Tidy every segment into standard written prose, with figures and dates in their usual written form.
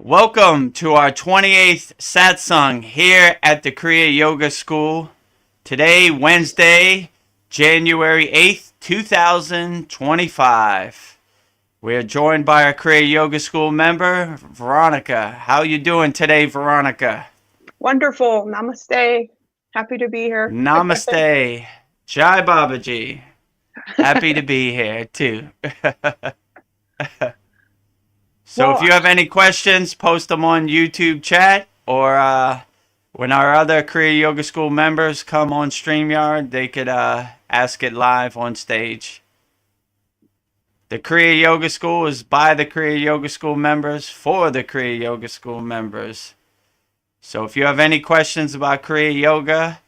Welcome to our 28th Satsang here at the Kriya Yoga School. Today, Wednesday, January 8th, 2025. We are joined by our Kriya Yoga School member, Veronica. How you doing today, Veronica? Wonderful. Namaste. Happy to be here. Namaste. Jai Babaji. Happy to be here, too. So if you have any questions, post them on YouTube chat, or when our other Kriya Yoga School members come on StreamYard, they could ask it live on stage. The Kriya Yoga School is by the Kriya Yoga School members for the Kriya Yoga School members. So if you have any questions about Kriya Yoga,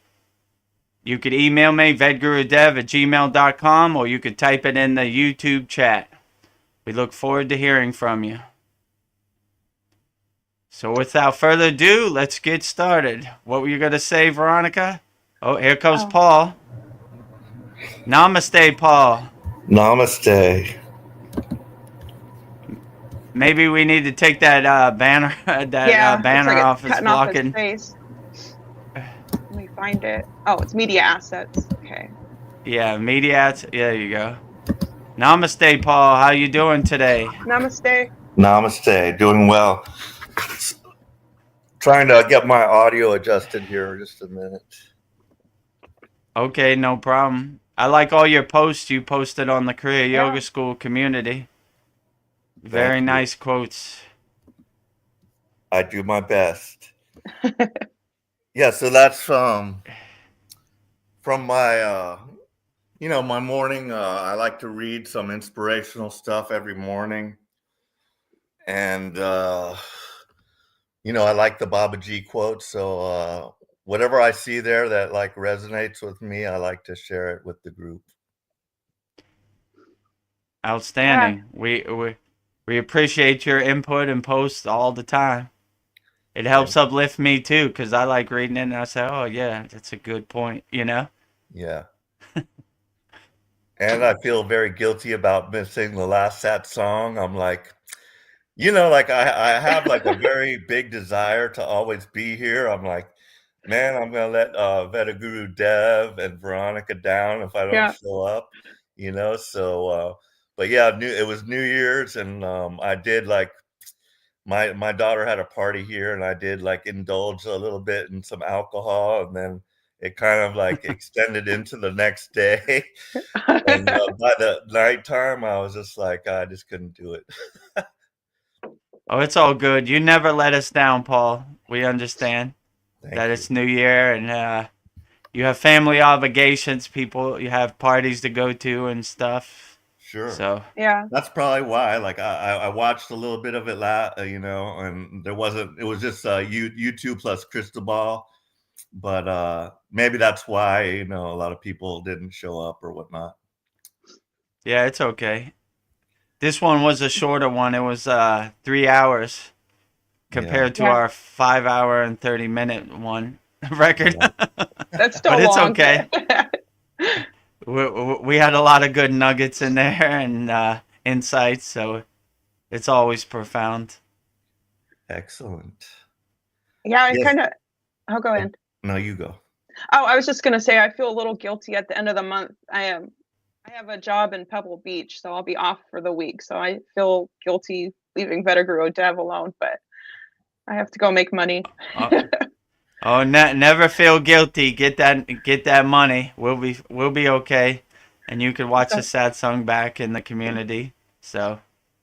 you could email me, vedgurudev@gmail.com, or you could type it in the YouTube chat. We look forward to hearing from you. So without further ado, let's get started. What were you going to say, Veronica? Oh, here comes Paul. Namaste, Paul. Namaste. Maybe we need to take that banner banner off. It's blocking. Off his face. Let me find it. Oh, it's media assets. Okay. Yeah, media assets. Yeah, there you go. Namaste, Paul. How you doing today? Namaste. Namaste. Doing well. Trying to get my audio adjusted here. Just a minute. Okay, no problem. I like all your posts you posted on the Kriya Yoga School community. Very nice quotes. I do my best. Yeah, so that's from my my morning. I like to read some inspirational stuff every morning, and I like the Babaji quotes. So whatever I see there that like resonates with me, I like to share it with the group. Outstanding. Yeah. We appreciate your input and posts all the time. It helps uplift me too, because I like reading it and I say, oh yeah, that's a good point, Yeah. And I feel very guilty about missing the last Satsang. I'm like, I have like a very big desire to always be here. I'm like, man, I'm going to let Vedaguru Dev and Veronica down if I don't show up, so, but yeah, it was New Year's, and I did like, my daughter had a party here, and I did like indulge a little bit in some alcohol, and then it kind of like extended into the next day. And by the nighttime, I was just like, I just couldn't do it. Oh, it's all good. You never let us down, Paul. We understand that it's New Year, and you have family obligations, you have parties to go to and stuff. Sure. So that's probably why. Like I watched a little bit of it, and it was just YouTube plus Cristobal, but maybe that's why a lot of people didn't show up or whatnot. Yeah, it's okay. This one was a shorter one. It was 3 hours compared to our 5 hour and 30-minute one record. Yeah. That's still but it's long. Okay. We had a lot of good nuggets in there and insights, so it's always profound. Excellent. Yeah, I kind of. Oh, go ahead. No, you go. Oh, I was just gonna say I feel a little guilty at the end of the month. I have a job in Pebble Beach, so I'll be off for the week. So I feel guilty leaving Vedaguru Dev alone, but I have to go make money. Never feel guilty. Get that money. We'll be okay, and you can watch the Satsang back in the community. So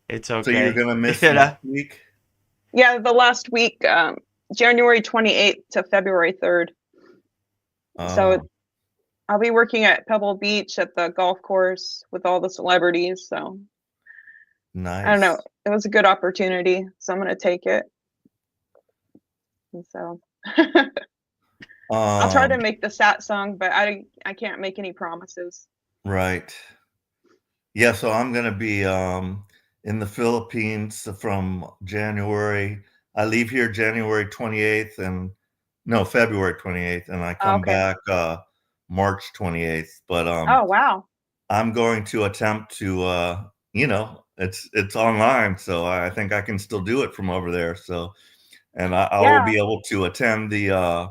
it's okay. So you're gonna miss next week? Yeah, the last week, January 28th to February 3rd. So I'll be working at Pebble Beach at the golf course with all the celebrities. So nice. I don't know. It was a good opportunity, so I'm gonna take it. And so. I'll try to make the Satsang, but I can't make any promises. Right. Yeah, so I'm going to be in the Philippines from January. I leave here January 28th February 28th, and I come back March 28th. But oh wow. I'm going to attempt to it's online, so I think I can still do it from over there. So, and I will Yeah. be able to attend the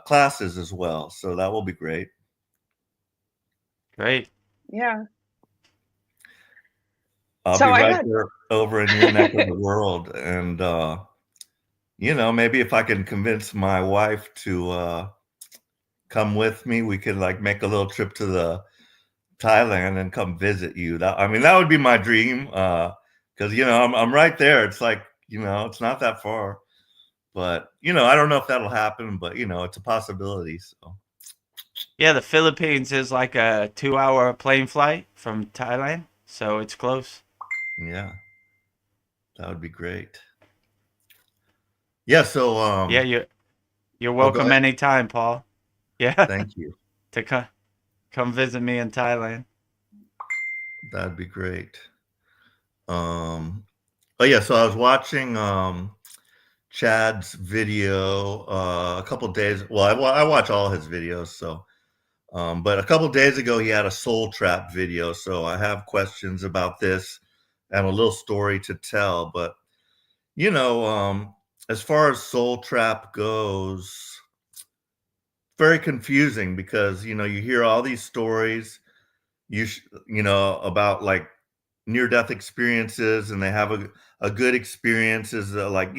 classes as well. So that will be great. Great. Yeah. I'll So be I right had there over in your neck of the world, and maybe if I can convince my wife to come with me, we could like make a little trip to the Thailand and come visit you. That would be my dream. Because I'm right there. It's like it's not that far, but I don't know if that'll happen, but it's a possibility. So Yeah, the Philippines is like a 2-hour plane flight from Thailand, so it's close. yeah, that would be great. Yeah. So Yeah, you're oh, go welcome ahead. anytime, Paul. Yeah, Thank you. to come visit me in Thailand. That'd be great. Oh yeah. So I was watching Chad's video a couple days. Well, I watch all his videos, so but a couple days ago he had a soul trap video. So I have questions about this and a little story to tell. But as far as soul trap goes, very confusing because you hear all these stories about like near death experiences, and they have a good experiences, like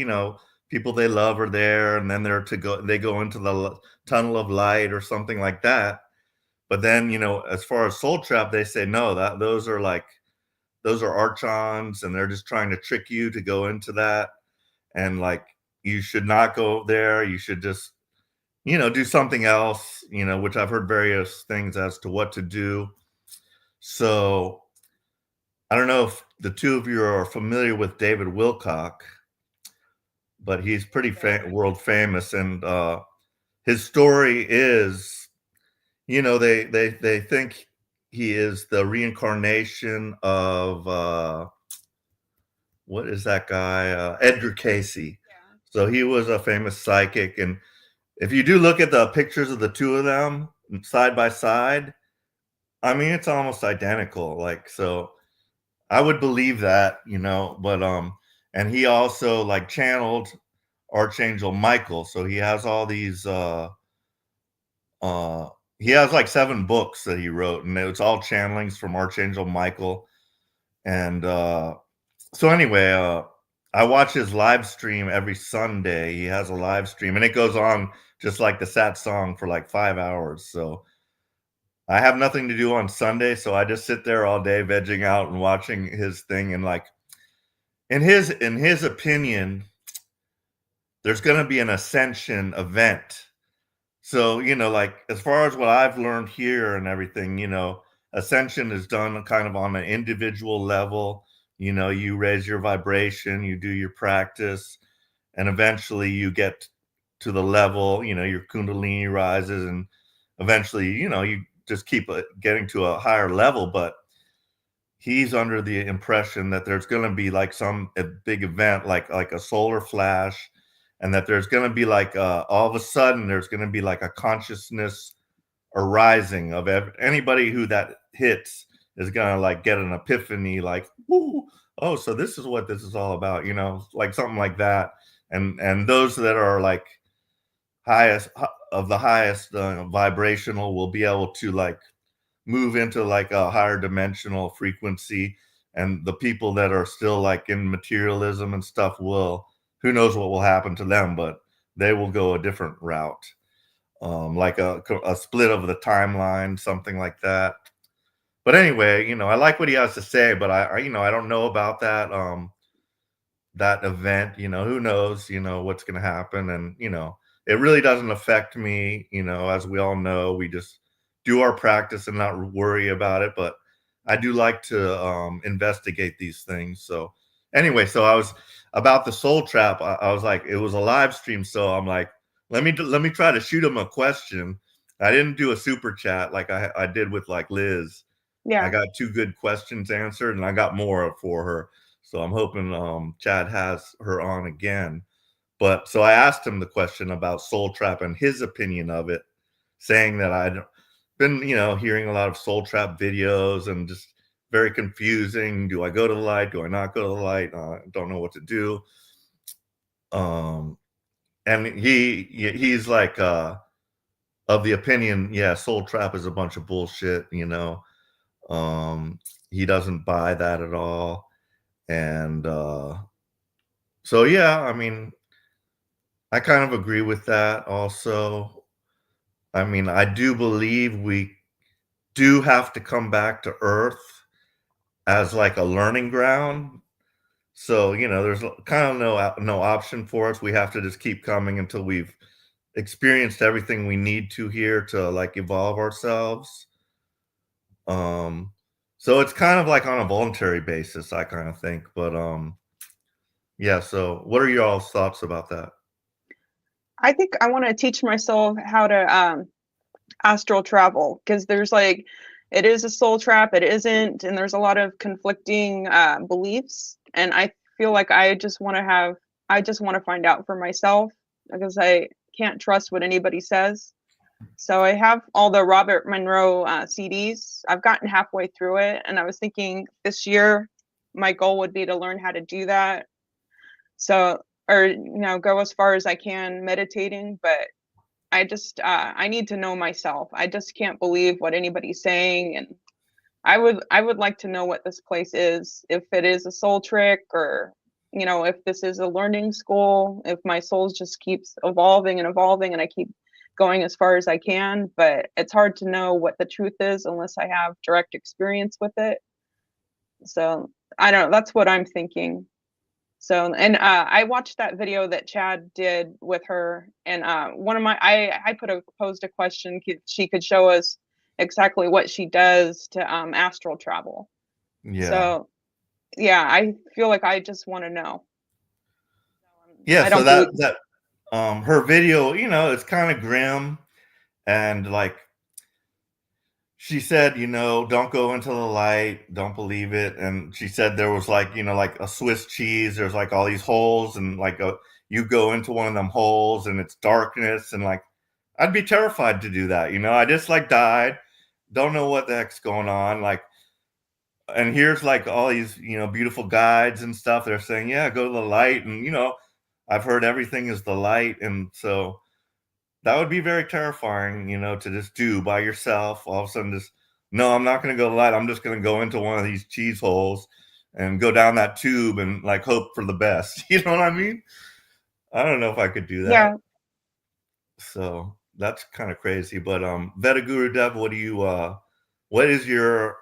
people they love are there, and then they go into the tunnel of light or something like that. But then as far as soul trap, they say no, that those are archons, and they're just trying to trick you to go into that, and like you should not go there, you should just do something else, which I've heard various things as to what to do. So I don't know if the two of you are familiar with David Wilcock, but he's pretty world famous, and his story is, they think he is the reincarnation of what is that guy, Edgar Casey. Yeah. So he was a famous psychic, and if you do look at the pictures of the two of them side by side, I mean it's almost identical. Like, so I would believe that, but and he also like channeled Archangel Michael. So he has all these uh he has like 7 books that he wrote, and it's all channelings from Archangel Michael. And so anyway, I watch his live stream every Sunday. He has a live stream, and it goes on just like the Satsang for like 5 hours. So I have nothing to do on Sunday, so I just sit there all day vegging out and watching his thing. And like in his opinion, there's going to be an ascension event. So, like as far as what I've learned here and everything, ascension is done kind of on an individual level. You raise your vibration, you do your practice, and eventually you get to the level, your kundalini rises, and eventually, you just keep getting to a higher level. But he's under the impression that there's going to be like a big event, like a solar flash, and that there's going to be like all of a sudden there's going to be like a consciousness arising of anybody who that hits is going to like get an epiphany, like, whoo, oh, so this is what this is all about, like something like that. And those that are like highest of the highest vibrational will be able to like move into like a higher dimensional frequency, and the people that are still like in materialism and stuff who knows what will happen to them, but they will go a different route, like a split of the timeline, something like that. But anyway, I like what he has to say, but I don't know about that event. Who knows what's going to happen. And it really doesn't affect me. As we all know, we just do our practice and not worry about it. But I do like to investigate these things. So anyway, so I was about the soul trap. I was like, it was a live stream, so I'm like, let me try to shoot him a question. I didn't do a super chat like I did with like Liz. I Yeah. got 2 good questions answered, and I got more for her. So I'm hoping Chad has her on again. But so I asked him the question about soul trap and his opinion of it, saying that I'd been, hearing a lot of soul trap videos and just very confusing. Do I go to the light? Do I not go to the light? Don't know what to do. And he's like of the opinion, yeah, Soul Trap is a bunch of bullshit, you know. He doesn't buy that at all. And so yeah, I mean, I kind of agree with that also. I mean, I do believe we do have to come back to Earth as like a learning ground. So, you know, there's kind of no option for us. We have to just keep coming until we've experienced everything we need to here to like evolve ourselves. So it's kind of like on a voluntary basis, I kind of think. But yeah, so what are y'all's thoughts about that? I think I want to teach myself how to astral travel, because there's like, it is a soul trap, it isn't, and there's a lot of conflicting beliefs, and I feel like I just want to find out for myself, because I can't trust what anybody says. So I have all the Robert Monroe CDs. I've gotten halfway through it, and I was thinking this year my goal would be to learn how to do that. So, or go as far as I can meditating, but I just I need to know myself. I just can't believe what anybody's saying, and I would like to know what this place is, if it is a soul trick, or if this is a learning school, if my soul just keeps evolving and evolving and I keep going as far as I can, but it's hard to know what the truth is unless I have direct experience with it. So I don't know, that's what I'm thinking. So, and I watched that video that Chad did with her, and one of my I posed a question. She could show us exactly what she does to astral travel. Yeah. So yeah, I feel like I just want to know. Yeah, I so don't that her video, you know, it's kind of grim, and like she said, you know, don't go into the light, don't believe it. And she said there was like, you know, like a Swiss cheese, there's like all these holes, and like you go into one of them holes and it's darkness, and like I'd be terrified to do that, you know. I just like died, don't know what the heck's going on, like, and here's like all these, you know, beautiful guides and stuff. They're saying, yeah, go to the light, and you know, I've heard everything is the light, and so that would be very terrifying, you know, to just do by yourself. All of a sudden, just no, I'm not going to go to the light. I'm just going to go into one of these cheese holes and go down that tube and like hope for the best. You know what I mean? I don't know if I could do that. Yeah. So that's kind of crazy. But Vetaguru Dev, what is your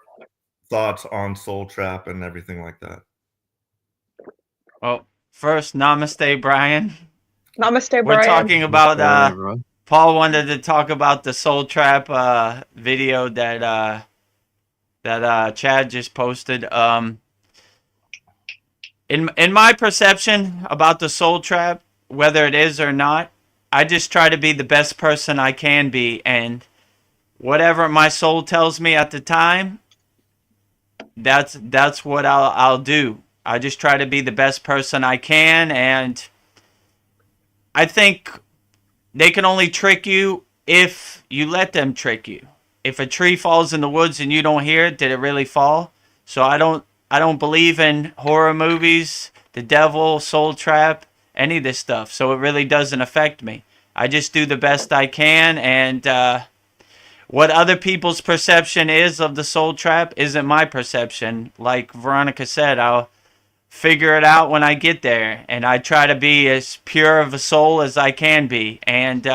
thoughts on Soul Trap and everything like that? Well, first, namaste, Brian. Namaste, Brian. We're talking about Paul wanted to talk about the Soul Trap video that Chad just posted. In my perception about the Soul Trap, whether it is or not, I just try to be the best person I can be, and whatever my soul tells me at the time, that's what I'll do. I just try to be the best person I can, and I think they can only trick you if you let them trick you. If a tree falls in the woods and you don't hear it, did it really fall? So I don't believe in horror movies, the devil, Soul Trap, any of this stuff. So it really doesn't affect me. I just do the best I can, and what other people's perception is of the Soul Trap isn't my perception. Like Veronica said, I'll figure it out when I get there, and I try to be as pure of a soul as I can be, and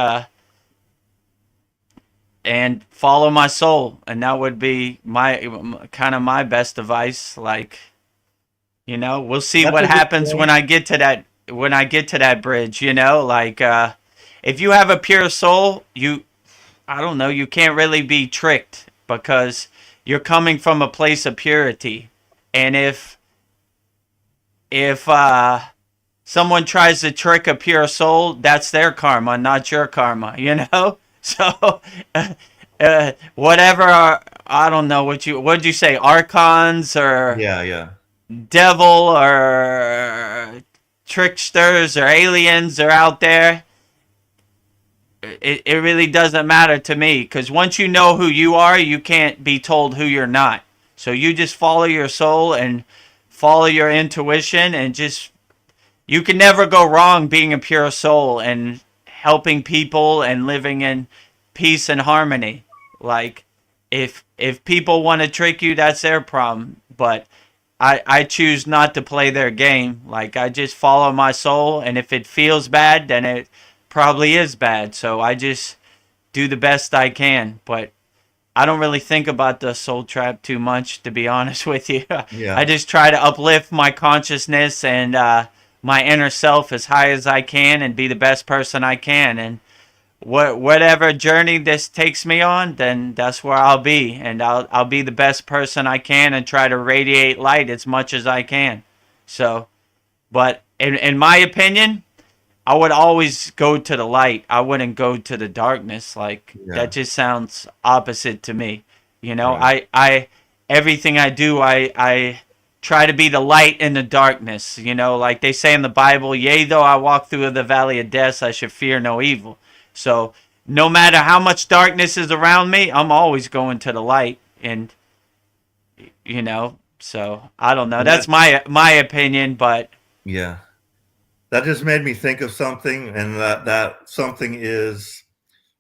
follow my soul, and that would be my best advice. Like, you know, we'll see what happens when I get to that bridge, you know, like if you have a pure soul, I don't know, you can't really be tricked because you're coming from a place of purity, and if someone tries to trick a pure soul, that's their karma, not your karma, you know? So, whatever, I don't know what'd you say, archons or Yeah. devil or tricksters or aliens are out there, it really doesn't matter to me, because once you know who you are, you can't be told who you're not. So you just follow your soul and follow your intuition, and just, you can never go wrong being a pure soul and helping people and living in peace and harmony. Like, if people want to trick you, that's their problem. But I choose not to play their game. Like, I just follow my soul, and if it feels bad, then it probably is bad. So I just do the best I can. But I don't really think about the soul trap too much, to be honest with you. Yeah. I just try to uplift my consciousness and my inner self as high as I can, and be the best person I can. And whatever journey this takes me on, then that's where I'll be, and I'll be the best person I can and try to radiate light as much as I can. So, but in my opinion, I would always go to the light. I wouldn't go to the darkness. Like, that just sounds opposite to me. You know, Right. I everything I do, I try to be the light in the darkness. You know, like they say in the Bible, yea, though I walk through the valley of death, I should fear no evil. So no matter how much darkness is around me, I'm always going to the light. And, you know, so I don't know. And That's my opinion, but yeah. That just made me think of something, and that something is,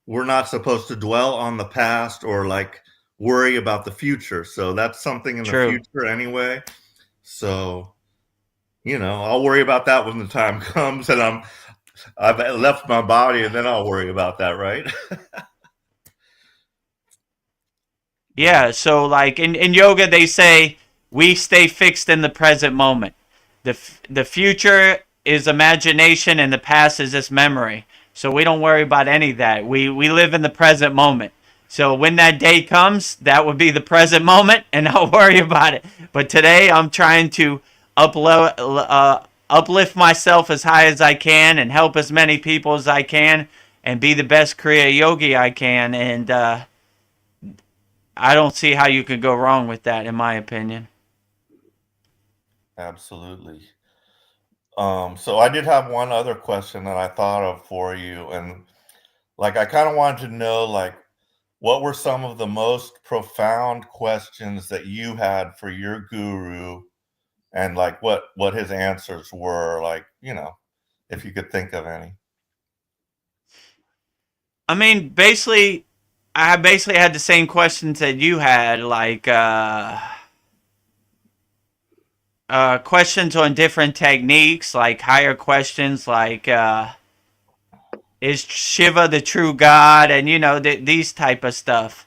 we're not supposed to dwell on the past or like worry about the future. So that's something in the true. future anyway. So, I'll worry about that when the time comes and I've left my body, and then I'll worry about that, right? Yeah, so like in yoga, they say we stay fixed in the present moment. The future is imagination, and the past is just memory. So we don't worry about any of that. We live in the present moment. So when that day comes, that would be the present moment, and I'll worry about it. But today, I'm trying to uplift myself as high as I can, and help as many people as I can, and be the best Kriya yogi I can. And I don't see how you could go wrong with that, in my opinion. Absolutely. So I did have one other question that I thought of for you, and like I kind of wanted to know, like, what were some of the most profound questions that you had for your guru, and like what his answers were, like, if you could think of any. I mean, basically, I basically had the same questions that you had, like questions on different techniques, like higher questions, like is Shiva the true God, and these type of stuff.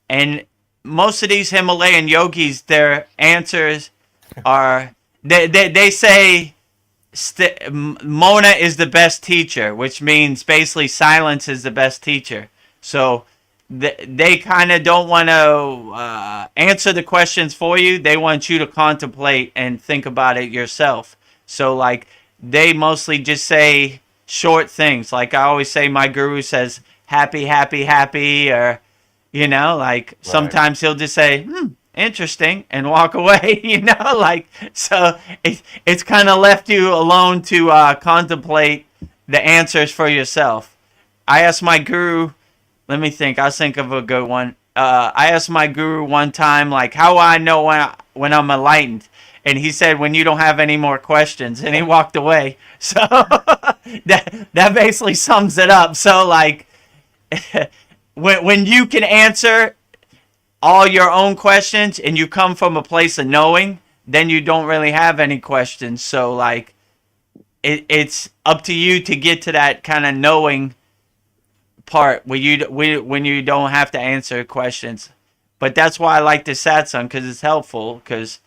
And most of these Himalayan yogis, their answers are they say Mona is the best teacher, which means basically silence is the best teacher. So they kind of don't want to answer the questions for you. They want you to contemplate and think about it yourself. So like they mostly just say short things. Like I always say, my guru says happy, happy, happy, or like sometimes he'll just say interesting and walk away. Like, so it's kind of left you alone to contemplate the answers for yourself. I asked my guru, let me think, I'll think of a good one. I asked my guru one time, like, how I know when I'm enlightened, and he said, when you don't have any more questions, and he walked away. So that basically sums it up. So like when you can answer all your own questions and you come from a place of knowing, then you don't really have any questions. So like it's up to you to get to that kind of knowing part when you don't have to answer questions. But that's why I like the Satsang, because it's helpful. Because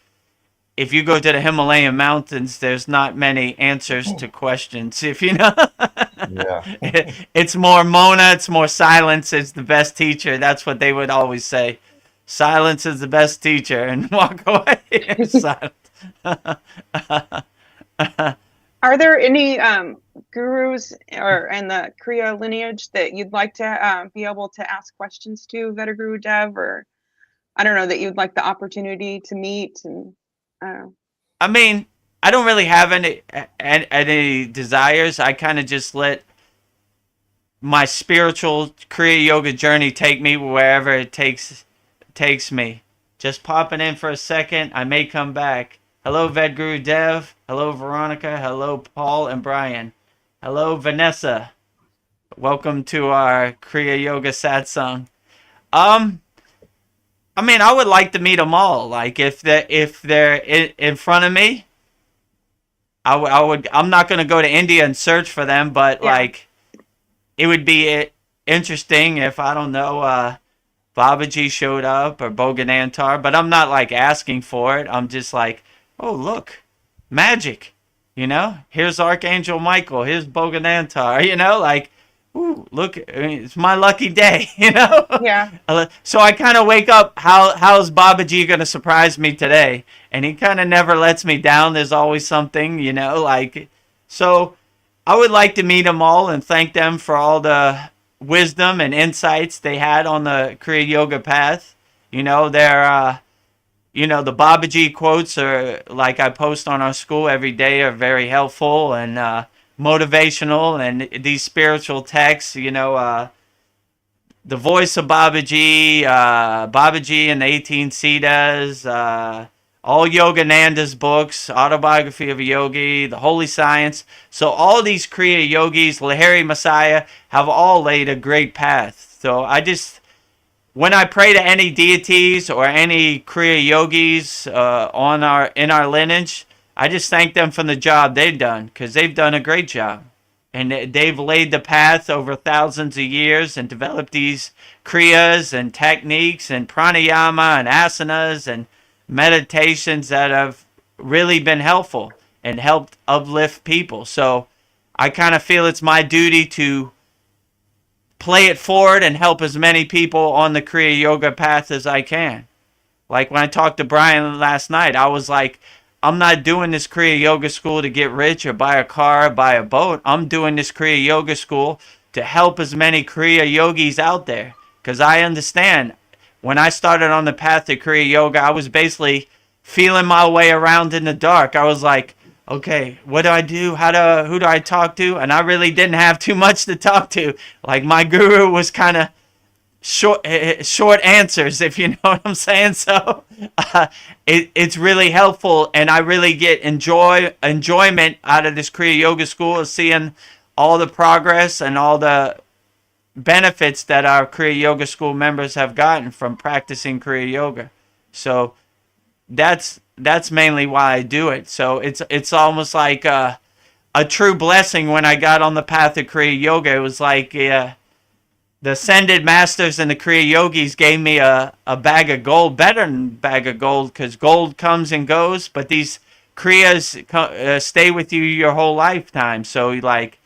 if you go to the Himalayan mountains, there's not many answers to questions. If you know, it's more Mona, it's more silence. It's the best teacher. That's what they would always say. Silence is the best teacher, and walk away. Are there any gurus or in the Kriya lineage that you'd like to be able to ask questions to, Vetaguru Dev, or I don't know, that you'd like the opportunity to meet? And I mean, I don't really have any desires. I kind of just let my spiritual Kriya yoga journey take me wherever it takes me. Just popping in for a second. I may come back. Hello, Vedguru Dev. Hello, Veronica. Hello, Paul and Brian. Hello, Vanessa. Welcome to our Kriya Yoga Satsang. I mean, I would like to meet them all. Like, if they're in front of me, I would. I'm not gonna go to India and search for them, but Yeah. like, it would be interesting if, I don't know, Babaji showed up or Boganantar, but I'm not like asking for it. I'm just like, oh, look, magic, you know? Here's Archangel Michael, here's Boganantar, you know? Like, ooh, look, I mean, it's my lucky day, you know? Yeah. So I kind of wake up, how's Babaji going to surprise me today? And he kind of never lets me down. There's always something, you know? Like, so I would like to meet them all and thank them for all the wisdom and insights they had on the Kriya Yoga path. You know, they're, you know, the Babaji quotes are, like I post on our school every day, are very helpful and motivational. And these spiritual texts, you know, the voice of Babaji, Babaji and the 18 Siddhas, all Yogananda's books, Autobiography of a Yogi, The Holy Science. So all these Kriya Yogis, Lahiri Messiah, have all laid a great path. So I just, when I pray to any deities or any Kriya Yogis in our lineage, I just thank them for the job they've done, because they've done a great job. And they've laid the path over thousands of years and developed these kriyas and techniques and pranayama and asanas and meditations that have really been helpful and helped uplift people. So I kind of feel it's my duty to play it forward and help as many people on the Kriya Yoga path as I can. Like when I talked to Brian last night, I was like, I'm not doing this Kriya Yoga school to get rich or buy a car or buy a boat. I'm doing this Kriya Yoga school to help as many Kriya Yogis out there. Because I understand, when I started on the path to Kriya Yoga, I was basically feeling my way around in the dark. I was like, okay, what do I do? Who do I talk to? And I really didn't have too much to talk to. Like, my guru was kind of short answers, if you know what I'm saying. So it's really helpful, and I really get enjoyment out of this Kriya Yoga school, of seeing all the progress and all the benefits that our Kriya Yoga school members have gotten from practicing Kriya Yoga. So that's mainly why I do it. So it's almost like a true blessing. When I got on the path of Kriya Yoga, it was like the ascended masters and the Kriya Yogis gave me a bag of gold, better than a bag of gold, because gold comes and goes, but these Kriyas stay with you your whole lifetime. So like,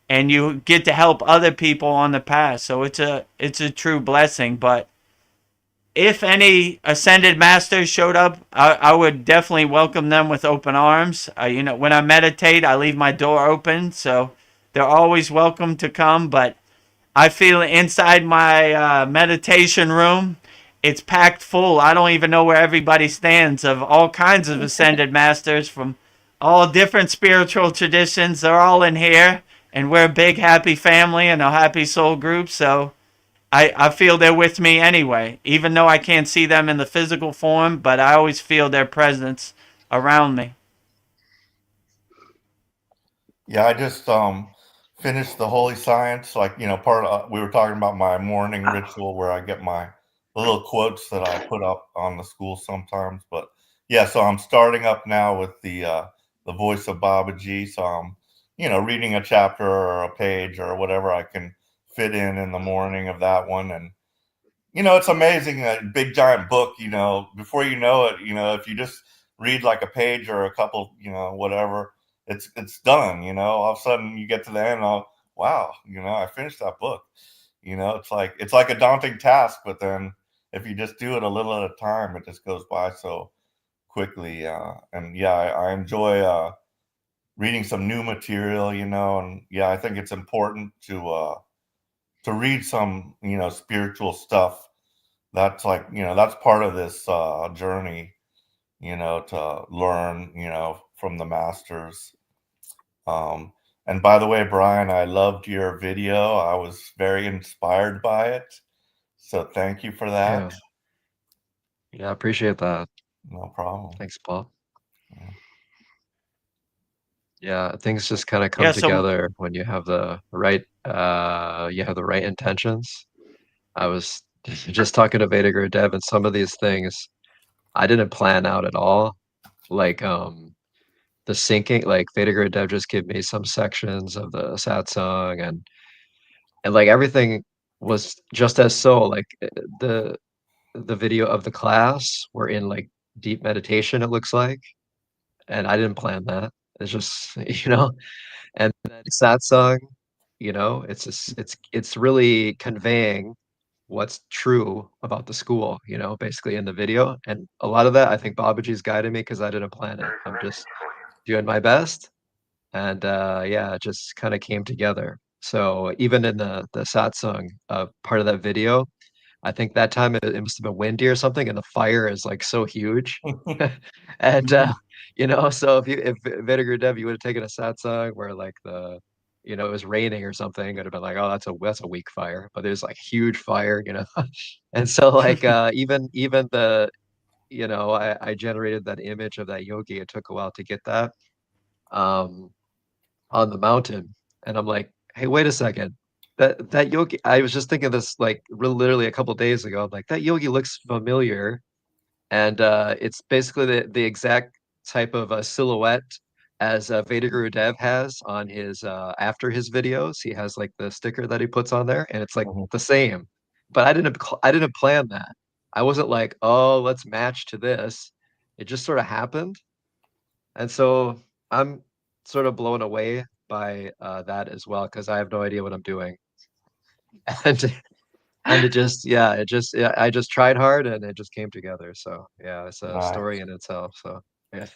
and you get to help other people on the path. So it's a true blessing. But if any ascended masters showed up, I would definitely welcome them with open arms. You know, when I meditate, I leave my door open, so they're always welcome to come. But I feel inside my meditation room, it's packed full. I don't even know where everybody stands, of all kinds of ascended masters from all different spiritual traditions. They're all in here, and we're a big happy family and a happy soul group. So I feel they're with me anyway, even though I can't see them in the physical form, but I always feel their presence around me. Yeah, I just finished the Holy Science. Like, you know, we were talking about my morning ritual where I get my little quotes that I put up on the school sometimes. But yeah, so I'm starting up now with the voice of Babaji. So I'm, you know, reading a chapter or a page or whatever I can fit in the morning of that one. And you know, it's amazing, a big giant book, you know, before you know it, you know, if you just read like a page or a couple, you know, whatever, it's done, you know. All of a sudden you get to the end, oh wow, you know, I finished that book. You know, it's like a daunting task, but then if you just do it a little at a time, it just goes by so quickly. And yeah, I enjoy reading some new material, you know, and yeah, I think it's important to read some, you know, spiritual stuff. That's like, you know, that's part of this journey, you know, to learn, you know, from the masters. And by the way, Brian, I loved your video. I was very inspired by it. So thank you for that. Yeah, I appreciate that. No problem. Thanks, Paul. Yeah. Yeah, things just kind of come Yeah. So together when you have the right intentions. I was just talking to Vedic Dev, and some of these things I didn't plan out at all. Like the syncing, like Vedic Dev just gave me some sections of the Satsang, and like everything was just as so. Like the video of the class were in like deep meditation, it looks like, and I didn't plan that. It's just and then Satsang, it's really conveying what's true about the school, basically in the video. And a lot of that, I think Babaji's guided me because I didn't plan it. I'm just doing my best. And yeah, it just kind of came together. So even in the satsang part of that video, I think that time it must have been windy or something, and the fire is like so huge. And so if Vinegar Dev, you would have taken a satsang where like it was raining or something, it would have been like, oh, that's a weak fire. But there's like huge fire. And so like even I generated that image of that yogi. It took a while to get that. Um on the mountain, and I'm like, hey, wait a second. That yogi, I was just thinking this like literally a couple days ago. I'm like, that yogi looks familiar, and it's basically the exact type of silhouette as Vedaguru Dev has on his after his videos. He has like the sticker that he puts on there, and it's like Mhm. the same. But I didn't plan that. I wasn't like, oh, let's match to this. It just sort of happened. And so I'm sort of blown away by that as well because I have no idea what I'm doing. And and yeah, I just tried hard and it just came together. So yeah, it's a story Nice. in itself. So yeah.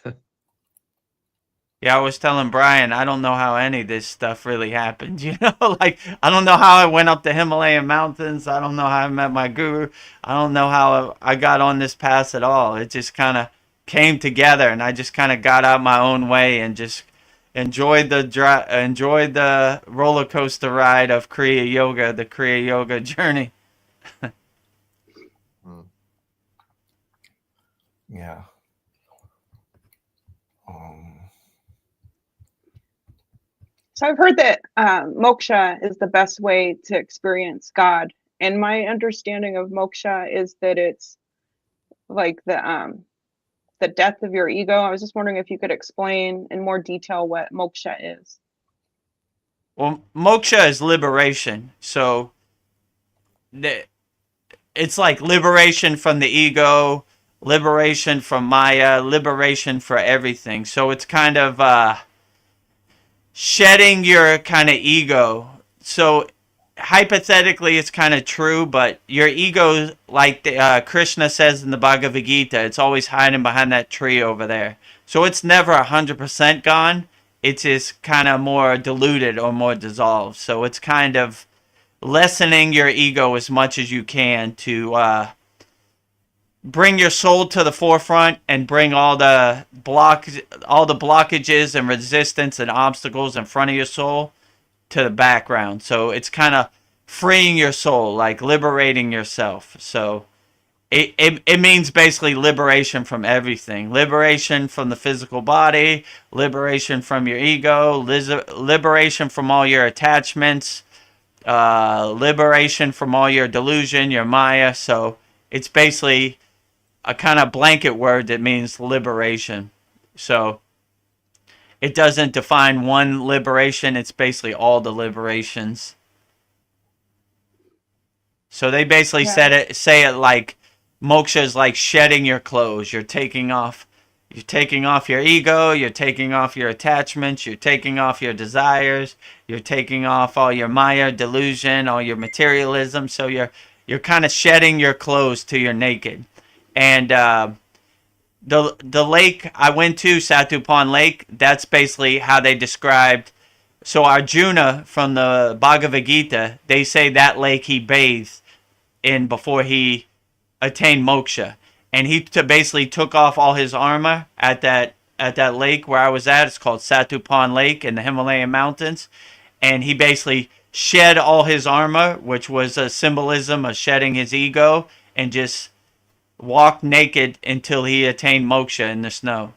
yeah, I was telling Brian, I don't know how any of this stuff really happened. Like I don't know how I went up the Himalayan mountains. I don't know how I met my guru. I don't know how I got on this path at all. It just kind of came together, and I just kind of got out my own way and just enjoyed the roller coaster ride of Kriya Yoga, the Kriya Yoga journey. Mm. Yeah. Um, So I've heard that moksha is the best way to experience God. And my understanding of moksha is that it's like the death of your ego. I was just wondering if you could explain in more detail what moksha is. Well, moksha is liberation. So it's like liberation from the ego, liberation from Maya, liberation for everything. So it's kind of shedding your kind of ego. So hypothetically, it's kind of true, but your ego, like Krishna says in the Bhagavad Gita, it's always hiding behind that tree over there. So it's never 100% gone. It's just kind of more diluted or more dissolved. So it's kind of lessening your ego as much as you can to bring your soul to the forefront and bring all the blockages and resistance and obstacles in front of your soul to the background. So it's kind of freeing your soul, like liberating yourself. So it means basically liberation from everything, liberation from the physical body, liberation from your ego, liberation from all your attachments, liberation from all your delusion, your Maya. So it's basically a kind of blanket word that means liberation. So it doesn't define one liberation, it's basically all the liberations. So they basically Yeah. say it like moksha is like shedding your clothes. You're taking off your ego, you're taking off your attachments, you're taking off your desires, you're taking off all your Maya delusion, all your materialism. So you're kind of shedding your clothes till you're naked. And the lake I went to, Satupan Lake, that's basically how they described. So Arjuna from the Bhagavad Gita, they say that lake he bathed in before he attained moksha, and he basically took off all his armor at that lake where I was at. It's called Satupan Lake in the Himalayan mountains, and he basically shed all his armor, which was a symbolism of shedding his ego, and just walked naked until he attained moksha in the snow.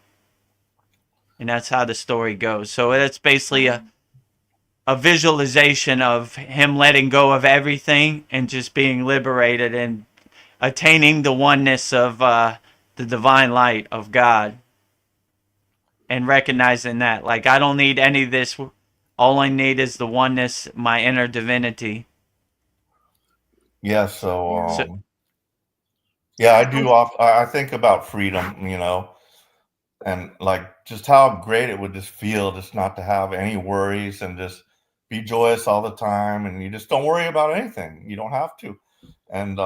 And that's how the story goes. So that's basically a visualization of him letting go of everything and just being liberated and attaining the oneness of the divine light of God, and recognizing that, like, I don't need any of this. All I need is the oneness, my inner divinity. Yeah. So, Yeah, I do. I think about freedom, and like just how great it would just feel just not to have any worries and just be joyous all the time, and you just don't worry about anything. You don't have to. And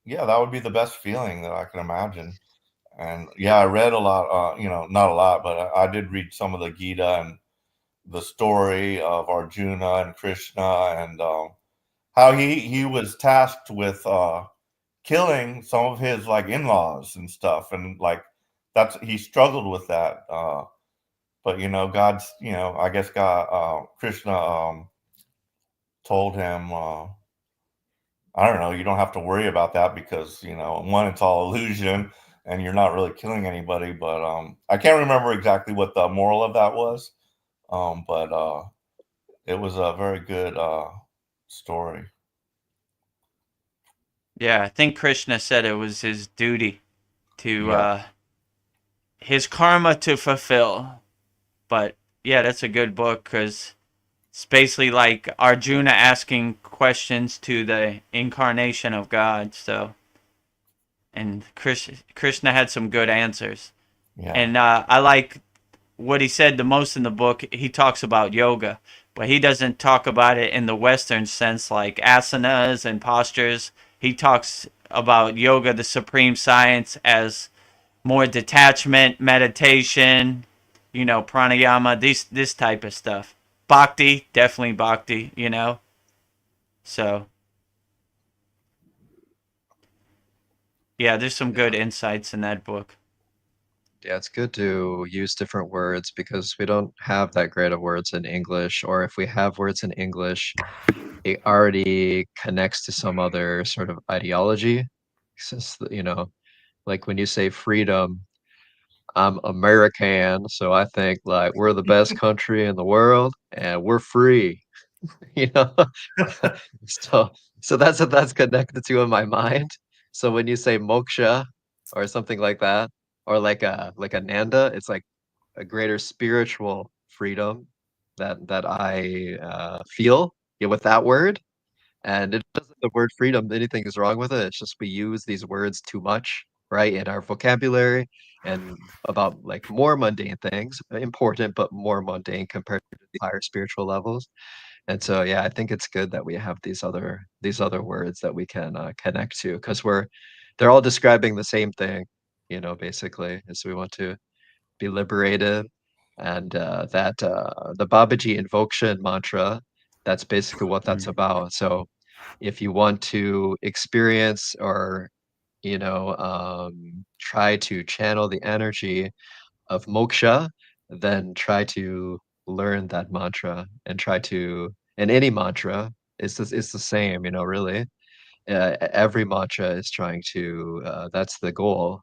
yeah, that would be the best feeling that I can imagine. And yeah, I read a lot, not a lot, but I did read some of the Gita and the story of Arjuna and Krishna, and how he was tasked with killing some of his like in-laws and stuff, and like he struggled with that. But God's, I guess God, Krishna told him, I don't know, you don't have to worry about that because one, it's all illusion, and you're not really killing anybody. But I can't remember exactly what the moral of that was. But it was a very good story. yeah, I think Krishna said it was his duty to, Yeah. his karma to fulfill. But yeah, that's a good book because it's basically like Arjuna asking questions to the incarnation of God. So, and Krishna had some good answers. Yeah. And I like what he said the most in the book. He talks about yoga, but he doesn't talk about it in the Western sense like asanas and postures. He talks about yoga, the supreme science, as more detachment, meditation, pranayama, this type of stuff. Bhakti, definitely bhakti, So, yeah, there's some good insights in that book. Yeah, it's good to use different words because we don't have that great of words in English, or if we have words in English, it already connects to some other sort of ideology. Since, like when you say freedom, I'm American, so I think like we're the best country in the world and we're free, you know? So so that's what that's connected to in my mind. So when you say moksha or something like that, or like a Nanda, it's like a greater spiritual freedom that I feel, yeah, with that word. And it doesn't the word freedom, anything is wrong with it. It's just we use these words too much, right, in our vocabulary and about like more mundane things, important but more mundane compared to the higher spiritual levels. And so, yeah, I think it's good that we have these other words that we can connect to because they're all describing the same thing, basically, is we want to be liberated, and that the Babaji invocation mantra, that's basically what that's about. So, if you want to experience or try to channel the energy of moksha, then try to learn that mantra and try to, and any mantra is the same, really. Every mantra is trying to, that's the goal.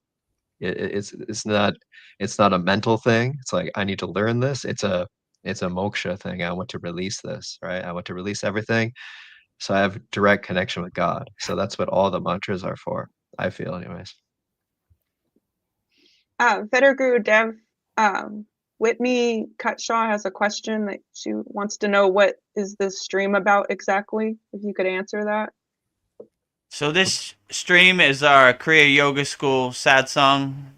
It's not a mental thing. It's like, I need to learn this. It's a moksha thing. I want to release this, right? I want to release everything. So I have direct connection with God. So that's what all the mantras are for, I feel anyways. Vetterguru Dev, Whitney Cutshaw has a question that she wants to know, what is this stream about exactly? If you could answer that. So this stream is our Kriya Yoga School Satsang.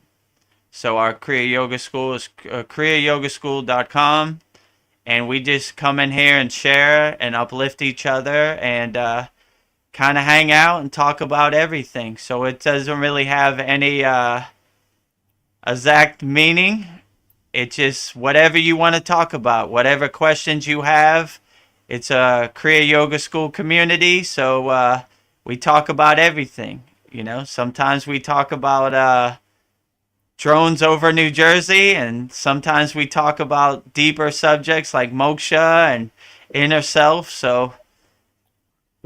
So our Kriya Yoga School is kriyayogamasterclass.com. And we just come in here and share and uplift each other and kind of hang out and talk about everything. So it doesn't really have any exact meaning. It's just whatever you want to talk about, whatever questions you have. It's a Kriya Yoga School community, so we talk about everything. Sometimes we talk about drones over New Jersey, and sometimes we talk about deeper subjects like moksha and inner self. So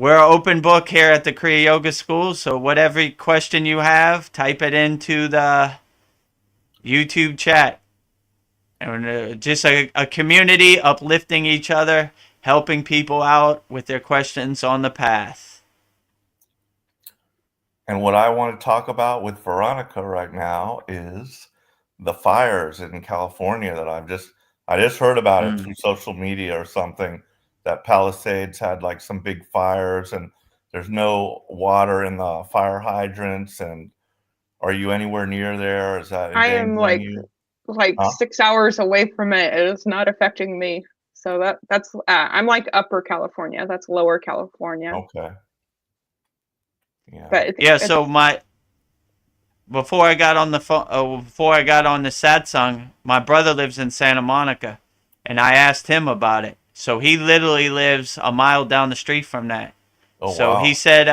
we're an open book here at the Kriya Yoga School. So whatever question you have, type it into the YouTube chat. And just a community uplifting each other, helping people out with their questions on the path. And what I want to talk about with Veronica right now is the fires in California that I just heard about it through social media or something, that Palisades had like some big fires and there's no water in the fire hydrants. And are you anywhere near there? Is that I am endangering you? Huh? 6 hours away from it. It is not affecting me. So that's I'm like Upper California. That's Lower California. Okay. Yeah. But Yeah. So before I got on the phone, before I got on the Satsang, my brother lives in Santa Monica, and I asked him about it. So he literally lives a mile down the street from that. Oh, So wow. he said,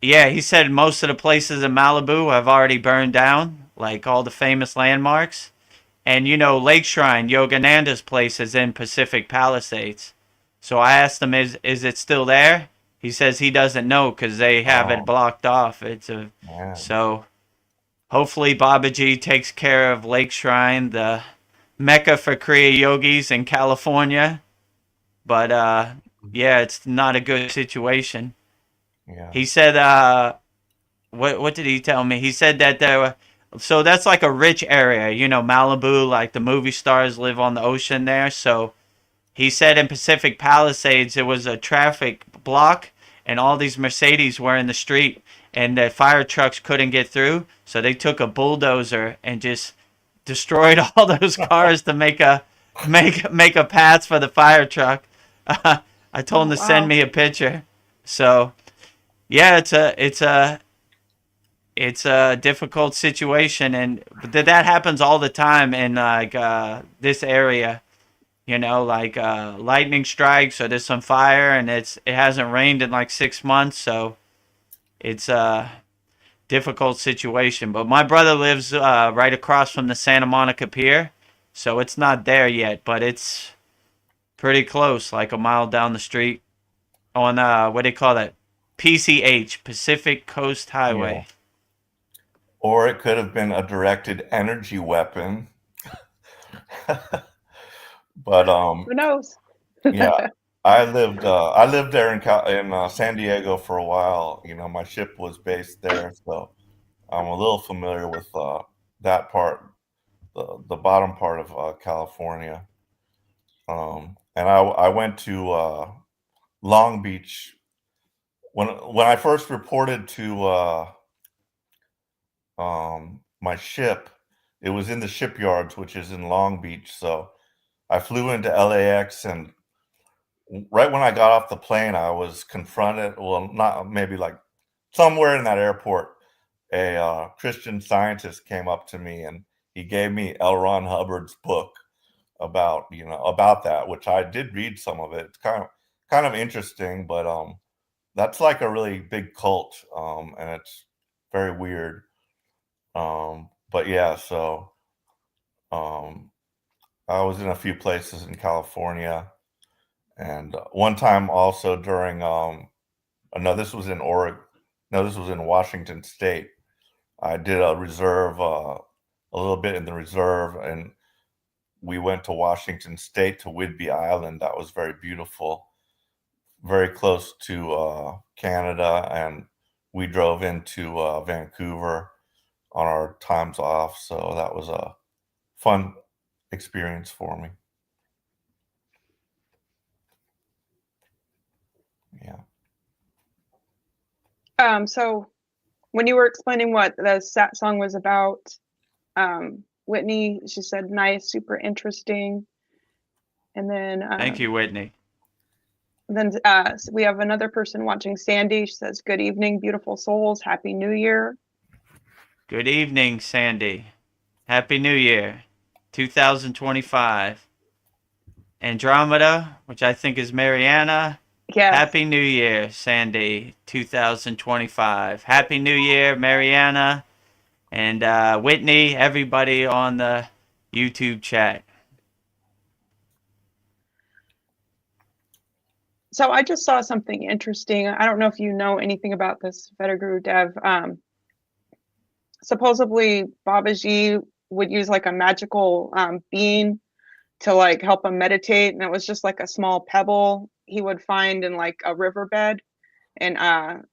yeah, he said most of the places in Malibu have already burned down, like all the famous landmarks. And you know, Lake Shrine, Yogananda's place is in Pacific Palisades. So I asked him, is it still there? He says he doesn't know because they have it blocked off. Man. So hopefully Babaji takes care of Lake Shrine, the mecca for Kriya yogis in California. But yeah, it's not a good situation. Yeah. He said, what did he tell me? He said that so that's like a rich area, you know, Malibu, like the movie stars live on the ocean there. So he said in Pacific Palisades it was a traffic block and all these Mercedes were in the street and the fire trucks couldn't get through. So they took a bulldozer and just destroyed all those cars to make a path for the fire truck. I told him to send me a picture. So yeah, it's a difficult situation, and that happens all the time in like this area. You know, like lightning strikes or there's some fire, and it hasn't rained in like 6 months, so it's a difficult situation. But my brother lives right across from the Santa Monica Pier, so it's not there yet, but it's pretty close, like a mile down the street on what do they call that? PCH, Pacific Coast Highway. Yeah. Or it could have been a directed energy weapon. But who knows? yeah, I lived there in San Diego for a while. You know, my ship was based there, so I'm a little familiar with that part, the bottom part of California. And I went to Long Beach when I first reported to my ship. It was in the shipyards, which is in Long Beach. So I flew into LAX, and right when I got off the plane, I was confronted. Well, not maybe like somewhere in that airport, a Christian Scientist came up to me and he gave me L. Ron Hubbard's book about that, which I did read some of it. It's kind of interesting, but that's like a really big cult, and it's very weird. But yeah, so I was in a few places in California, and one time also during no, this was in Oregon. No, this was in Washington State. I did a reserve, a little bit in the reserve, and we went to Washington State to Whidbey Island. That was very beautiful, very close to Canada, and we drove into Vancouver on our times off. So that was a fun experience for me. Yeah. So when you were explaining what the song was about, Whitney, she said nice, super interesting. And then Thank you, Whitney. Then we have another person watching, Sandy. She says, good evening, beautiful souls. Happy New Year. Good evening, Sandy. Happy New Year, 2025. Andromeda, which I think is Mariana. Yes. Happy New Year, Sandy, 2025. Happy New Year, Mariana, and Whitney, everybody on the YouTube chat. So I just saw something interesting. I don't know if you know anything about this, Vedaguru Dev. Supposedly Babaji would use like a magical bean to like help him meditate, and it was just like a small pebble he would find in like a riverbed, and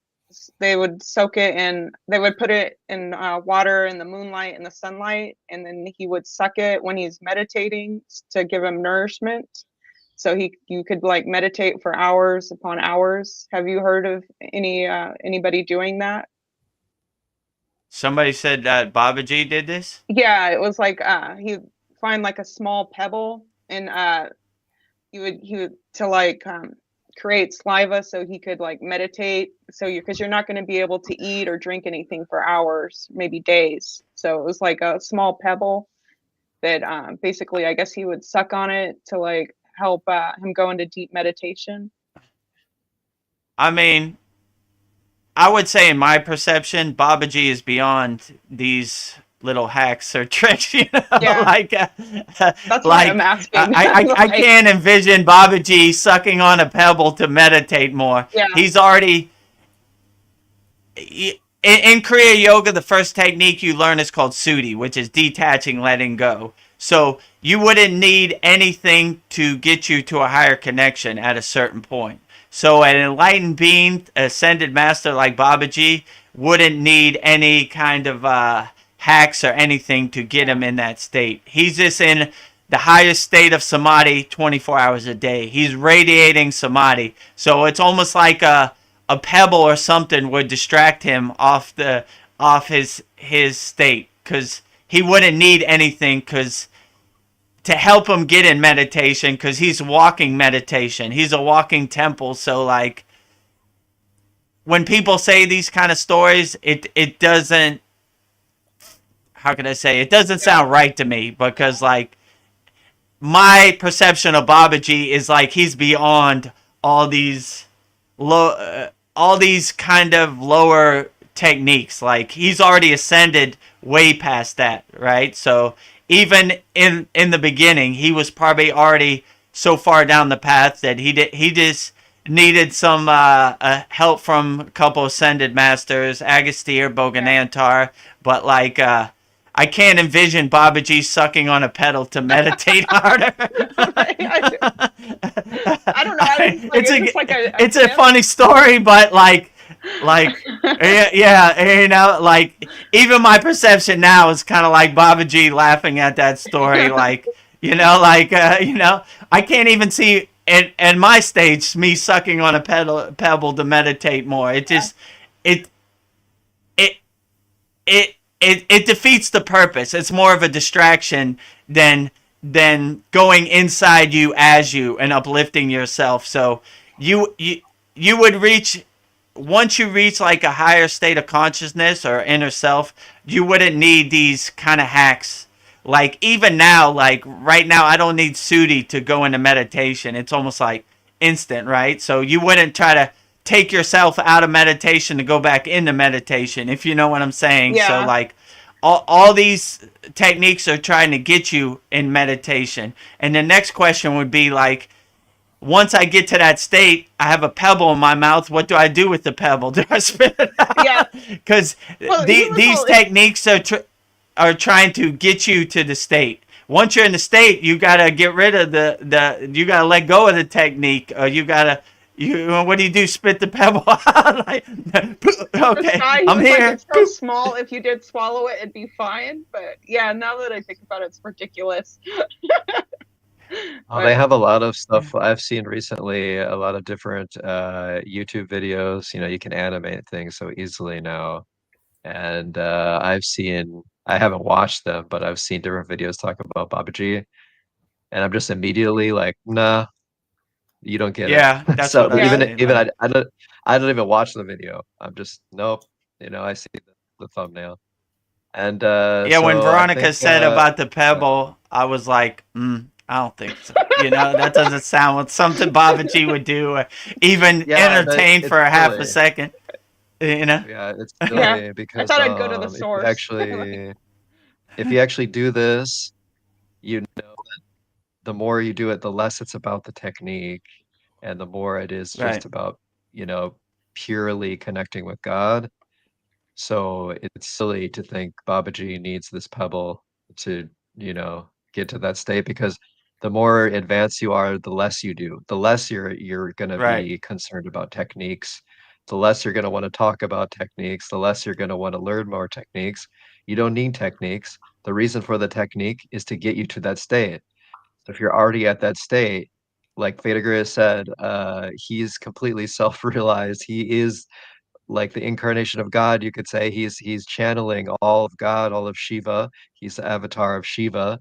they would soak it and they would put it in water in the moonlight and the sunlight, and then he would suck it when he's meditating to give him nourishment. So you could like meditate for hours upon hours. Have you heard of anybody doing that? Somebody said that Babaji did this. Yeah, it was like he'd find like a small pebble, and he would to like create saliva so he could like meditate. So because you're not going to be able to eat or drink anything for hours, maybe days. So it was like a small pebble that basically I guess he would suck on it to like help him go into deep meditation. I mean, I would say in my perception, Babaji is beyond these little hacks or tricks, you know. Yeah. Like, That's like what I'm asking. I can't envision Babaji sucking on a pebble to meditate more. Yeah. He's already in Kriya Yoga. The first technique you learn is called Sudhi, which is detaching, letting go. So you wouldn't need anything to get you to a higher connection at a certain point. So an enlightened being, ascended master like Babaji, wouldn't need any kind of hacks or anything to get him in that state. He's just in the highest state of samadhi 24 hours a day. He's radiating samadhi. So it's almost like a pebble or something would distract him off his state, because he wouldn't need anything to help him get in meditation, because he's walking meditation. He's a walking temple. So like when people say these kind of stories, it doesn't, how can I say, it doesn't sound right to me, because like my perception of Babaji is like he's beyond all these kind of lower techniques. Like he's already ascended way past that, right? So even in the beginning, he was probably already so far down the path that he just needed some help from a couple ascended masters, Agastya, Boganantar, but like I can't envision Babaji sucking on a pedal to meditate harder. I don't know. It's a funny story, but like yeah, you know, like even my perception now is kind of like Babaji laughing at that story, like you know, like you know, I can't even see in my stage me sucking on a pebble to meditate more. It just it defeats the purpose. It's more of a distraction than going inside you as you and uplifting yourself. So you would reach, once you reach like a higher state of consciousness or inner self, you wouldn't need these kind of hacks. Like even now, like right now, I don't need Sudhi to go into meditation. It's almost like instant, right? So you wouldn't try to take yourself out of meditation to go back into meditation, if you know what I'm saying. Yeah. So like all these techniques are trying to get you in meditation. And the next question would be like, once I get to that state, I have a pebble in my mouth. What do I do with the pebble? Do I spit it out? Yeah. Because these techniques are trying to get you to the state. Once you're in the state, you gotta get rid of you gotta let go of the technique, or you gotta. What do you do? Spit the pebble out? Like, okay, I'm here. Like, it's so small. If you did swallow it, it'd be fine. But yeah, now that I think about it, it's ridiculous. They have a lot of stuff I've seen recently, a lot of different YouTube videos. You know, you can animate things so easily now. And I haven't watched them, but I've seen different videos talking about Babaji. And I'm just immediately like, nah, you don't get it. Yeah, that's so what I even say, even like- I don't even watch the video. I'm just nope. You know, I see the thumbnail. And yeah, when so I Veronica think, said about the pebble, I was like, I don't think so. You know, that doesn't sound like something Babaji would do, or even entertain for a half a second. You know? Yeah, it's silly because I thought I'd go to the source. If you actually do this, you know that the more you do it, the less it's about the technique. and the more it is Right. just about, you know, purely connecting with God. So it's silly to think Babaji needs this pebble to, you know, get to that state, because the more advanced you are, the less you do. The less you're going to Right. be concerned about techniques. The less you're going to want to talk about techniques. The less you're going to want to learn more techniques. You don't need techniques. The reason for the technique is to get you to that state. So if you're already at that state, like Vedaguru said, he's completely self-realized. He is like the incarnation of God, you could say. He's channeling all of God, all of Shiva. He's the avatar of Shiva.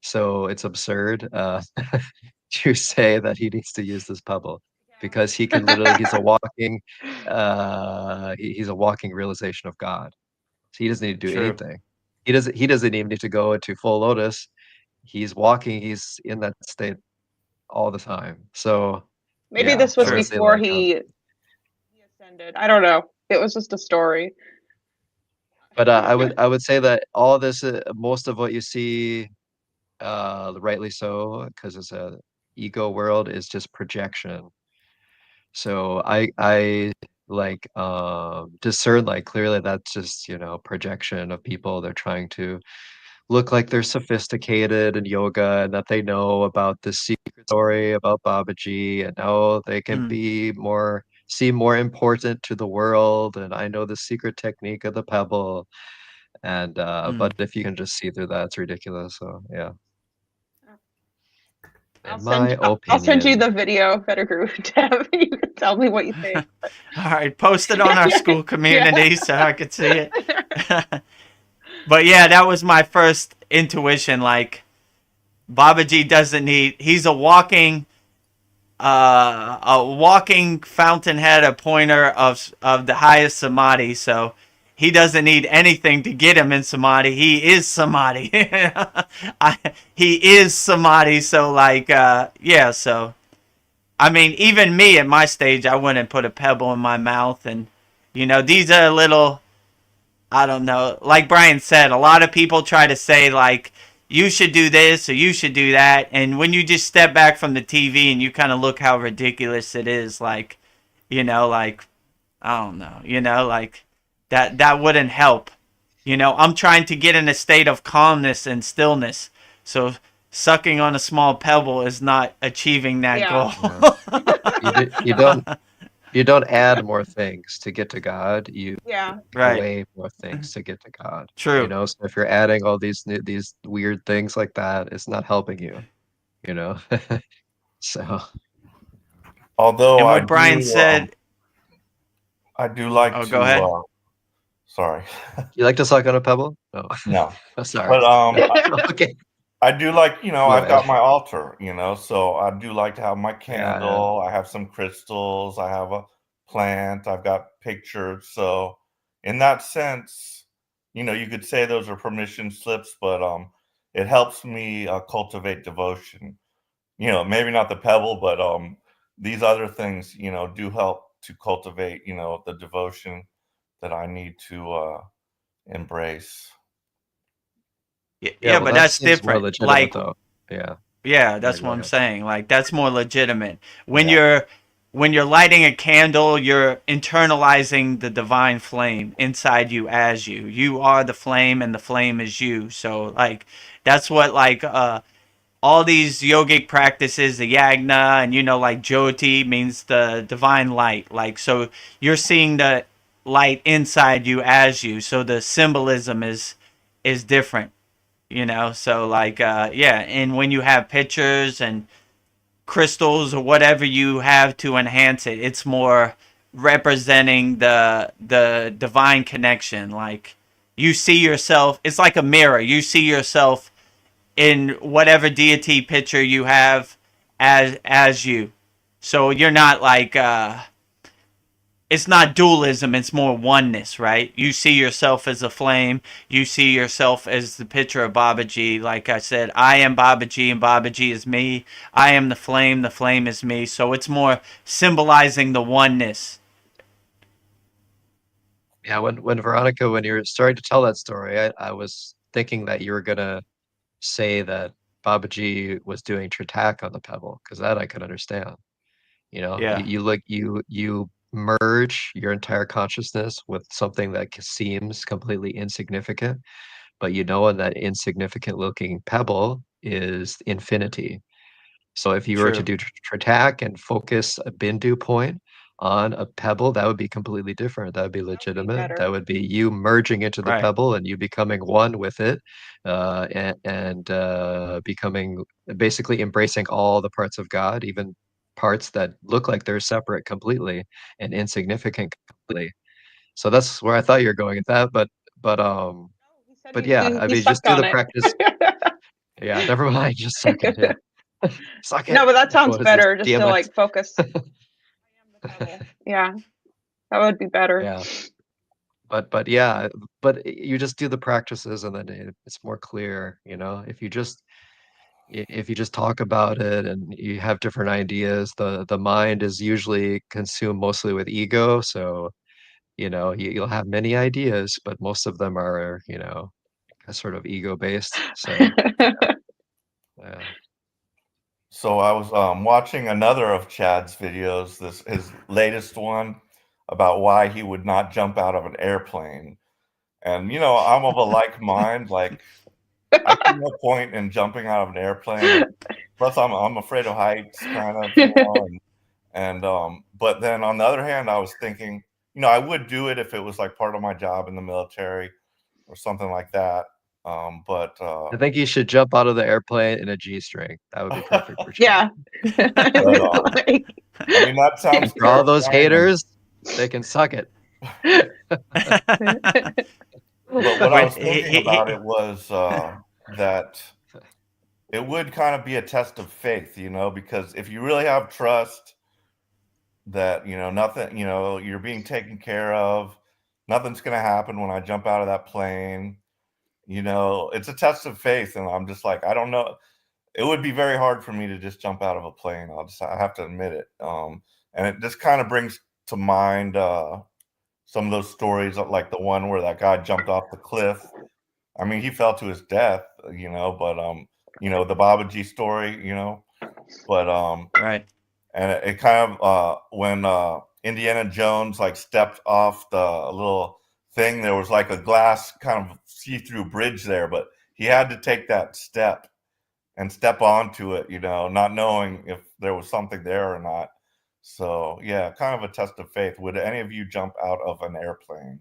So it's absurd to say that he needs to use this pebble, because he can literally, he's a walking he's a walking realization of God. So he doesn't need to do True. anything. He doesn't even need to go into full lotus. He's walking, he's in that state all the time. So Maybe yeah, this I was True. would say before like he ascended. I don't know. It was just a story. but I would say that all this, most of what you see, rightly so, because it's a ego world, is just projection. So I like discern like clearly that's just, you know, projection of people. They're trying to look like they're sophisticated in yoga and that they know about this secret story about Babaji, and how they can Mm. be more, seem more important to the world, and I know the secret technique of the pebble. And but Mm. if you can just see through that, it's ridiculous. So yeah, I'll in my send I'll send you opinion. the video, Vedaguru, Deb. You can tell me what you think. All right, post it on our school Yeah. community so I could see it. But yeah, that was my first intuition. Like, Babaji doesn't need. He's a walking fountainhead, a pointer of the highest samadhi. So he doesn't need anything to get him in samadhi. He is samadhi. He is samadhi. So like, yeah. So I mean, even me at my stage, I wouldn't put a pebble in my mouth. And these are little, I don't know. Like Brian said, a lot of people try to say like you should do this or you should do that, and when you just step back from the TV and you kind of look how ridiculous it is, like like I don't know, like that wouldn't help. I'm trying to get in a state of calmness and stillness, so sucking on a small pebble is not achieving that Yeah. goal. Yeah. You don't add more things to get to God. You Yeah. take Right. away more things to get to God. You True. know, so if you're adding all these weird things like that, it's not helping you, you know. So Although And what Brian said. I do like Oh, go ahead. to, sorry, you like to suck on a pebble? No. no, Oh, sorry. but Okay. I do like, My I've got bad. my altar, so I do like to have my Yeah. candle. I have some crystals. I have a plant. I've got pictures. So in that sense, you could say those are permission slips, but it helps me cultivate devotion. Maybe not the pebble, but these other things, do help to cultivate, the devotion that I need to embrace. Yeah, Yeah, well, but that that's seems more different. legitimate Like, though. Yeah. yeah, Yeah, that's go what I'm ahead. saying. Like, that's more legitimate. When Yeah. you're lighting a candle, you're internalizing the divine flame inside you as you. You are the flame and the flame is you. So like that's what like all these yogic practices, the yagna and like jyoti means the divine light. Like so you're seeing the light inside you as you. So the symbolism is different. So like yeah, and when you have pictures and crystals or whatever you have to enhance it, it's more representing the divine connection. Like you see yourself, it's like a mirror. You see yourself in whatever deity picture you have as you. So you're not like it's not dualism, it's more oneness, right? You see yourself as a flame, you see yourself as the picture of Babaji. Like I said, I am Babaji and Babaji is me. I am the flame is me. So it's more symbolizing the oneness. Yeah, when Veronica, when you were starting to tell that story, I was thinking that you were gonna say that Babaji was doing Tritak on the pebble, because that I could understand. You know, Yeah. you merge your entire consciousness with something that seems completely insignificant, but you know that insignificant looking pebble is infinity. So if you were to True. do track and focus a bindu point on a pebble, that would be completely different. That would be That would be legitimate. better. That would be you merging into the Right. pebble and you becoming one with it, becoming basically embracing all the parts of God, even parts that look like they're separate completely and insignificant completely. So that's where I thought you were going with that, but No, he said but yeah, I he mean, just sucked do on the it. practice. Yeah, never mind. Just suck it. Yeah. Suck it. No, but that sounds What is this? better just to DMX. like focus. I am the pebble. Yeah, that would be better. Yeah. But yeah, but you just do the practices and then it's more clear, you know. If you just talk about it and you have different ideas, the mind is usually consumed mostly with ego. So, you know, you'll have many ideas, but most of them are, you know, sort of ego based. So, yeah. So I was watching another of Chad's videos, this his latest one about why he would not jump out of an airplane. And I'm of a like mind. Like I see no point in jumping out of an airplane, and plus I'm afraid of heights, kind of, but then on the other hand, I was thinking, I would do it if it was like part of my job in the military or something like that. But I think you should jump out of the airplane in a G-string. That would be perfect for Yeah. but, Like- I mean, that sounds For all those terrifying. haters, they can suck it. But what I was Wait, thinking about it was that it would kind of be a test of faith, because if you really have trust that, nothing, you're being taken care of, nothing's going to happen when I jump out of that plane, it's a test of faith. And I'm just like, I don't know. It would be very hard for me to just jump out of a plane. I have to admit it. And it just kind of brings to mind some of those stories, like the one where that guy jumped off the cliff. I mean, he fell to his death, but the Babaji story, but right. and it kind of when Indiana Jones like stepped off the little thing, there was like a glass kind of see-through bridge there, but he had to take that step and step onto it, not knowing if there was something there or not. So yeah, kind of a test of faith. Would any of you jump out of an airplane?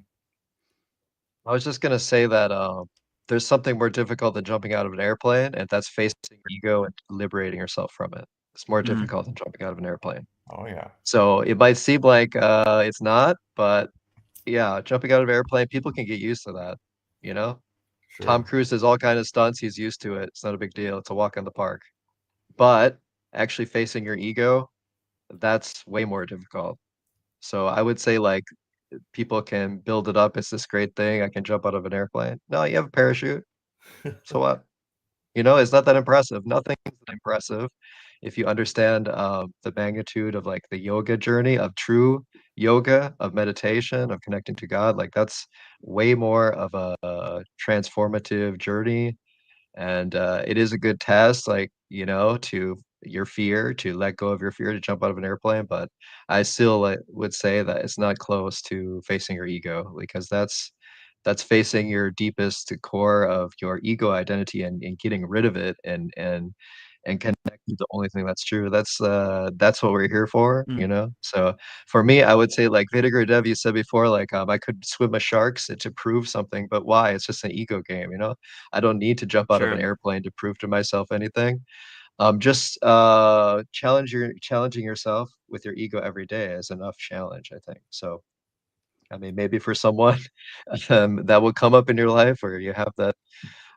I was just gonna say that there's something more difficult than jumping out of an airplane, and that's facing your ego and liberating yourself from it. It's more Mm, difficult than jumping out of an airplane. Oh yeah, So it might seem like it's not, but yeah, jumping out of an airplane, people can get used to that, you know? Tom sure. Cruise does all kind of stunts, he's used to it. It's not a big deal. It's a walk in the park. But actually facing your ego, that's way more difficult. So I would say like people can build it up. It's this great thing. I can jump out of an airplane. No, you have a parachute. So what? You know, it's not that impressive. Nothing's that impressive if you understand the magnitude of like the yoga journey of true yoga, of meditation, of connecting to God. Like that's way more of a transformative journey. And it is a good test, like, you know, to your fear, to let go of your fear to jump out of an airplane. But I still would say that it's not close to facing your ego because that's facing your deepest core of your ego identity and getting rid of it and connecting to the only thing that's true. That's what we're here for, you mm, know? So for me, I would say like Vinegar Dev, you said before, like I could swim with sharks to prove something, but why? It's just an ego game, you know? I don't need to jump out of an true. airplane to prove to myself anything. Just challenging yourself with your ego every day is enough challenge, I think. So I mean, maybe for someone that will come up in your life where you have that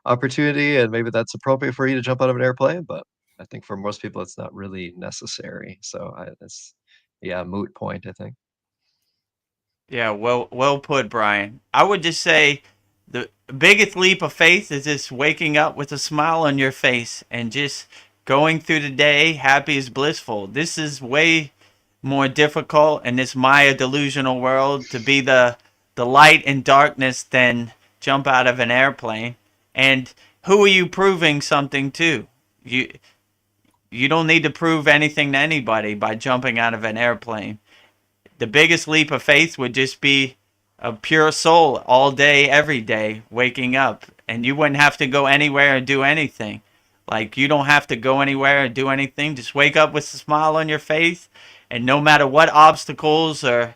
opportunity and maybe that's appropriate for you to jump out of an airplane, but I think for most people it's not really necessary. So it's yeah, moot point, I think. Yeah, well put, Brian. I would just say the biggest leap of faith is just waking up with a smile on your face and just going through the day happy as blissful. This is way more difficult in this Maya delusional world to be the light in darkness than jump out of an airplane. And who are you proving something to? you don't need to prove anything to anybody by jumping out of an airplane. The biggest leap of faith would just be a pure soul all day, every day, waking up. And you wouldn't have to go anywhere and do anything. Like, you don't have to go anywhere and do anything. Just wake up with a smile on your face. And no matter what obstacles or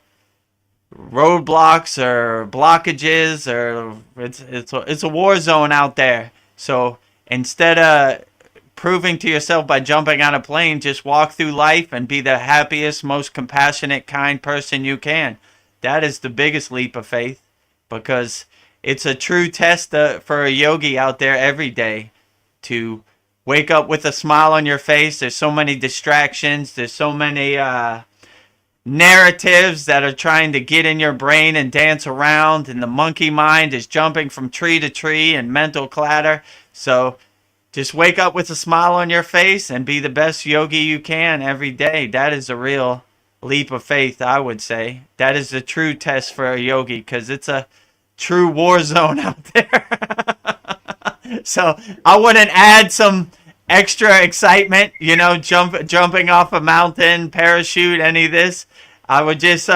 roadblocks or blockages, or it's a war zone out there. So instead of proving to yourself by jumping out of a plane, just walk through life and be the happiest, most compassionate, kind person you can. That is the biggest leap of faith, because it's a true test for a yogi out there every day to wake up with a smile on your face. There's so many distractions. There's so many narratives that are trying to get in your brain and dance around, and the monkey mind is jumping from tree to tree and mental clatter. So just wake up with a smile on your face and be the best yogi you can every day. That is a real leap of faith, I would say. That is the true test for a yogi, because it's a true war zone out there. So I wouldn't add some extra excitement, jumping off a mountain, parachute, any of this. I would just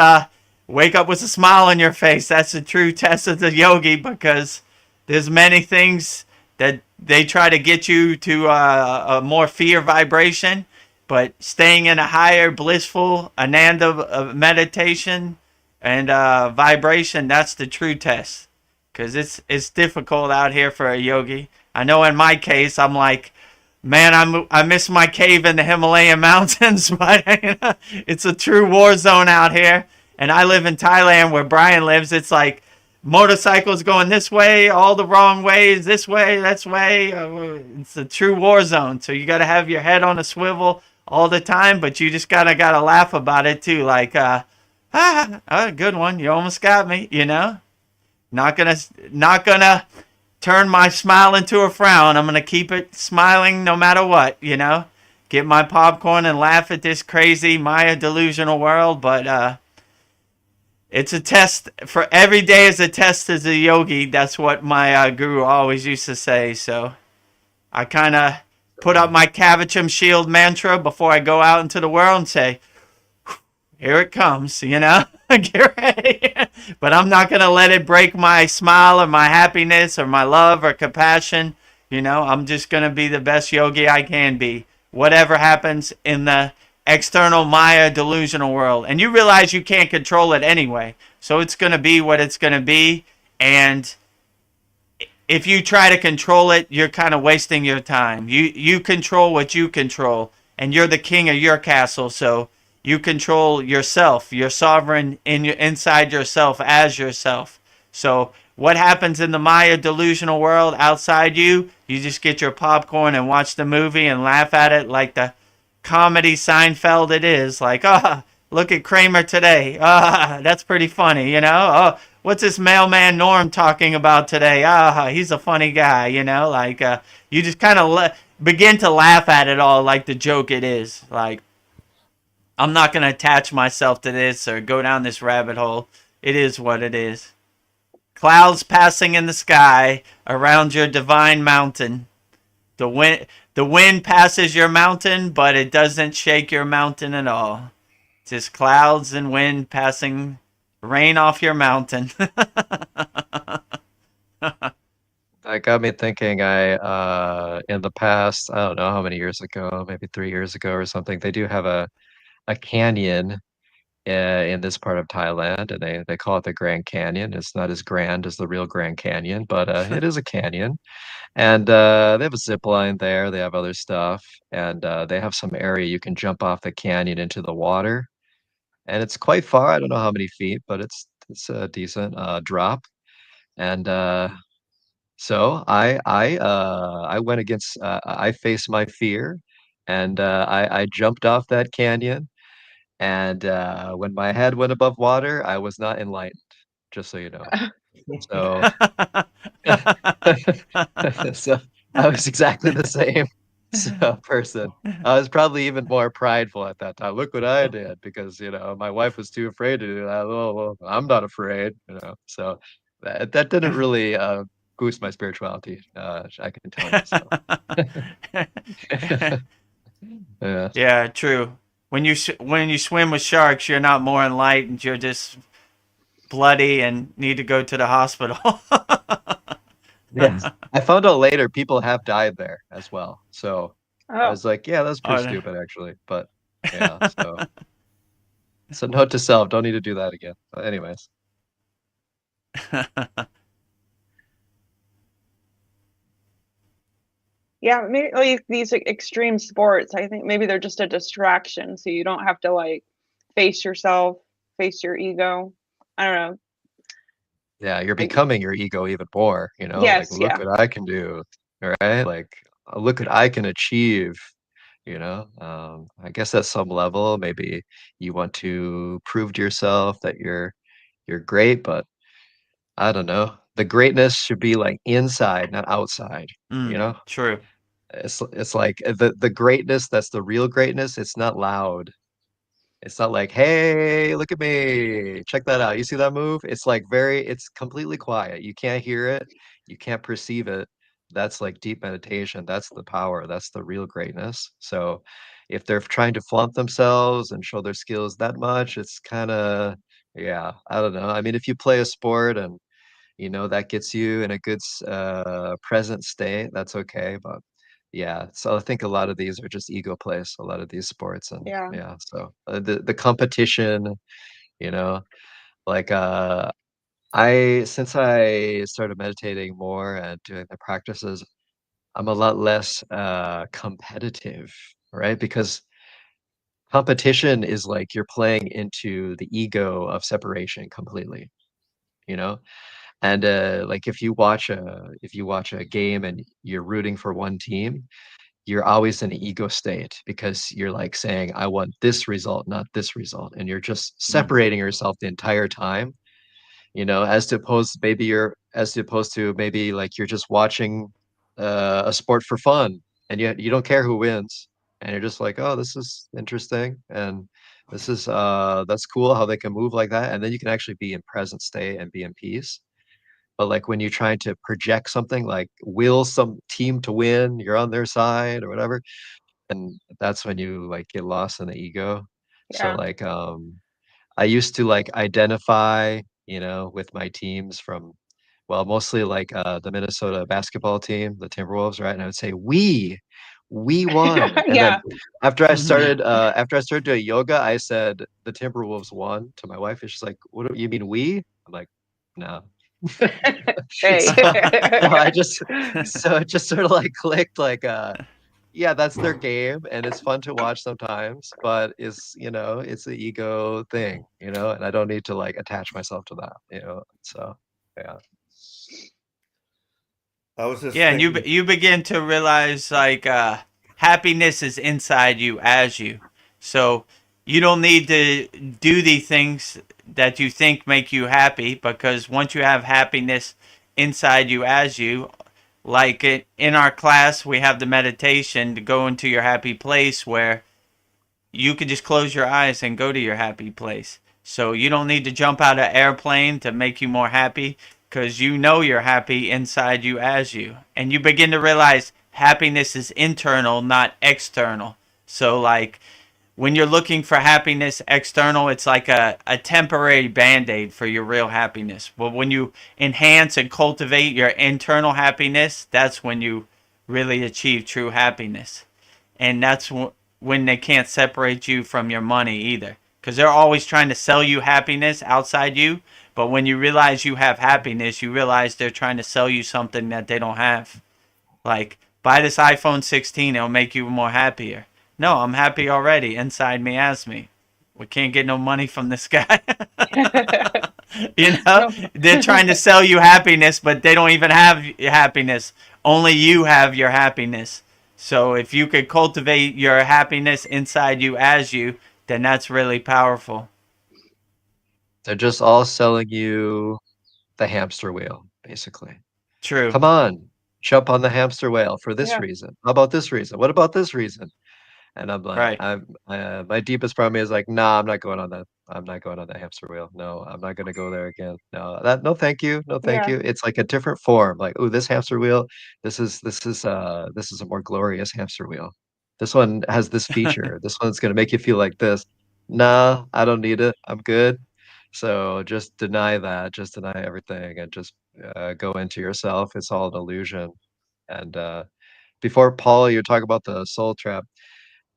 wake up with a smile on your face. That's the true test of the yogi, because there's many things that they try to get you to a more fear vibration, but staying in a higher blissful ananda meditation and vibration, that's the true test. Because it's difficult out here for a yogi. I know in my case, I'm like, man, I miss my cave in the Himalayan mountains, but it's a true war zone out here. And I live in Thailand, where Brian lives. It's like motorcycles going this way, all the wrong ways, this way, that way. It's a true war zone. So you got to have your head on a swivel all the time, but you just gotta laugh about it too. Like, good one. You almost got me, Not gonna turn my smile into a frown. I'm gonna keep it smiling no matter what, Get my popcorn and laugh at this crazy Maya delusional world. But it's a test. For every day is a test as a yogi. That's what my guru always used to say. So I kind of put up my Kavacham shield mantra before I go out into the world and say, here it comes, Get ready. But I'm not going to let it break my smile or my happiness or my love or compassion. I'm just going to be the best yogi I can be, whatever happens in the external Maya delusional world. And you realize you can't control it anyway. So it's going to be what it's going to be. And if you try to control it, you're kind of wasting your time. You control what you control, and you're the king of your castle. So you control yourself. You're sovereign inside yourself as yourself. So what happens in the Maya delusional world outside you, you just get your popcorn and watch the movie and laugh at it like the comedy Seinfeld it is. Like, look at Kramer today. That's pretty funny, Oh, what's this mailman Norm talking about today? He's a funny guy, Like, you just kind of begin to laugh at it all like the joke it is. Like, I'm not going to attach myself to this or go down this rabbit hole. It is what it is. Clouds passing in the sky around your divine mountain. The wind passes your mountain, but it doesn't shake your mountain at all. It's just clouds and wind passing rain off your mountain. That got me thinking. In the past, I don't know how many years ago, maybe 3 years ago or something, they do have a canyon in this part of Thailand, and they call it the Grand Canyon. It's not as grand as the real Grand Canyon, but it is a canyon. And they have a zip line there. They have other stuff, and they have some area you can jump off the canyon into the water, and it's quite far. I don't know how many feet, but it's a decent drop. And so I went against I faced my fear, and I jumped off that canyon. And when my head went above water, I was not enlightened, just so you know. So, so I was exactly the same person. I was probably even more prideful at that time. Look what I did, because my wife was too afraid to do that. Oh, well, I'm not afraid, So that didn't really boost my spirituality. I can tell you. So. Yeah. Yeah, true. When you swim with sharks, you're not more enlightened. You're just bloody and need to go to the hospital. Yes. I found out later people have died there as well. So I Oh, was like, yeah, that's pretty Oh, stupid actually. But yeah, so note to self, don't need to do that again. But anyways. yeah, maybe like these extreme sports, I think maybe they're just a distraction, so you don't have to like face yourself, face your ego. I don't know. Yeah, you're Like, becoming your ego even more, you know, like yes, look yeah, what I can do, right? Like look what I can achieve, you know. I guess at some level, maybe you want to prove to yourself that you're great, but I don't know. The greatness should be like inside, not outside, you know? true. It's like the greatness that's the real greatness, it's not loud. It's not like, hey, look at me. Check that out. You see that move? It's like it's completely quiet. You can't hear it. You can't perceive it. That's like deep meditation. That's the power. That's the real greatness. So if they're trying to flaunt themselves and show their skills that much, it's kind of, yeah, I don't know. I mean, if you play a sport and, that gets you in a good present state, that's okay. But yeah, so I think a lot of these are just ego plays, a lot of these sports, and yeah. yeah, so the competition, you know, like I since I started meditating more and doing the practices, I'm a lot less competitive, right? Because competition is like you're playing into the ego of separation completely, you know? And like if you watch a game and you're rooting for one team, you're always in an ego state because you're like saying, I want this result, not this result. And you're just Mm, separating yourself the entire time, as opposed to maybe like you're just watching a sport for fun and you don't care who wins. And you're just like, oh, this is interesting. And this is that's cool how they can move like that. And then you can actually be in present state and be in peace. But like when you're trying to project something like will some team to win, you're on their side or whatever, and that's when you like get lost in the ego. So Yeah. like I used to like identify, with my teams from well, mostly like the Minnesota basketball team, the Timberwolves, right? And I would say we won. And then Yeah. after I started doing yoga, I said the Timberwolves won to my wife. And she's like, "What do you mean we?" I'm like, no. Hey. So, so it just sort of like clicked like yeah, that's their game and it's fun to watch sometimes, but it's an ego thing, and I don't need to like attach myself to that. So yeah. I was just Yeah, and thinking. you begin to realize like happiness is inside you as you. So you don't need to do the things that you think make you happy because once you have happiness inside you as you, like in our class we have the meditation to go into your happy place where you can just close your eyes and go to your happy place. So you don't need to jump out of an airplane to make you more happy because you know you're happy inside you as you. And you begin to realize happiness is internal, not external. So, like, when you're looking for happiness external, it's like a temporary band aid for your real happiness. But when you enhance and cultivate your internal happiness, that's when you really achieve true happiness. And that's when they can't separate you from your money either, because they're always trying to sell you happiness outside you, but when you realize you have happiness, you realize they're trying to sell you something that they don't have. Like, buy this iPhone 16, it'll make you more happier. No, I'm happy already inside me as me. We can't get no money from this guy. No. They're trying to sell you happiness, but they don't even have happiness. Only you have your happiness. So if you could cultivate your happiness inside you as you, then that's really powerful. They're just all selling you the hamster wheel, basically. True. Come on, jump on the hamster wheel for this Yeah. reason. How about this reason? What about this reason? And I'm like, Right. my deepest part of me is like, nah, I'm not going on that. I'm not going on that hamster wheel. No, I'm not going to go there again. No, thank you. No, thank Yeah. you. It's like a different form. Like, oh, this hamster wheel, this is a more glorious hamster wheel. This one has this feature. This one's going to make you feel like this. Nah, I don't need it. I'm good. So just deny that. Just deny everything and just go into yourself. It's all an illusion. And before, Paul, you talk about the soul trap.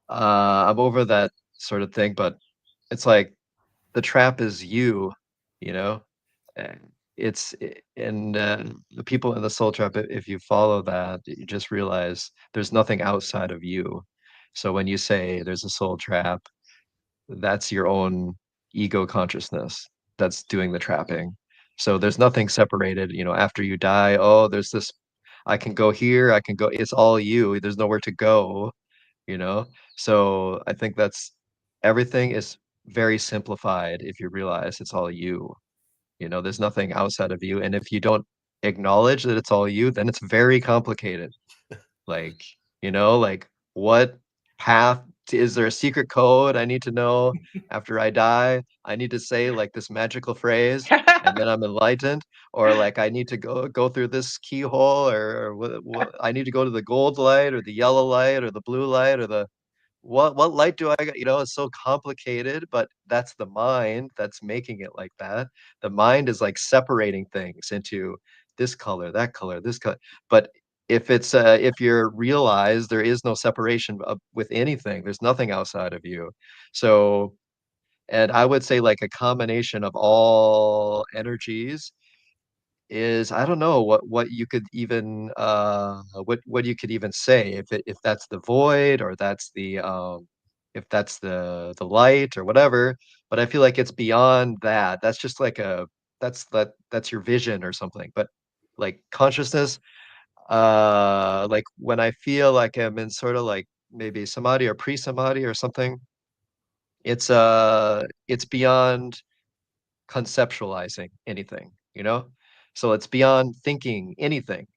I'm over that sort of thing, but it's like the trap is you, you know? And and the people in the soul trap, if you follow that, you just realize there's nothing outside of you. So when you say there's a soul trap, that's your own ego consciousness that's doing the trapping. So there's nothing separated, after you die, oh, there's this, I can go here, I can go, it's all you. There's nowhere to go, you know? So I think that's everything is very simplified if you realize it's all you. There's nothing outside of you. And if you don't acknowledge that it's all you, then it's very complicated. Like, like what path is there a secret code I need to know after I die? I need to say like this magical phrase and then I'm enlightened, or like I need to go through this keyhole, or what I need to go to the gold light or the yellow light or the blue light or the what light do I got? It's so complicated, but that's the mind that's making it like that. The mind is like separating things into this color, that color, this color. But if you're realized there is no separation with anything, there's nothing outside of you. So, and I would say like a combination of all energies is, I don't know what you could even what you could even say, if that's the void, or that's the if that's the light or whatever. But I feel like it's beyond that. That's just like that's your vision or something. But like consciousness, like when I feel like I'm in sort of like maybe samadhi or pre-samadhi or something, it's beyond conceptualizing anything, so it's beyond thinking anything.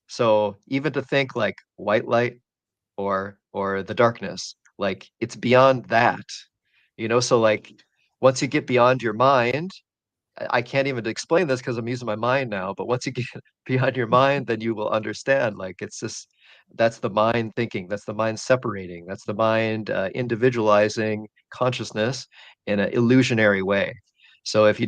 So even to think like white light or the darkness, like it's beyond that, so like once you get beyond your mind, I can't even explain this because I'm using my mind now, but once you get beyond your mind, then you will understand. Like it's just that's the mind thinking, that's the mind separating, that's the mind individualizing consciousness in an illusionary way. So if you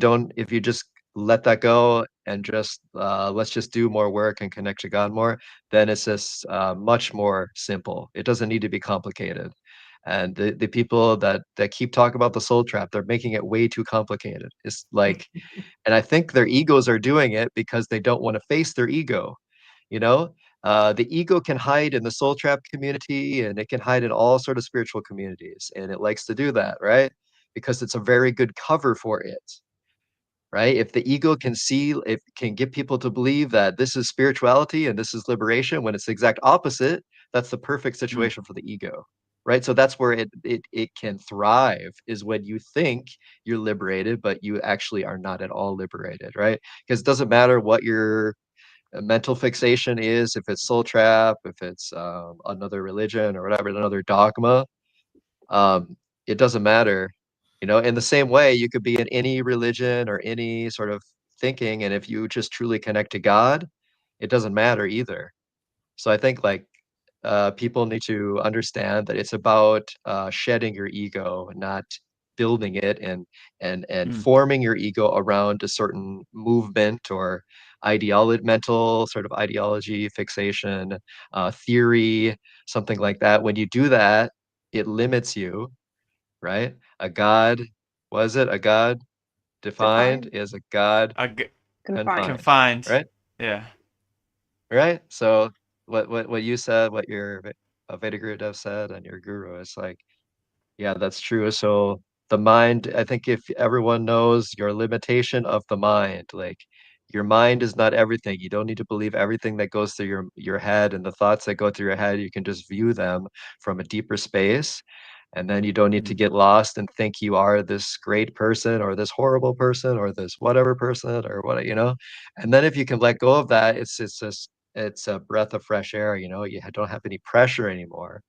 just let that go and just let's just do more work and connect to God more, then it's just much more simple. It doesn't need to be complicated. And the people that keep talking about the soul trap, they're making it way too complicated. It's like, and I think their egos are doing it because they don't want to face their ego. You know, the ego can hide in the soul trap community, and it can hide in all sort of spiritual communities, and it likes to do that, right? Because it's a very good cover for it, right? If the ego can see, if can get people to believe that this is spirituality and this is liberation, when it's the exact opposite, that's the perfect Mm. situation for the ego, right? So that's where it can thrive, is when you think you're liberated, but you actually are not at all liberated, right? Because it doesn't matter what your mental fixation is, if it's soul trap, if it's another religion or whatever, another dogma, um, it doesn't matter. In the same way, you could be in any religion or any sort of thinking, and if you just truly connect to God, it doesn't matter either. So I think like people need to understand that it's about shedding your ego, not building it, and Mm. forming your ego around a certain movement or ideology, mental sort of ideology, fixation, theory, something like that. When you do that, it limits you, right? A god, was it a god defined Defined, is a god I confined. confined, confined. right? Yeah. Right? So what you said, what your Veda Guru Dev said, and your guru, is like, yeah, that's true. So the mind, I think if everyone knows your limitation of the mind, like your mind is not everything. You don't need to believe everything that goes through your head, and the thoughts that go through your head. You can just view them from a deeper space. And then you don't need to Mm. get lost and think you are this great person or this horrible person or this whatever person or what, And then if you can let go of that, it's just it's a breath of fresh air, you don't have any pressure anymore,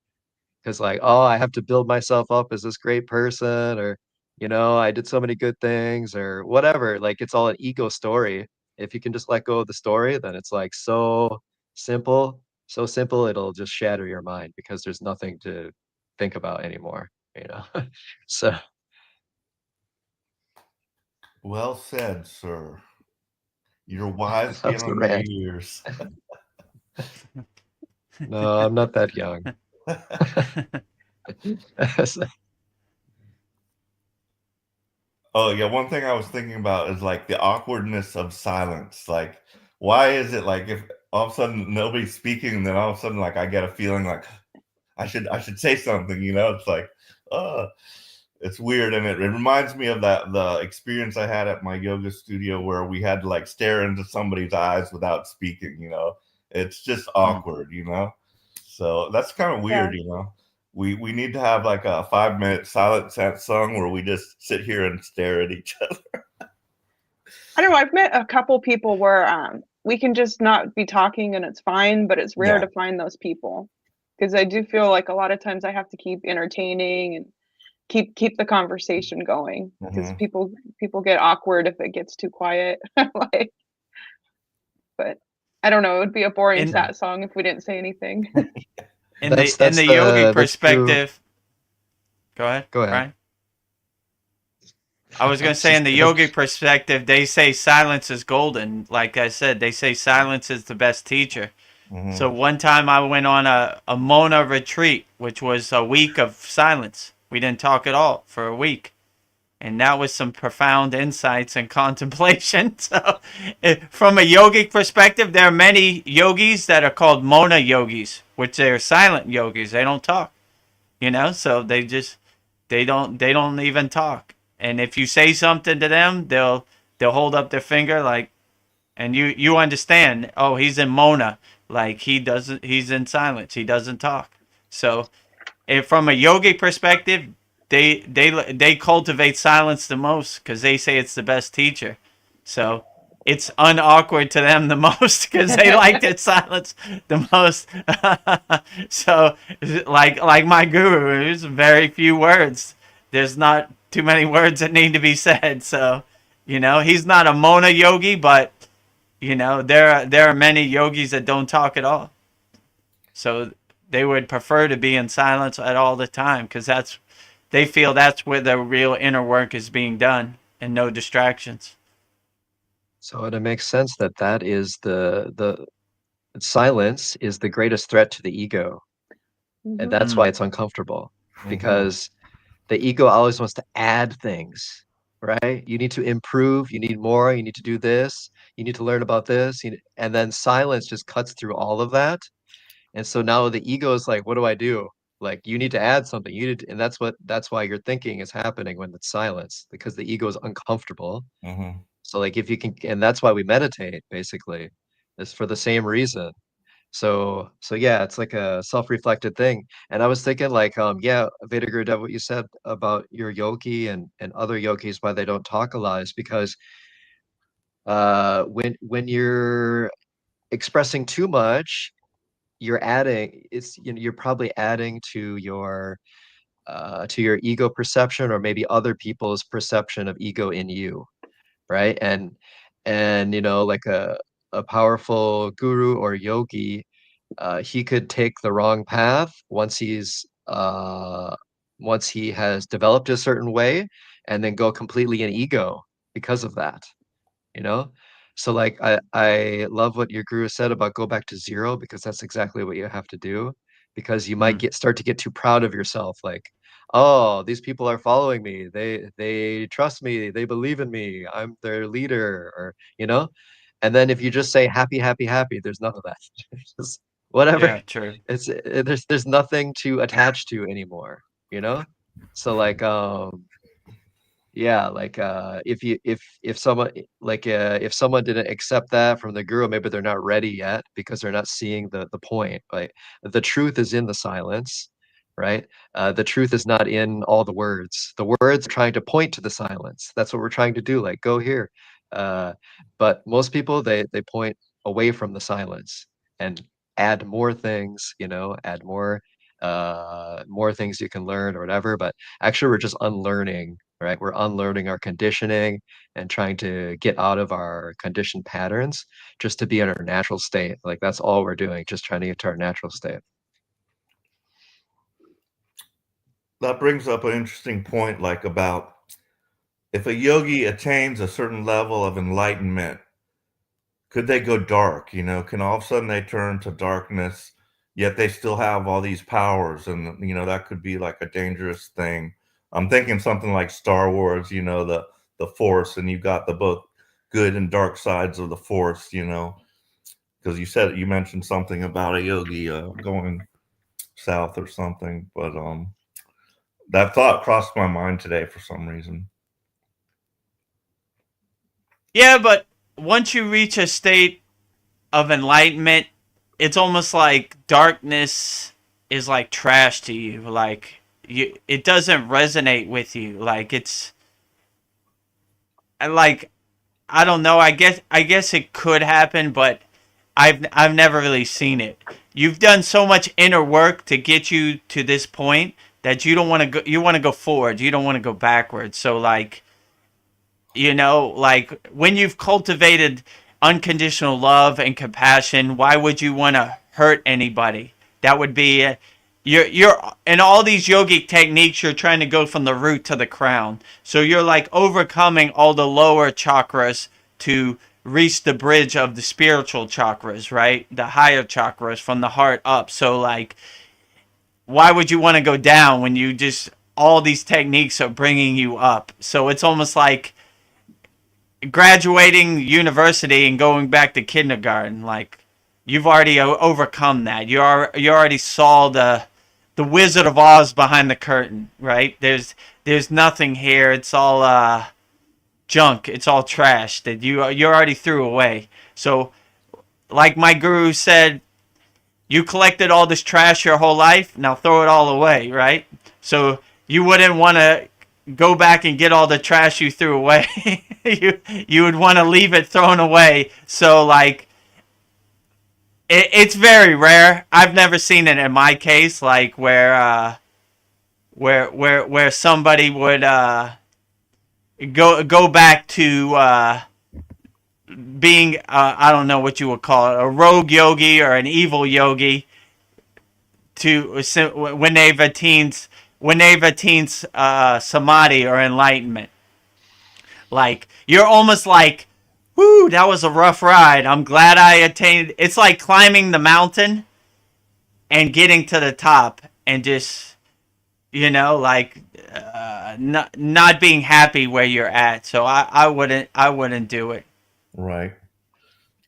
because like, oh, I have to build myself up as this great person, or I did so many good things or whatever. Like it's all an ego story. If you can just let go of the story, then it's like so simple, So simple, it'll just shatter your mind because there's nothing to think about anymore, you know? So Well said, sir. You're wise that's the beyond your rant. years. No, I'm not that young. Oh yeah, one thing I was thinking about is like the awkwardness of silence. Like, why is it like if all of a sudden nobody's speaking, and then all of a sudden like I get a feeling like I should say something, you know? It's like, uh it's weird, and it reminds me of the experience I had at my yoga studio where we had to like stare into somebody's eyes without speaking, you know? It's just awkward, you know? So that's kind of Yeah. weird, you know? We need to have like a 5-minute silent song where we just sit here and stare at each other. I don't know. I've met a couple people where we can just not be talking and it's fine, but it's rare Yeah. to find those people because I do feel like a lot of times I have to keep entertaining and keep the conversation going because Mhm. people get awkward if it gets too quiet. Like, but I don't know. It would be a boring in sat song if we didn't say anything. in the That's yogic that's true. perspective, go ahead, Go ahead. Brian. I was I gonna was say in just the gonna yogic perspective, they say silence is golden. Like I said, they say silence is the best teacher. So Mhm. one time I went on a Mona retreat, which was a week of silence. We didn't talk at all for a week. And that was some profound insights and contemplation. So, from a yogic perspective, there are many yogis that are called Mona yogis, which are silent yogis. They don't talk, so they don't even talk. And if you say something to them, they'll hold up their finger like, and you understand. Oh, he's in Mona, like he's in silence. He doesn't talk. So, from a yogic perspective, they cultivate silence the most because they say it's the best teacher. So it's unawkward to them the most because they like their silence the most. So like my guru, there's very few words. There's not too many words that need to be said. So he's not a Mona yogi, but there are many yogis that don't talk at all. So they would prefer to be in silence at all the time because they feel that's where the real inner work is being done and no distractions. So it makes sense that that is the silence is the greatest threat to the ego, and Mhm. that's why it's uncomfortable Mhm. because the ego always wants to add things, right? You need to improve, you need more, you need to do this, you need to learn about this, and then silence just cuts through all of that. And so now the ego is like, what do I do? Like you need to add something. And that's why your thinking is happening when it's silence, because the ego is uncomfortable. Mhm. So like if you can, and that's why we meditate basically, is for the same reason. So yeah, it's like a self-reflected thing. And I was thinking like, yeah, Veda Guru Dev, what you said about your yogi and other yogis, why they don't talk a lot is because when you're expressing too much, you're probably adding to your ego perception or maybe other people's perception of ego in you, right? And like a powerful guru or yogi, he could take the wrong path once he has developed a certain way and then go completely in ego because of that, you know? So like I love what your guru said about go back to zero because that's exactly what you have to do because you might Mm. start to get too proud of yourself like, oh, these people are following me, they trust me, they believe in me, I'm their leader, or and then if you just say happy, happy, happy, there's none of that. Just whatever. Yeah, true. There's nothing to attach to anymore, you know? So like yeah, like if someone if someone didn't accept that from the guru, maybe they're not ready yet because they're not seeing the point. Like the truth is in the silence, right? The truth is not in all the words. The words are trying to point to the silence. That's what we're trying to do. Like go here, uh, but most people they point away from the silence and add more things. Add more things you can learn or whatever. But actually, we're just unlearning right? We're unlearning our conditioning and trying to get out of our conditioned patterns just to be in our natural state. Like that's all we're doing, just trying to get to our natural state. That brings up an interesting point, like about if a yogi attains a certain level of enlightenment, could they go dark? Can all of a sudden they turn to darkness, yet they still have all these powers? And, that could be like a dangerous thing. I'm thinking something like Star Wars, the Force, and you've got the both good and dark sides of the Force, because you mentioned something about a yogi going south or something. But that thought crossed my mind today for some reason. Yeah, but once you reach a state of enlightenment, it's almost like darkness is like trash to you. Like it doesn't resonate with you. Like it's like I don't know. I guess it could happen, but I've never really seen it. You've done so much inner work to get you to this point that you don't want to go. You want to go forward. You don't want to go backwards. So like like when you've cultivated unconditional love and compassion, why would you want to hurt anybody? That would be you're in all these yogic techniques, you're trying to go from the root to the crown. So you're like overcoming all the lower chakras to reach the bridge of the spiritual chakras, right? The higher chakras from the heart up. So like why would you want to go down when you just all these techniques are bringing you up? So it's almost like graduating university and going back to kindergarten. Like you've already overcome that. You already saw the Wizard of Oz behind the curtain, right? There's nothing here. It's all junk. It's all trash that you already threw away. So like my guru said, you collected all this trash your whole life, now throw it all away, right? So you wouldn't want to go back and get all the trash you threw away. you would want to leave it thrown away. So like it's very rare. I've never seen it in my case, like where somebody would go back to being I don't know what you would call it, a rogue yogi or an evil yogi to when they've attained samadhi or enlightenment. Like you're almost like, whoo, that was a rough ride. I'm glad I attained. It's like climbing the mountain and getting to the top and just like not being happy where you're at. So I wouldn't do it. Right.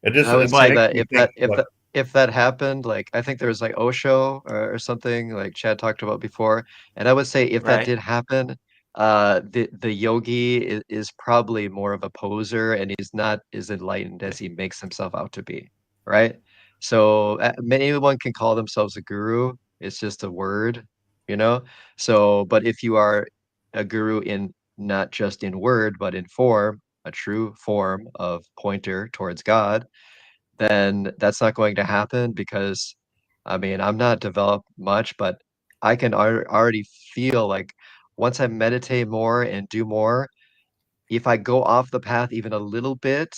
I would say makes that me think, like, if that happened, like I think there was like Osho or something like Chad talked about before, and I would say if that Right. did happen, the yogi is probably more of a poser and he's not as enlightened as he makes himself out to be, right? So anyone can call themselves a guru. It's just a word, you know? So, but if you are a guru in not just in word, but in form, a true form of pointer towards God, then that's not going to happen because I mean, I'm not developed much, but I can already feel like once I meditate more and do more, if I go off the path even a little bit,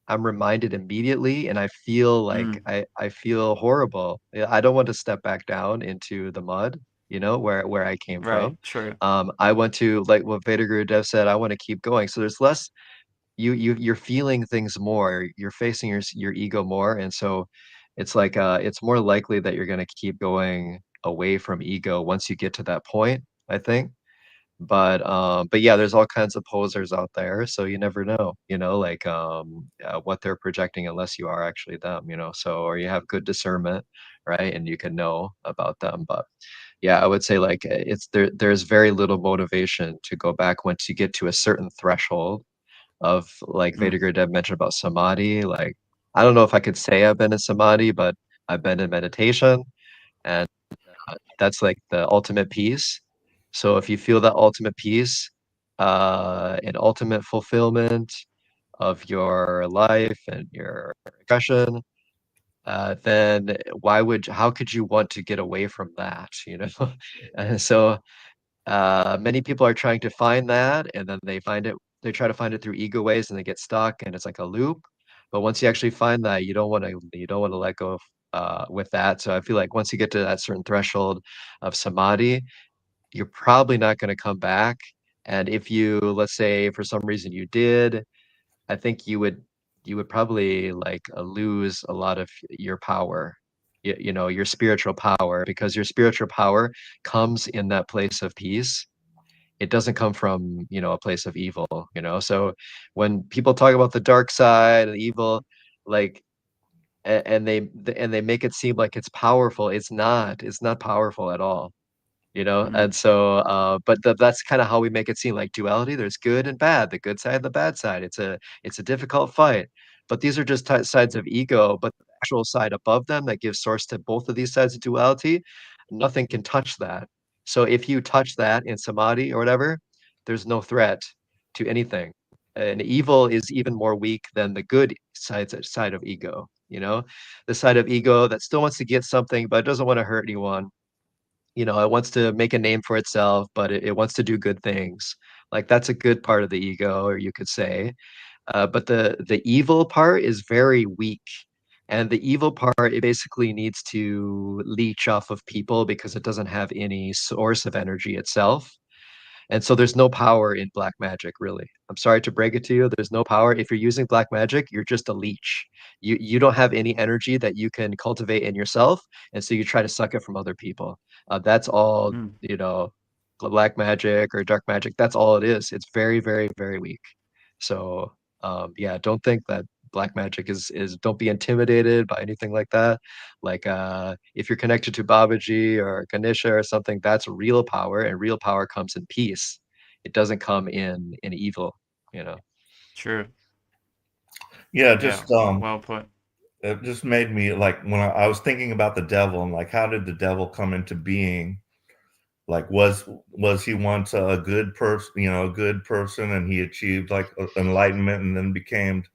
I'm reminded immediately and I feel like Mm, I feel horrible. Yeah, I don't want to step back down into the mud, where I came right. from. True. I want to, like what Veda Guru Dev said, I want to keep going. So there's less you're feeling things more, you're facing your ego more, and so it's like it's more likely that you're going to keep going away from ego once you get to that point, I think. But yeah, there's all kinds of posers out there, so you never know, like what they're projecting unless you are actually them, so or you have good discernment, right, and you can know about them. But yeah, I would say like there's very little motivation to go back once you get to a certain threshold of like Mm, Vedic Dev mentioned about samadhi. Like, I don't know if I could say I've been in samadhi, but I've been in meditation, and that's like the ultimate peace. So if you feel that ultimate peace, and ultimate fulfillment of your life and your expression, then how could you want to get away from that? And so Many people are trying to find that, and then they try to find it through ego ways, and they get stuck, and it's like a loop. But once you actually find that, you don't want to let go of with that. So I feel like once you get to that certain threshold of samadhi, you're probably not going to come back. And if you, let's say, for some reason you did, I think you would probably like lose a lot of your power, your spiritual power, because your spiritual power comes in that place of peace. It doesn't come from, a place of evil. So when people talk about the dark side and evil, like, and they make it seem like it's powerful, it's not powerful at all. Mm, And so but that's kind of how we make it seem, like duality. There's good and bad, the good side and the bad side. It's a difficult fight, but these are just sides of ego. But the actual side above them that gives source to both of these sides of duality, nothing can touch that. So if you touch that in samadhi or whatever, there's no threat to anything. And evil is even more weak than the good side of ego. The side of ego that still wants to get something but doesn't want to hurt anyone. It wants to make a name for itself, but it wants to do good things. Like, that's a good part of the ego, or you could say. But the evil part is very weak. And the evil part, it basically needs to leech off of people because it doesn't have any source of energy itself. And so there's no power in black magic, really. I'm sorry to break it to you. There's no power. If you're using black magic, you're just a leech. You don't have any energy that you can cultivate in yourself, and so you try to suck it from other people. That's all, mm. black magic or dark magic. That's all it is. It's very, very, very weak. So yeah, don't think that black magic is don't be intimidated by anything like that. Like if you're connected to Babaji or Ganesha or something, that's real power, and real power comes in peace. It doesn't come in evil. True. Yeah, Yeah. just Well put. it just made me like when I was thinking about the devil and like how did the devil come into being? Like was he once a good person, a good person, and he achieved like enlightenment and then became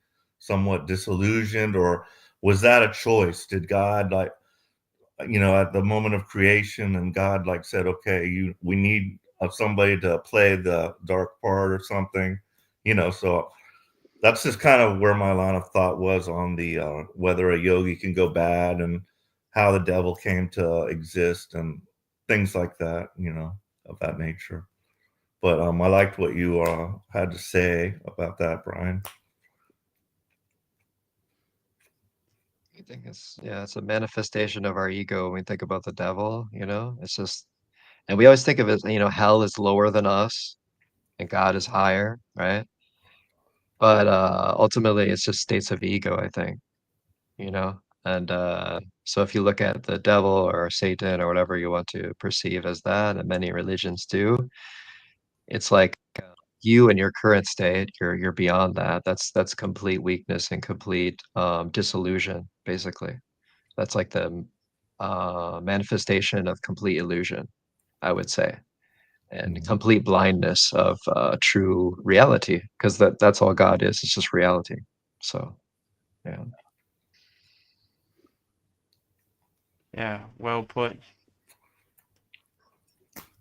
somewhat disillusioned, or was that a choice? Did God like at the moment of creation and God like said, okay, we need somebody to play the dark part or something, so that's just kind of where my line of thought was on the whether a yogi can go bad and how the devil came to exist and things like that, of that nature. But I liked what you had to say about that, Brian. I think it's a manifestation of our ego when we think about the devil. It's just, and we always think of it, hell is lower than us and God is higher, right? But ultimately it's just states of ego, I think. And so if you look at the devil or Satan or whatever you want to perceive as that, and many religions do, it's like you in your current state, you're beyond that. That's complete weakness and complete disillusion, basically. That's like the manifestation of complete illusion, I would say, and Mhm. complete blindness of true reality, because that's all God is. It's just reality. So yeah. Yeah. Well put.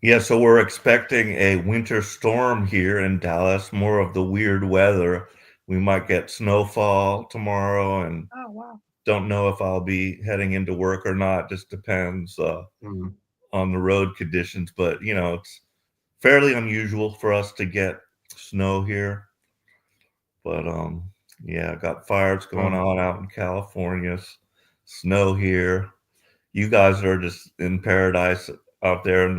Yeah, so we're expecting a winter storm here in Dallas, more of the weird weather. We might get snowfall tomorrow and Oh wow. don't know if I'll be heading into work or not. Just depends Mm. on the road conditions. But, it's fairly unusual for us to get snow here. But, yeah, got fires going Mm. on out in California, snow here. You guys are just in paradise out there in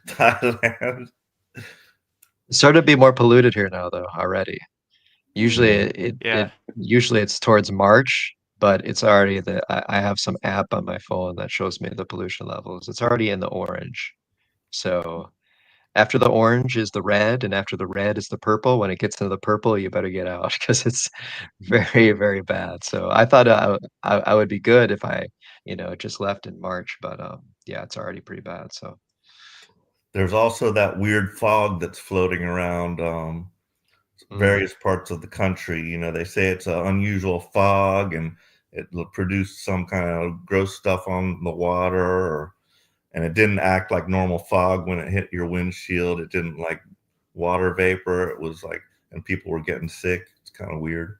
Thailand. It's starting to be more polluted here now, though, already. Usually Mm. usually it's towards March, but it's already I have some app on my phone that shows me the pollution levels. It's already in the orange. So after the orange is the red, and after the red is the purple. When it gets into the purple, you better get out because it's very, very bad. So I thought I would be good if I, just left in March, but yeah, it's already pretty bad. So There's also that weird fog that's floating around mm, various parts of the country. They say it's an unusual fog and it'll produce some kind of gross stuff on the water, and it didn't act like normal fog when it hit your windshield. It didn't like water vapor. It was like, and people were getting sick. It's kind of weird.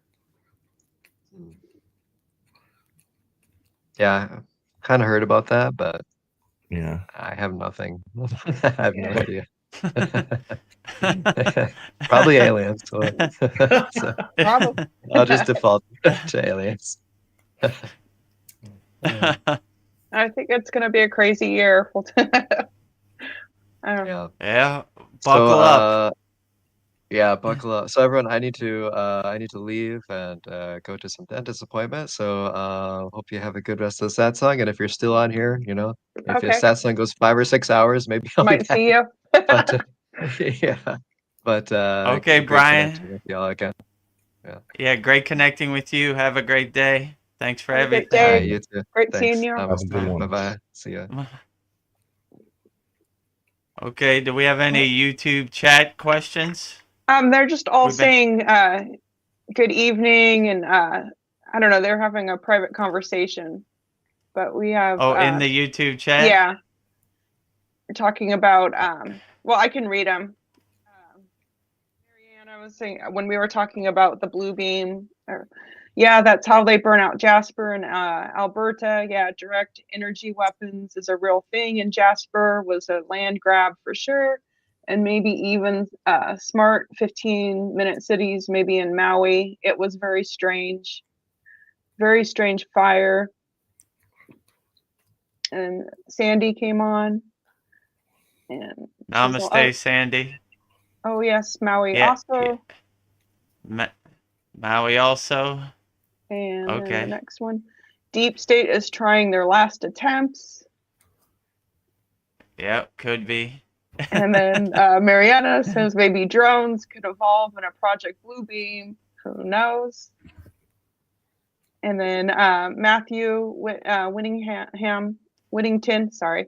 Yeah, kind of heard about that, but Yeah. I have nothing. I have no idea. Probably aliens. So, Probably. I'll just default to aliens. I think it's going to be a crazy year. I don't know. Yeah. Buckle up. Yeah, buckle up. So everyone, I need to leave and go to some dentist appointment. So hope you have a good rest of the Satsang. And if you're still on here, if your Okay. Satsang goes 5 or 6 hours, maybe I'll be Might back. see you. But yeah, but Okay, great Brian. connecting with y'all again. Yeah, great connecting with you. Have a great day. Thanks for Have a good everything. day. You too. Great Thanks. seeing you. Have a good one. Bye-bye. See ya. Okay, do we have any YouTube chat questions? They're just all We've been- saying good evening, and I don't know, they're having a private conversation. But we have in the YouTube chat? yeah. We're talking about well, I can read them. Marianne, I was saying when we were talking about the blue beam, yeah, that's how they burn out Jasper in Alberta. Yeah, direct energy weapons is a real thing, and Jasper was a land grab for sure. And maybe even smart 15-minute cities, maybe in Maui. It was very strange fire. And Sandy came on. And Namaste, Sandy. Oh yes, Maui Yeah, also. Maui also. And Okay. then the next one. Deep State is trying their last attempts. Yep, could be. And then Mariana says maybe drones could evolve in a Project Bluebeam. Who knows? And then Matthew Whittington, sorry.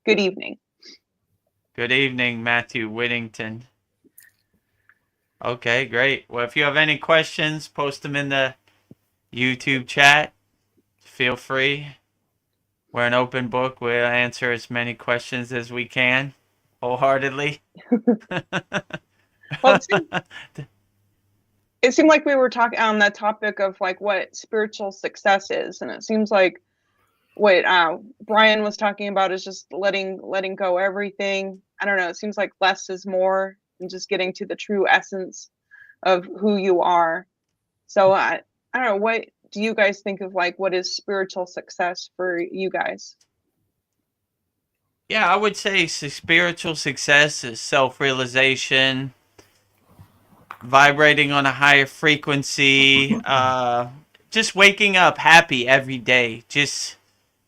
Good evening. Good evening, Matthew Whittington. Okay, great. Well, if you have any questions, post them in the YouTube chat. Feel free. We're an open book. We'll answer as many questions as we can, wholeheartedly. Well, it seemed like we were talking on that topic of like what spiritual success is, and it seems like what Brian was talking about is just letting go everything. I don't know. It seems like less is more, and just getting to the true essence of who you are. So I don't know. What do you guys think of like what is spiritual success for you guys? Yeah, I would say spiritual success is self-realization, vibrating on a higher frequency, just waking up happy every day. Just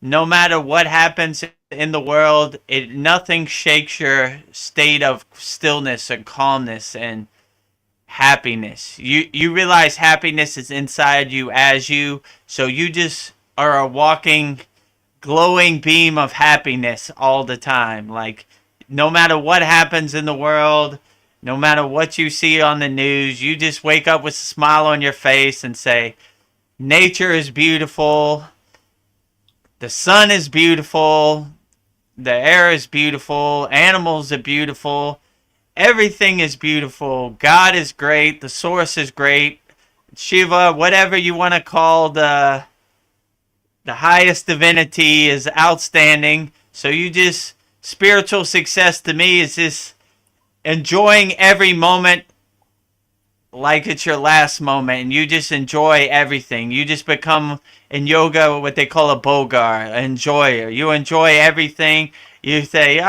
no matter what happens in the world, nothing shakes your state of stillness and calmness and happiness. You realize happiness is inside you as you, so you just are a walking glowing beam of happiness all the time. Like no matter what happens in the world, no matter what you see on the news, you just wake up with a smile on your face and say, nature is beautiful, the sun is beautiful, the air is beautiful, animals are beautiful, everything is beautiful, God is great, the source is great, Shiva, whatever you want to call the highest divinity is outstanding. So you just, spiritual success to me is just enjoying every moment like it's your last moment, and you just enjoy everything. You just become, in yoga, what they call a bogar, an enjoyer. You enjoy everything. You say,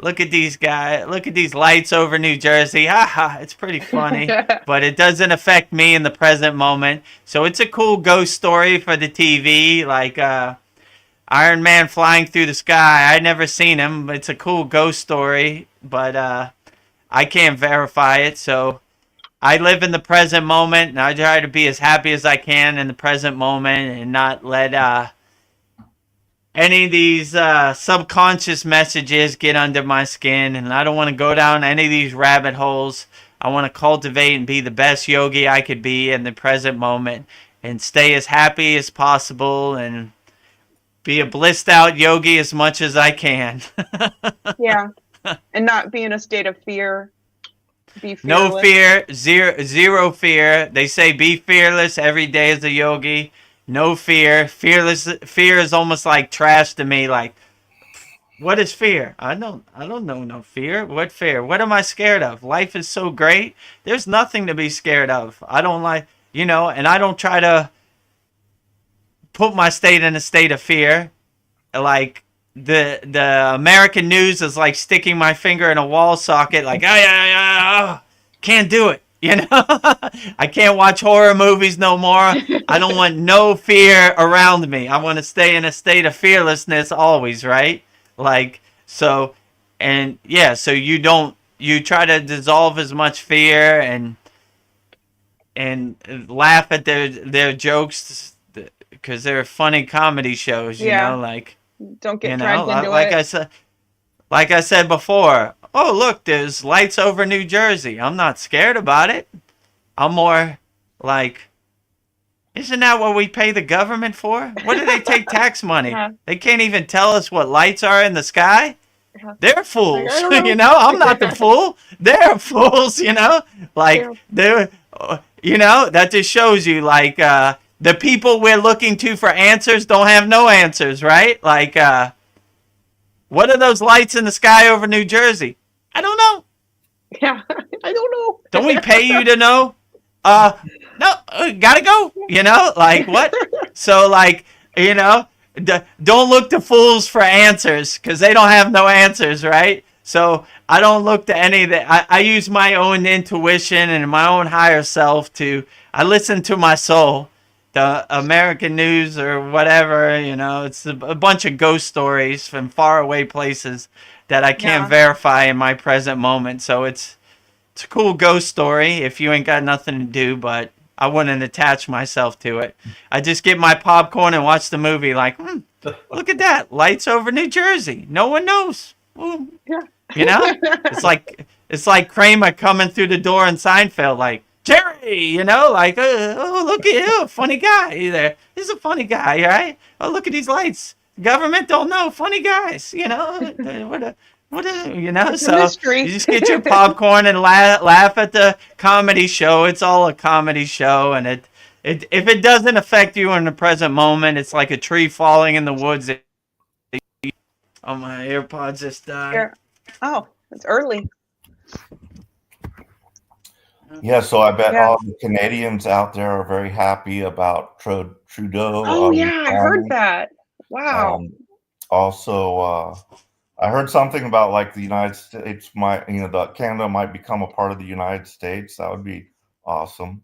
look at these guys, look at these lights over New Jersey. It's pretty funny, but it doesn't affect me in the present moment. So it's a cool ghost story for the TV, like Iron Man flying through the sky. I'd never seen him, but it's a cool ghost story, but I can't verify it. So I live in the present moment, and I try to be as happy as I can in the present moment and not let any of these subconscious messages get under my skin. And I don't want to go down any of these rabbit holes. I want to cultivate and be the best yogi I could be in the present moment and stay as happy as possible and be a blissed out yogi as much as I can. Yeah. And not be in a state of fear. Be fearless. No fear, zero fear. They say be fearless every day as a yogi. No fear. Fear is almost like trash to me. Like, what is fear? I don't know no fear. What fear? What am I scared of? Life is so great. There's nothing to be scared of. I don't like, and I don't try to put my state in a state of fear. Like, the American news is like sticking my finger in a wall socket, like, can't do it. I can't watch horror movies no more. I don't want no fear around me. I want to stay in a state of fearlessness always, right? Like, so, and yeah, so you try to dissolve as much fear and laugh at their jokes because they're funny comedy shows, like, don't get dragged into it. Like I said before, oh, look, there's lights over New Jersey. I'm not scared about it. I'm more like, isn't that what we pay the government for? What do they take tax money? Yeah. They can't even tell us what lights are in the sky. Yeah. They're fools, Like, I don't know. I'm not the fool. They're fools, Like, they're, that just shows you, like, the people we're looking to for answers don't have no answers, right? Like, what are those lights in the sky over New Jersey? I don't know. Yeah, I don't know. Don't we pay you to know? No, gotta go. Like, what? So, like, don't look to fools for answers because they don't have no answers, right? So I don't look to any of that. I use my own intuition and my own higher self I listen to my soul. The American news or whatever, it's a bunch of ghost stories from faraway places that I can't verify in my present moment. So it's a cool ghost story if you ain't got nothing to do, but I wouldn't attach myself to it. I just get my popcorn and watch the movie like, look at that. Lights over New Jersey. No one knows. Ooh. Yeah. It's like Kramer coming through the door in Seinfeld, like, Jerry, like, oh, look at you, funny guy there. He's a funny guy, right? Oh, look at these lights. Government don't know, funny guys, It's so a mystery. You just get your popcorn and laugh at the comedy show. It's all a comedy show, and if it doesn't affect you in the present moment, it's like a tree falling in the woods. Oh, my AirPods just died. Yeah. Oh, it's early. Yeah, so I bet all the Canadians out there are very happy about Trudeau. Oh, yeah, I heard that. Wow. Also, I heard something about like the United States that Canada might become a part of the United States. That would be awesome.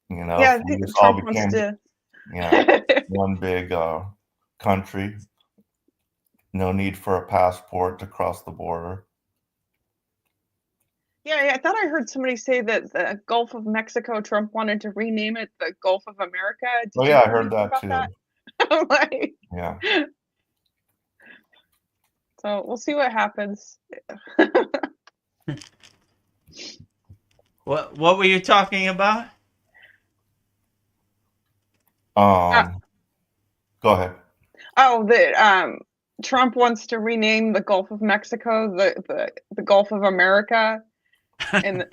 Yeah, I think Trump wants to. one big country. No need for a passport to cross the border. Yeah, I thought I heard somebody say that the Gulf of Mexico, Trump wanted to rename it the Gulf of America. I heard that too. Like, yeah. So we'll see what happens. What were you talking about? Go ahead. Oh, Trump wants to rename the Gulf of Mexico the Gulf of America. And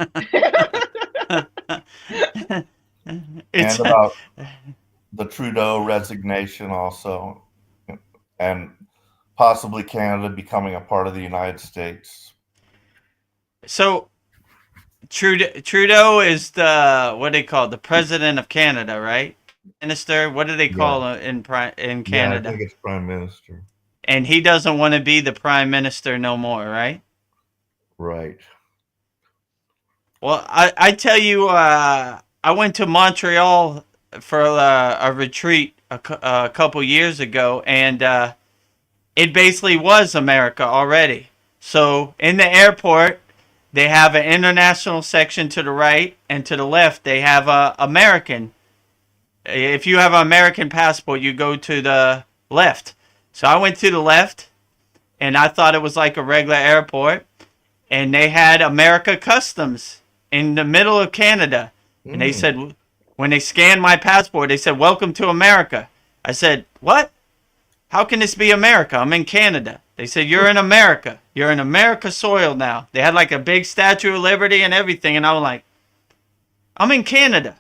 and about the Trudeau resignation also, and possibly Canada becoming a part of the United States. So Trudeau is what they call the president of Canada, right? Minister. What do they call in Canada? Yeah, I think it's prime minister. And he doesn't want to be the prime minister no more, right? Right. Well, I tell you, I went to Montreal for a retreat a couple years ago, and it basically was America already. So in the airport, they have an international section to the right, and to the left, they have American. If you have an American passport, you go to the left. So I went to the left, and I thought it was like a regular airport, and they had America Customs in the middle of Canada. And they said, when they scanned my passport, they said, "Welcome to America." I said, "What? how can this be America? I'm in Canada. They said, you're in America. You're in America soil now. They had like a big Statue of Liberty and everything. And I was like, I'm in Canada.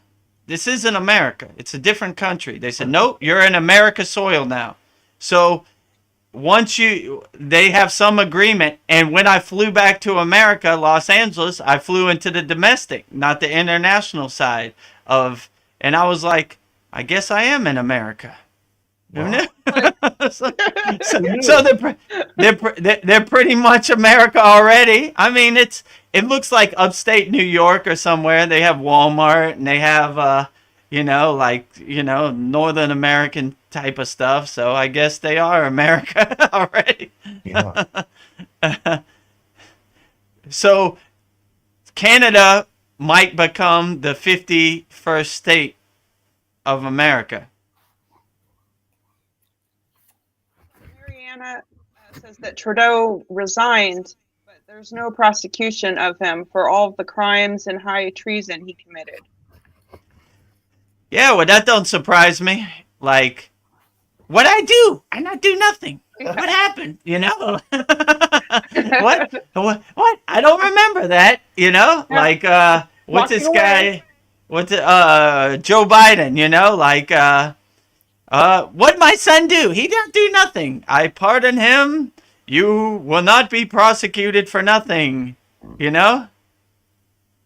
This isn't America. It's a different country. They said, nope, you're in America soil now. So they have some agreement. And when I flew back to America, Los Angeles, I flew into the domestic, not the international side and I was like, I guess I am in America. Wow. so they're pretty much America already. I mean, it looks like upstate New York or somewhere. They have Walmart and they have Northern American type of stuff. So I guess they are America already. Yeah. So Canada might become the 51st state of America. Says that Trudeau resigned, but there's no prosecution of him for all of the crimes and high treason he committed. Yeah, well, that don't surprise me. Like, what'd I do? I not do nothing. What happened? What? I don't remember that. Yeah. Like, what's this guy? Joe Biden? What'd my son do? He didn't do nothing. I pardon him. You will not be prosecuted for nothing.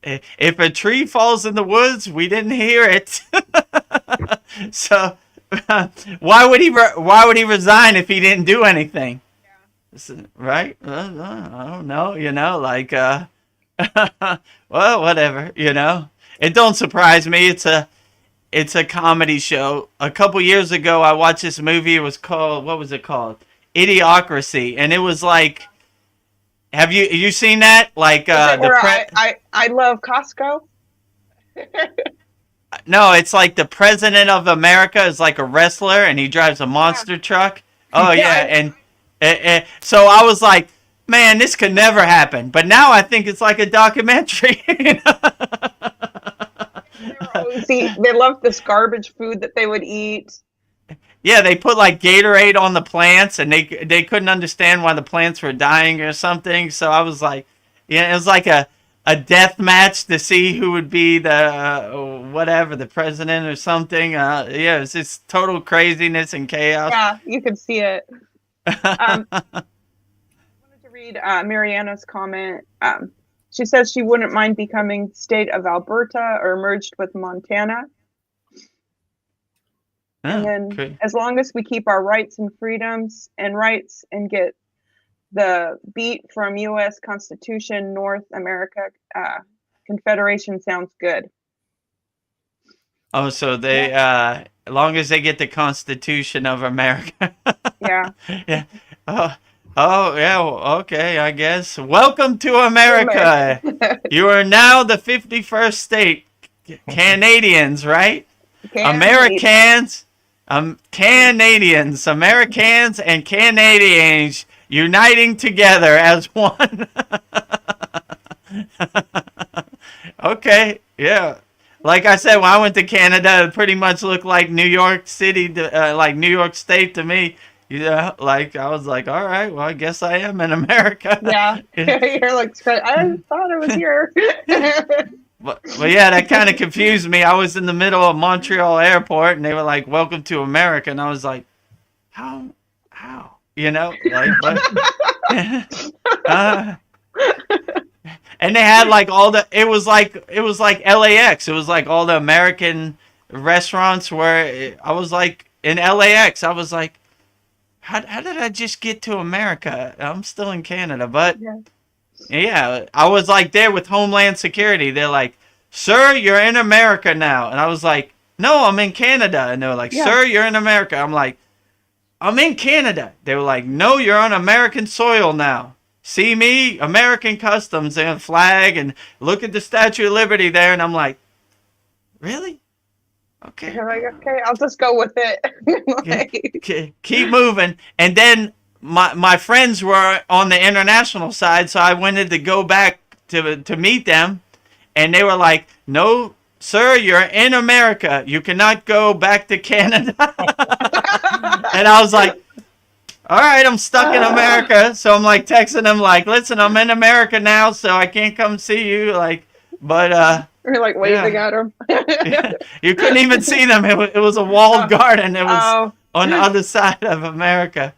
If a tree falls in the woods, we didn't hear it. So why would he resign if he didn't do anything? Yeah. Right? I don't know. Well, whatever. It don't surprise me. It's a comedy show. A couple years ago, I watched this movie. It was called, what was it called? Idiocracy. And it was like, have you seen that? Like, I love Costco. No, it's like the president of America is like a wrestler and he drives a monster truck. Oh yeah. And so I was like, man, this could never happen. But now I think it's like a documentary. See, they loved this garbage food that they would eat. Yeah, they put like Gatorade on the plants, and they couldn't understand why the plants were dying or something. So I was like, it was like a death match to see who would be the president or something. Yeah, it's just total craziness and chaos. Yeah, you could see it. I wanted to read Mariana's comment. She says she wouldn't mind becoming state of Alberta or merged with Montana. And then as long as we keep our rights and freedoms and rights and get the beat from U.S. Constitution, North America Confederation sounds good. Oh, so they, as long as they get the Constitution of America. Yeah. Yeah. Oh, yeah, okay, I guess. Welcome to America. You are now the 51st state. Canadians, right? Americans, Canadians, Americans and Canadians uniting together as one. Okay, yeah. Like I said, when I went to Canada, it pretty much looked like New York City, like New York State to me. Like I was like, all right, well, I guess I am in America. Yeah, you're like, I thought it was here. But yeah, that kind of confused me. I was in the middle of Montreal airport, and they were like, "Welcome to America," and I was like, "How?" Like, and they had like it was like LAX. It was like all the American restaurants where I was like in LAX. I was like, how did I just get to America? I'm still in Canada, but yeah, I was like there with Homeland Security. They're like, "Sir, you're in America now," and I was like, "No, I'm in Canada." And they were like, "Sir, you're in America." I'm like, "I'm in Canada." They were like, "No, you're on American soil now. See me, American customs and a flag, and look at the Statue of Liberty there." And I'm like, "Really? Okay." You're like, okay, I'll just go with it. Keep moving. And then my friends were on the international side, so I wanted to go back to meet them, and they were like, "No, sir, you're in America. You cannot go back to Canada." And I was like, all right, I'm stuck in America. So I'm like texting him like, listen, I'm in America now, so I can't come see you. Like, but We're like waving at him. yeah, you couldn't even see them. It was a walled garden. It was on the other side of America.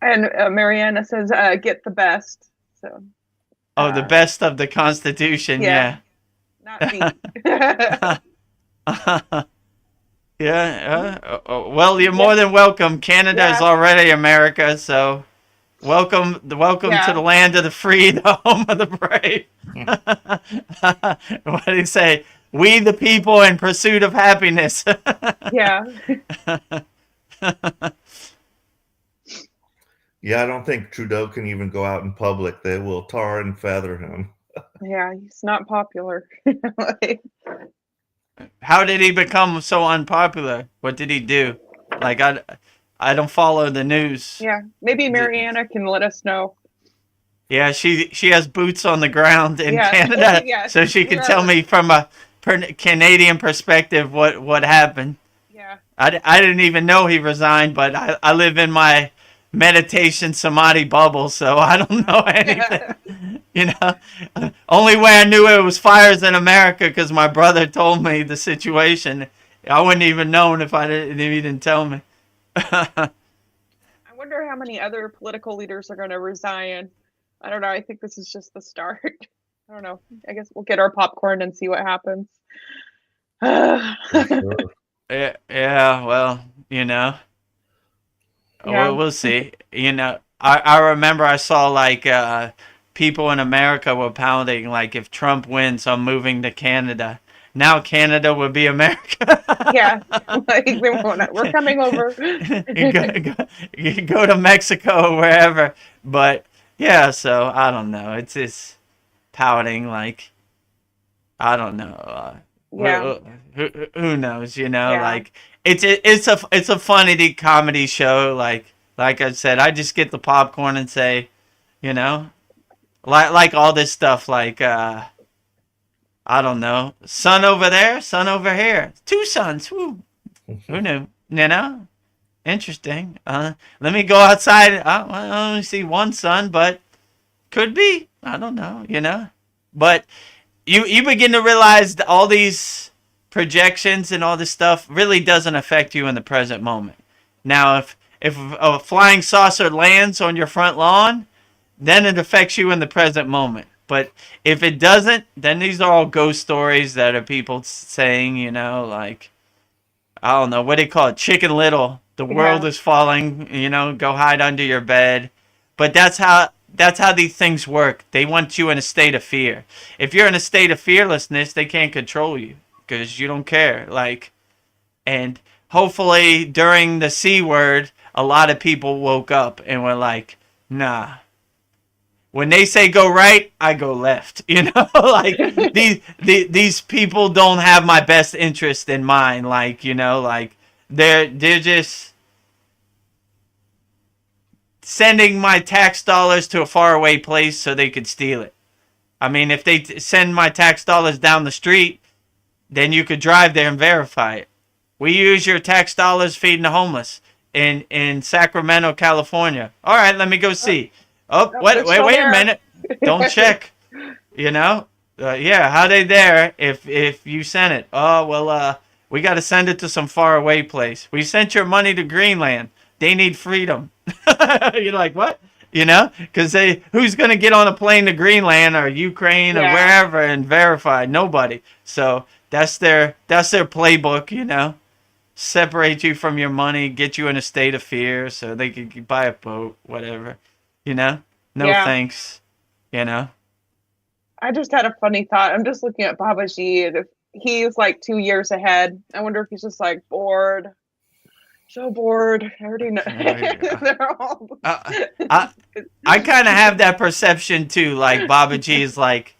And Mariana says, "Get the best." So. Oh, the best of the Constitution. Yeah. Not beat. Yeah. Well, you're more than welcome. Canada is already America, so welcome to the land of the free, the home of the brave. What do you say? We the people in pursuit of happiness. Yeah. Yeah, I don't think Trudeau can even go out in public. They will tar and feather him. Yeah, he's not popular. How did he become so unpopular? What did he do? Like, I don't follow the news. Yeah, maybe Mariana can let us know. Yeah, she has boots on the ground in Canada, so she can tell me from a Canadian perspective what happened. Yeah. I didn't even know he resigned, but I live in my meditation samadhi bubble, so I don't know anything. You know, only way I knew it was fires in America because my brother told me the situation. I wouldn't even known if he didn't tell me. I wonder how many other political leaders are going to resign. I don't know. I think this is just the start. I don't know. I guess we'll get our popcorn and see what happens. Yeah, well, you know. We'll see. You know, I remember I saw like people in America were pounding like, if Trump wins, I'm moving to Canada. Now Canada would be America. Yeah, like, we're coming over. You can go to Mexico or wherever. But yeah, so I don't know. It's just pouting like, I don't know. Who knows? You know, like it's a funny comedy show. Like I said, I just get the popcorn and say, you know, like all this stuff. Like I don't know, sun over there, sun over here, two suns. Woo. Who knew? You know, interesting. Let me go outside. I only see one sun, but could be. I don't know. You know, but. You begin to realize that all these projections and all this stuff really doesn't affect you in the present moment. Now, if a flying saucer lands on your front lawn, then it affects you in the present moment. But if it doesn't, then these are all ghost stories that are people saying, you know, like, I don't know, what do you call it? Chicken Little. The world is falling, you know, go hide under your bed. But that's how these things work. They want you in a state of fear. If you're in a state of fearlessness, they can't control you because you don't care. Like, and hopefully during the C word, a lot of people woke up and were like, nah. When they say go right, I go left. You know, like these people don't have my best interest in mind. Like, you know, like they're just sending my tax dollars to a faraway place so they could steal it. I mean, if they send my tax dollars down the street, then you could drive there and verify it. We use your tax dollars feeding the homeless in Sacramento, California. All right, let me go see. Wait a minute. Don't check. You know? Yeah, how they there if you sent it? Oh, well, we got to send it to some faraway place. We sent your money to Greenland. They need freedom. You're like, what? You know? Because who's going to get on a plane to Greenland or Ukraine or wherever and verify? Nobody. So that's their playbook, you know? Separate you from your money, get you in a state of fear so they could buy a boat, whatever. You know? No thanks. You know? I just had a funny thought. I'm just looking at Babaji, and if he's like 2 years ahead, I wonder if he's just like bored. So bored. I already know. They're all. I kind of have that perception too. Like Babaji is like,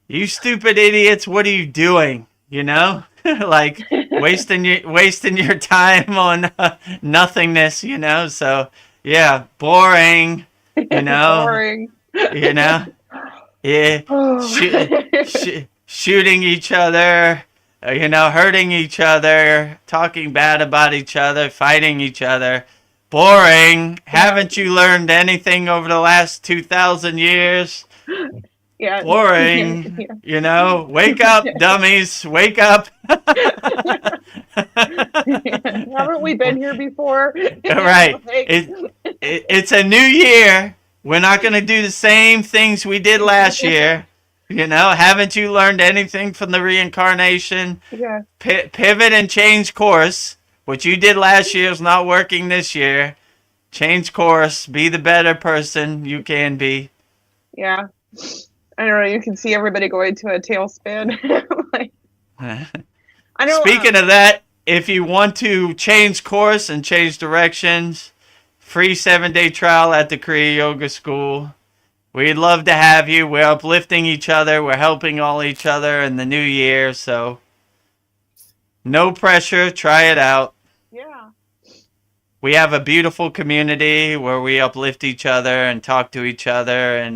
you stupid idiots, what are you doing? You know, like wasting your time on nothingness. You know, so yeah, boring. You know, boring. You know, yeah, shooting each other. hurting each other, talking bad about each other, fighting each other. Boring. Haven't you learned anything over the last 2,000 years? Yeah. Boring. Yeah. Wake up, dummies. Wake up. Haven't we been here before? Right. Like, It's a new year. We're not going to do the same things we did last year. Haven't you learned anything from the reincarnation? yeah. Pivot and change course. What you did last year is not working this year. Change course. Be the better person you can be. Yeah. I don't know. You can see everybody going to a tailspin. Like, I know. Speaking of that, if you want to change course and change directions, free 7-day trial at the Kriya Yoga School. We'd love to have you. We're uplifting each other. We're helping all each other in the new year. So no pressure. Try it out. Yeah. We have a beautiful community where we uplift each other and talk to each other. And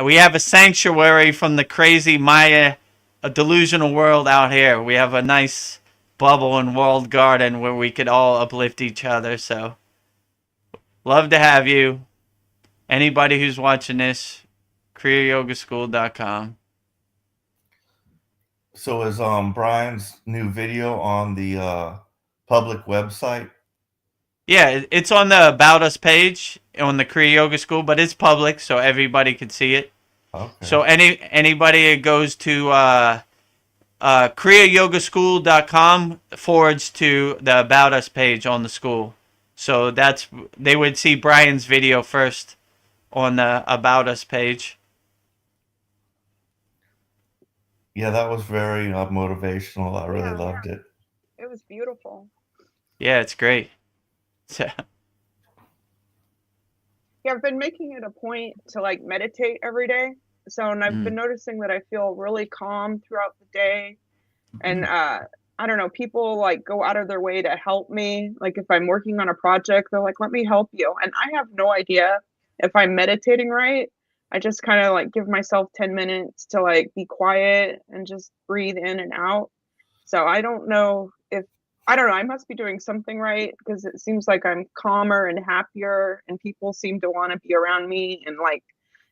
we have a sanctuary from the crazy Maya, a delusional world out here. We have a nice bubble and walled garden where we could all uplift each other. So love to have you. Anybody who's watching this, kriyayogamasterclass.com. So is Brian's new video on the public website? Yeah, it's on the About Us page on the Kriya Yoga School, but it's public, so everybody can see it. Okay. So anybody that goes to kriyayogamasterclass.com forwards to the About Us page on the school. So they would see Brian's video first on the About Us page. Yeah, that was very motivational. I really loved it. It was beautiful. Yeah, it's great. Yeah, I've been making it a point to like meditate every day. So, and I've been noticing that I feel really calm throughout the day. And I don't know, people like go out of their way to help me. Like if I'm working on a project, they're like, let me help you. And I have no idea if I'm meditating right. I just kind of like give myself 10 minutes to like be quiet and just breathe in and out. So I don't know, I must be doing something right because it seems like I'm calmer and happier and people seem to want to be around me. And like,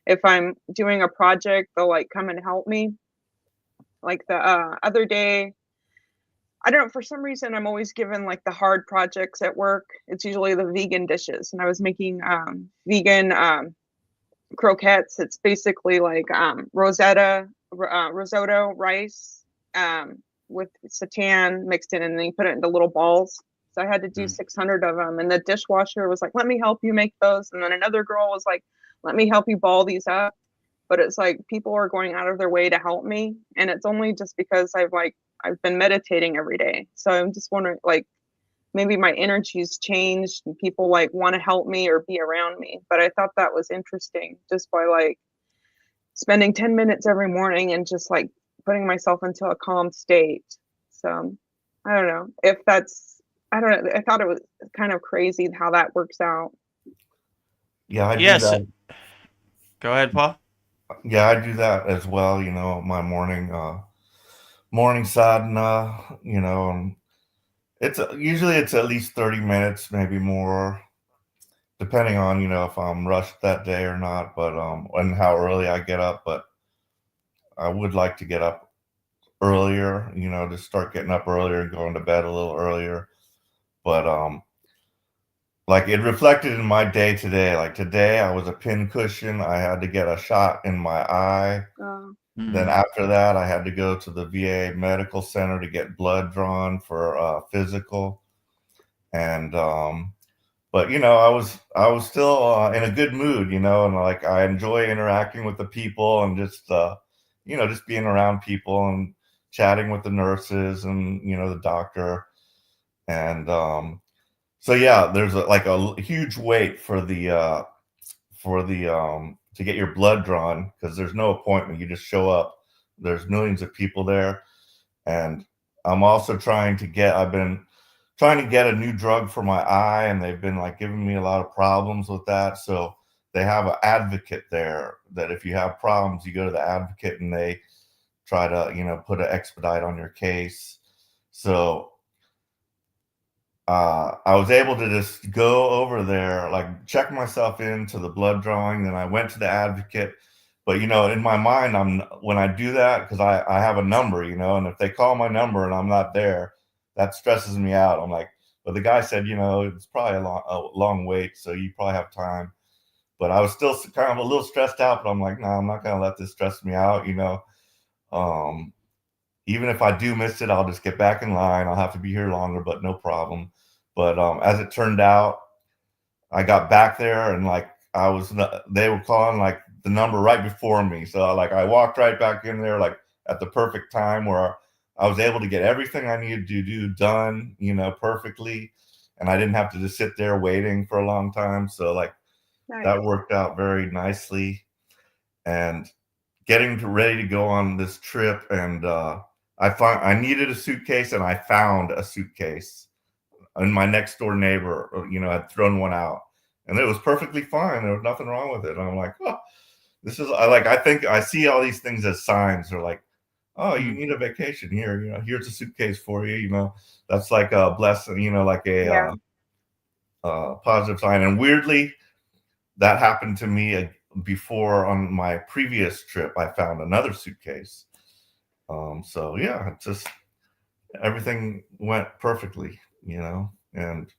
if I'm doing a project, they'll like come and help me. Like the other day, I don't know, for some reason, I'm always given like the hard projects at work. It's usually the vegan dishes. And I was making vegan croquettes. It's basically like risotto rice with seitan mixed in, and then you put it into little balls. So I had to do 600 of them, and the dishwasher was like, let me help you make those. And then another girl was like, let me help you ball these up. But it's like people are going out of their way to help me, and it's only just because I've been meditating every day. So I'm just wondering, like, maybe my energy's changed and people like want to help me or be around me. But I thought that was interesting, just by like spending 10 minutes every morning and just like putting myself into a calm state. So I don't know if that's, I don't know. I thought it was kind of crazy how that works out. Yeah, I do Yes. that. Go ahead, Paul. Yeah, I do that as well. My morning sadhana. And usually it's at least 30 minutes, maybe more, depending on if I'm rushed that day or not. But and how early I get up. But I would like to get up earlier. To start getting up earlier and going to bed a little earlier. But like it reflected in my day today. Like today, I was a pincushion. I had to get a shot in my eye. Then after that, I had to go to the VA medical center to get blood drawn for physical. And but I was still in a good mood. And like I enjoy interacting with the people and just just being around people and chatting with the nurses and the doctor. And so yeah, there's a huge wait for the to get your blood drawn, because there's no appointment. You just show up. There's millions of people there. And I'm also I've been trying to get a new drug for my eye, and they've been like giving me a lot of problems with that. So they have an advocate there that if you have problems, you go to the advocate, and they try to, you know, put an expedite on your case. So I was able to just go over there, like check myself into the blood drawing. Then I went to the advocate. But, you know, in my mind, when I do that, because I have a number, you know, and if they call my number and I'm not there, that stresses me out. I'm like, but the guy said, you know, it's probably a long wait, so you probably have time. But I was still kind of a little stressed out, but I'm like, no, I'm not going to let this stress me out, you know. Even if I do miss it, I'll just get back in line. I'll have to be here longer, but no problem. But as it turned out, I got back there and like they were calling like the number right before me. So like I walked right back in there like at the perfect time where I was able to get everything I needed to do done, you know, perfectly. And I didn't have to just sit there waiting for a long time. So like that worked out very nicely. And getting ready to go on this trip, and I needed a suitcase, and I found a suitcase. And my next door neighbor, you know, had thrown one out, and it was perfectly fine. There was nothing wrong with it. And I'm like, oh, I think I see all these things as signs. They're like, oh, you need a vacation here. You know, here's a suitcase for you. You know, that's like a blessing. You know, like a positive sign. And weirdly, that happened to me before on my previous trip. I found another suitcase. So yeah, it just everything went perfectly, you know, and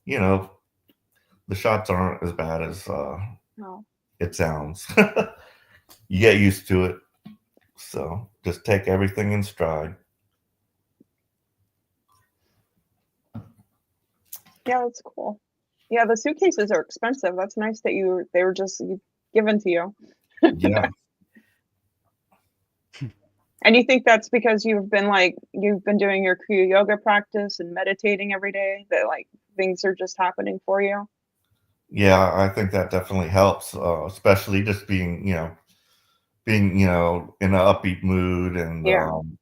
you know, the shots aren't as bad as it sounds. You get used to it. So just take everything in stride. Yeah, that's cool. Yeah, the suitcases are expensive. That's nice that they were just given to you. Yeah. And you think that's because you've been doing your Kriya yoga practice and meditating every day, that like things are just happening for you? Yeah, I think that definitely helps, especially just being in an upbeat mood and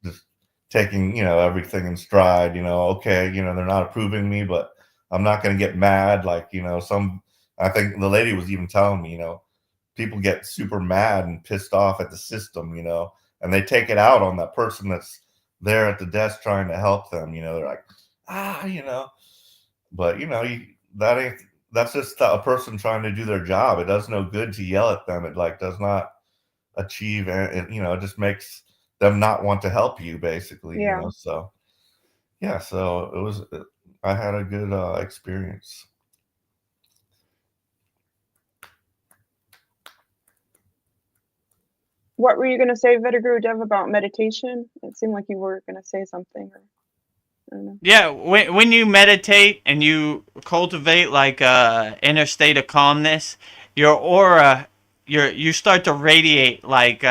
just taking, you know, everything in stride. You know, okay, you know, they're not approving me, but I'm not going to get mad. Like, you know, I think the lady was even telling me, you know, people get super mad and pissed off at the system, you know, and they take it out on that person that's there at the desk trying to help them. You know, they're like, you know, but you know, that's just a person trying to do their job. It does no good to yell at them. It like does not achieve, and you know, it just makes them not want to help you, basically. You know, so yeah, so I had a good experience. What were you going to say, Vedaguru Dev, about meditation? It seemed like you were going to say something. I don't know. Yeah, when you meditate and you cultivate like a inner state of calmness, your aura, you start to radiate like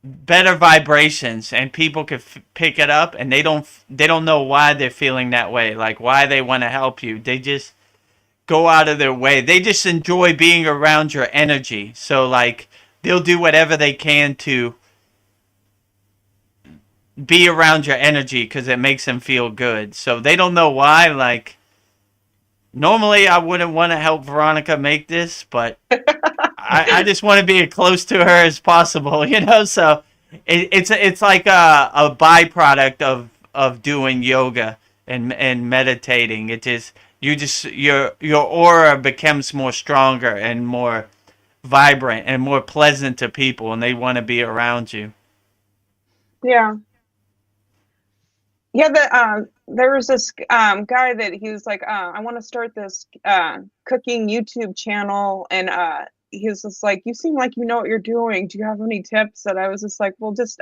better vibrations, and people can pick it up, and they don't know why they're feeling that way, like why they want to help you. They just go out of their way. They just enjoy being around your energy. So like they'll do whatever they can to be around your energy because it makes them feel good. So they don't know why. Like normally I wouldn't want to help Veronica make this, but I just want to be as close to her as possible, you know. So it's like a byproduct of doing yoga and meditating. It just your aura becomes more stronger and more vibrant and more pleasant to people, and they want to be around you. Yeah. Yeah, there was this guy that he was like, I want to start this cooking YouTube channel, and he was just like, you seem like you know what you're doing. Do you have any tips? And I was just like, well, just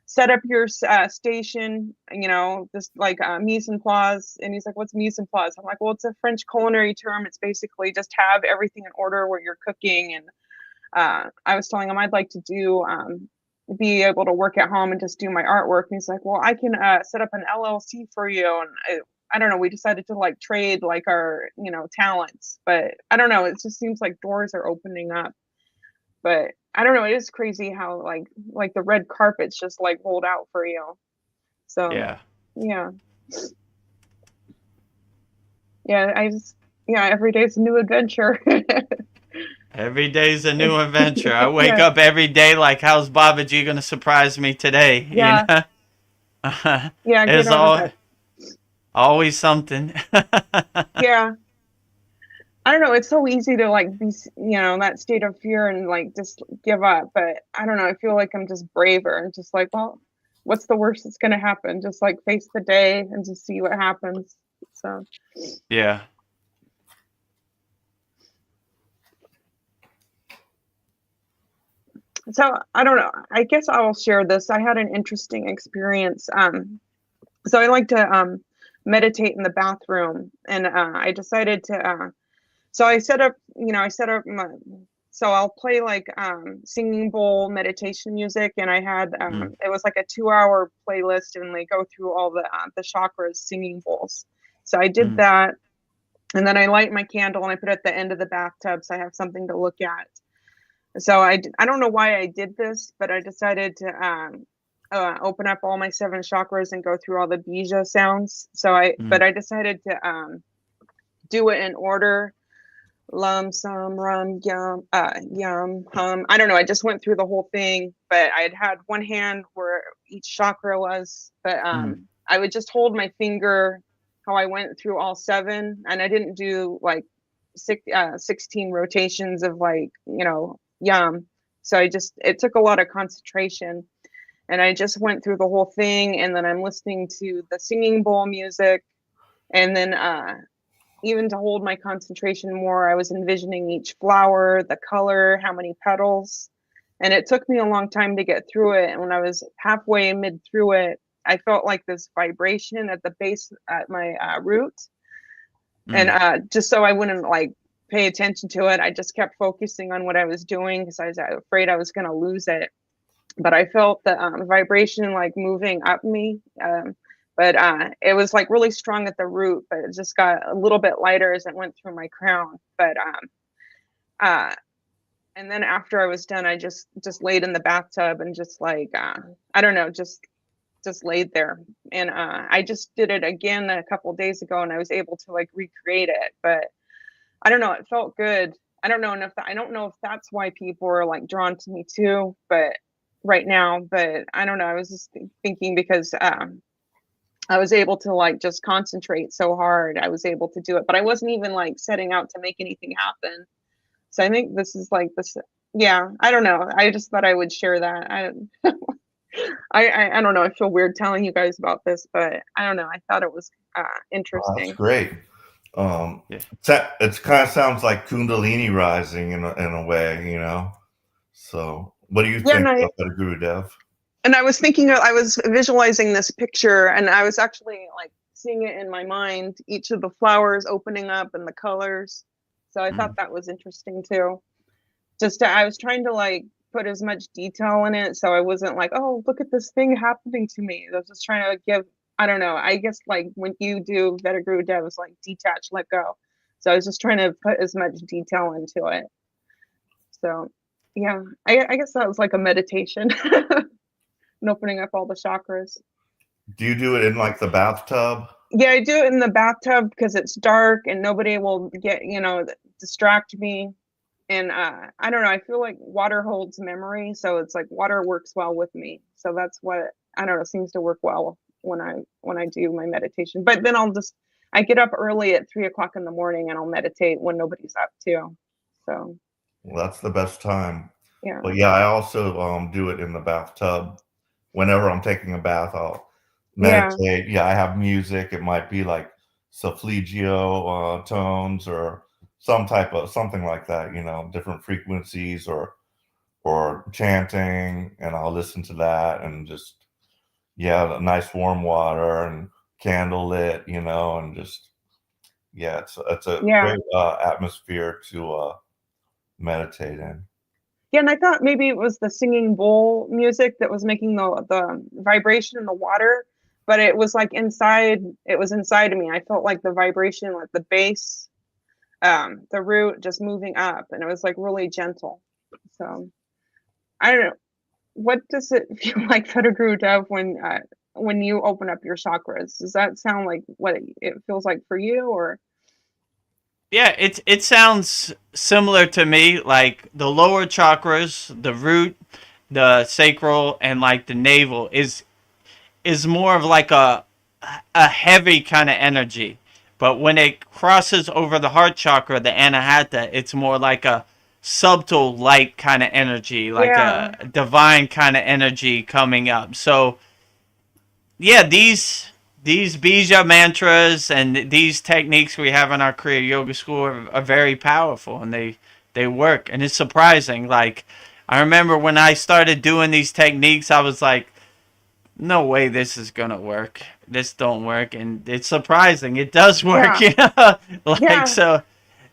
set up your station, you know, just like mise en place. And he's like, what's mise en place? I'm like, well, it's a French culinary term. It's basically just have everything in order where you're cooking. And I was telling him I'd like to be able to work at home and just do my artwork. And he's like, well, I can set up an LLC for you. And I don't know, we decided to like trade like our, you know, talents, but I don't know, it just seems like doors are opening up. But I don't know, it is crazy how like the red carpet's just like rolled out for you. So yeah. Every day's a new adventure. Every day's a new adventure. I wake Yeah. up every day like, how's Babaji gonna surprise me today? Yeah. You know? Yeah, get There's out of bed. always something. Yeah. I don't know. It's so easy to like be, that state of fear and like just give up. But I don't know. I feel like I'm just braver and just like, well, what's the worst that's going to happen? Just like face the day and just see what happens. So, Yeah. so I don't know. I guess I will share this. I had an interesting experience. So I like to meditate in the bathroom, and I decided to. So I set up, my. So I'll play like singing bowl meditation music, and I had it was like a 2-hour playlist, and they go through all the chakras singing bowls. So I did that, and then I light my candle and I put it at the end of the bathtub, so I have something to look at. So I don't know why I did this, but I decided to open up all my 7 chakras and go through all the bija sounds. But I decided to do it in order. Lum, sum, rum, yum, yum, hum. I don't know. I just went through the whole thing, but I had one hand where each chakra was. But I would just hold my finger how I went through all 7, and I didn't do like 16 rotations of like yum. So it took a lot of concentration, and I just went through the whole thing, and then I'm listening to the singing bowl music, and then even to hold my concentration more, I was envisioning each flower, the color, how many petals. And it took me a long time to get through it. And when I was halfway mid through it, I felt like this vibration at the base at my root. And just so I wouldn't like pay attention to it, I just kept focusing on what I was doing because I was afraid I was going to lose it. But I felt the vibration like moving up me. But it was like really strong at the root, but it just got a little bit lighter as it went through my crown. But and then after I was done, I just laid in the bathtub and just like I don't know, just laid there. And I just did it again a couple of days ago, and I was able to like recreate it. But I don't know, it felt good. I don't know if that's why people are like drawn to me too, but right now. But I don't know. I was just thinking because I was able to like just concentrate so hard. I was able to do it, but I wasn't even like setting out to make anything happen. So I think this is like this. Yeah, I don't know. I just thought I would share that. I don't know. I feel weird telling you guys about this, but I don't know. I thought it was interesting. That's great. It kind of sounds like Kundalini rising in a way, you know. So, what do you think about that, Guru Dev? And I was thinking, I was visualizing this picture, and I was actually like seeing it in my mind, each of the flowers opening up and the colors. So I thought that was interesting too. I was trying to like put as much detail in it, so I wasn't like, oh, look at this thing happening to me. I was just trying to give, I don't know, I guess like when you do Veda Guru Dev, it's like detach, let go. So I was just trying to put as much detail into it. So yeah, I guess that was like a meditation. And opening up all the chakras. Do you do it in like the bathtub? Yeah, I do it in the bathtub because it's dark and nobody will distract me. And I don't know, I feel like water holds memory, so it's like water works well with me. So that's what, I don't know, seems to work well when I do my meditation. But then I get up early at 3:00 in the morning and I'll meditate when nobody's up too. So well, that's the best time. Yeah. But yeah, I also do it in the bathtub. Whenever I'm taking a bath, I'll meditate. Yeah, I have music. It might be like solfeggio tones or something like that, you know, different frequencies or chanting, and I'll listen to that and just nice warm water and candle lit, you know, and just it's a great atmosphere to meditate in. Yeah, and I thought maybe it was the singing bowl music that was making the vibration in the water, but it was like inside. It was inside of me. I felt like the vibration, like the base, the root just moving up, and it was like really gentle. So I don't know. What does it feel like, Veda Guru Dev, when you open up your chakras? Does that sound like what it feels like for you, or? Yeah, it sounds similar to me. Like the lower chakras, the root, the sacral, and like the navel is more of like a heavy kind of energy. But when it crosses over the heart chakra, the anahata, it's more like a subtle light kind of energy, like Yeah. a divine kind of energy coming up. So yeah, these bija mantras and these techniques we have in our Kriya Yoga School are very powerful, and they work, and it's surprising. Like I remember when I started doing these techniques, I was like, no way this is gonna work. This don't work, and it's surprising. It does work, Yeah. you know. Like Yeah. so,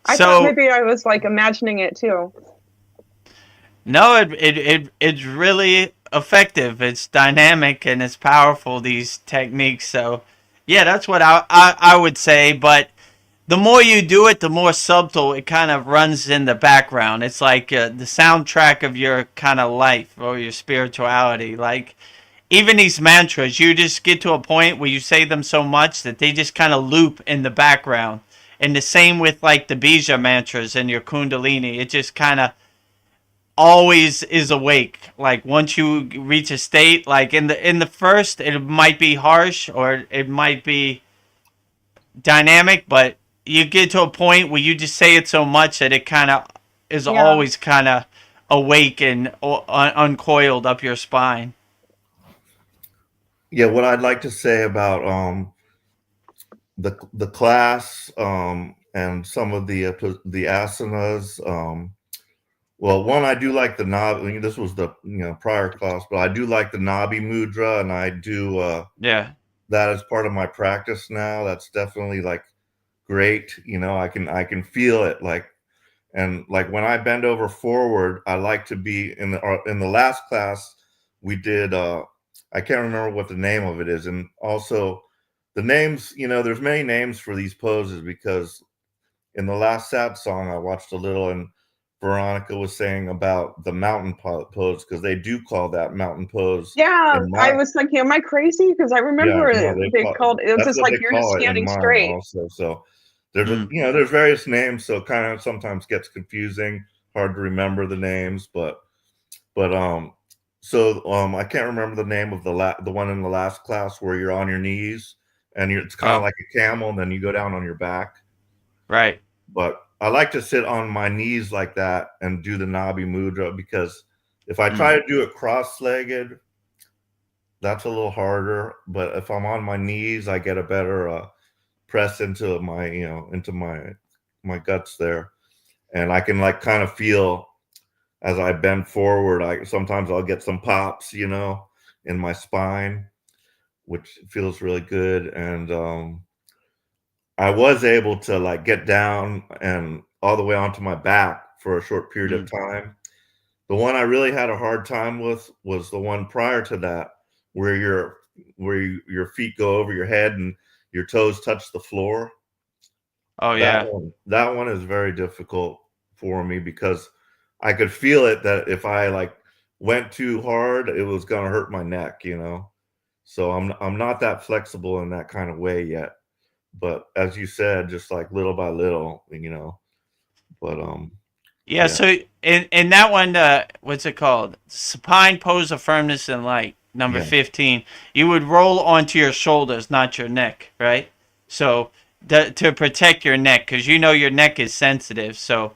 I thought so maybe I was like imagining it too. no, it's really effective. It's dynamic and it's powerful. These techniques. So, yeah, that's what I would say. But the more you do it, the more subtle it kind of runs in the background. It's like the soundtrack of your kind of life or your spirituality. Like even these mantras, you just get to a point where you say them so much that they just kind of loop in the background. And the same with like the bija mantras and your kundalini. It just kind of always is awake. Like once you reach a state, like in the first, it might be harsh or it might be dynamic, but you get to a point where you just say it so much that it kind of is Yeah. always kind of awake and uncoiled up your spine. Yeah, what I'd like to say about the class and some of the asanas. Well, one, I do like the Nabi. I mean, this was the prior class, but I do like the Nabi mudra, and I do Yeah. that as part of my practice now. That's definitely like great. I can feel it like, and like when I bend over forward, I like to be in the last class we did. I can't remember what the name of it is, and also the names. There's many names for these poses because in the last Satsang I watched a little, and Veronica was saying about the mountain pose because they do call that mountain pose Yeah, in I my was like, am I crazy? Because I yeah, remember no, they they call called it was that's just what like they you're just call it in standing mine straight. also. So there's Mm. there's various names, so it kind of sometimes gets confusing, hard to remember the names, but I can't remember the name of the one in the last class where you're on your knees and it's kind of Oh, like a camel and then you go down on your back. right. But I like to sit on my knees like that and do the Nabi mudra because if I try Mm. to do it cross-legged, that's a little harder. But if I'm on my knees, I get a better press into my guts there, and I can like kind of feel as I bend forward. Sometimes I'll get some pops, in my spine, which feels really good. And I was able to like get down and all the way onto my back for a short period of Mm. time. The one I really had a hard time with was the one prior to that, where your feet go over your head and your toes touch the floor. Oh That yeah. one is very difficult for me because I could feel it that if I like went too hard, it was gonna hurt my neck. So I'm not that flexible in that kind of way yet. But as you said, just like little by little. But Yeah, yeah, so in that one, what's it called? Supine pose of firmness and light, number yeah, 15. You would roll onto your shoulders, not your neck, right? So to protect your neck, because you know your neck is sensitive. So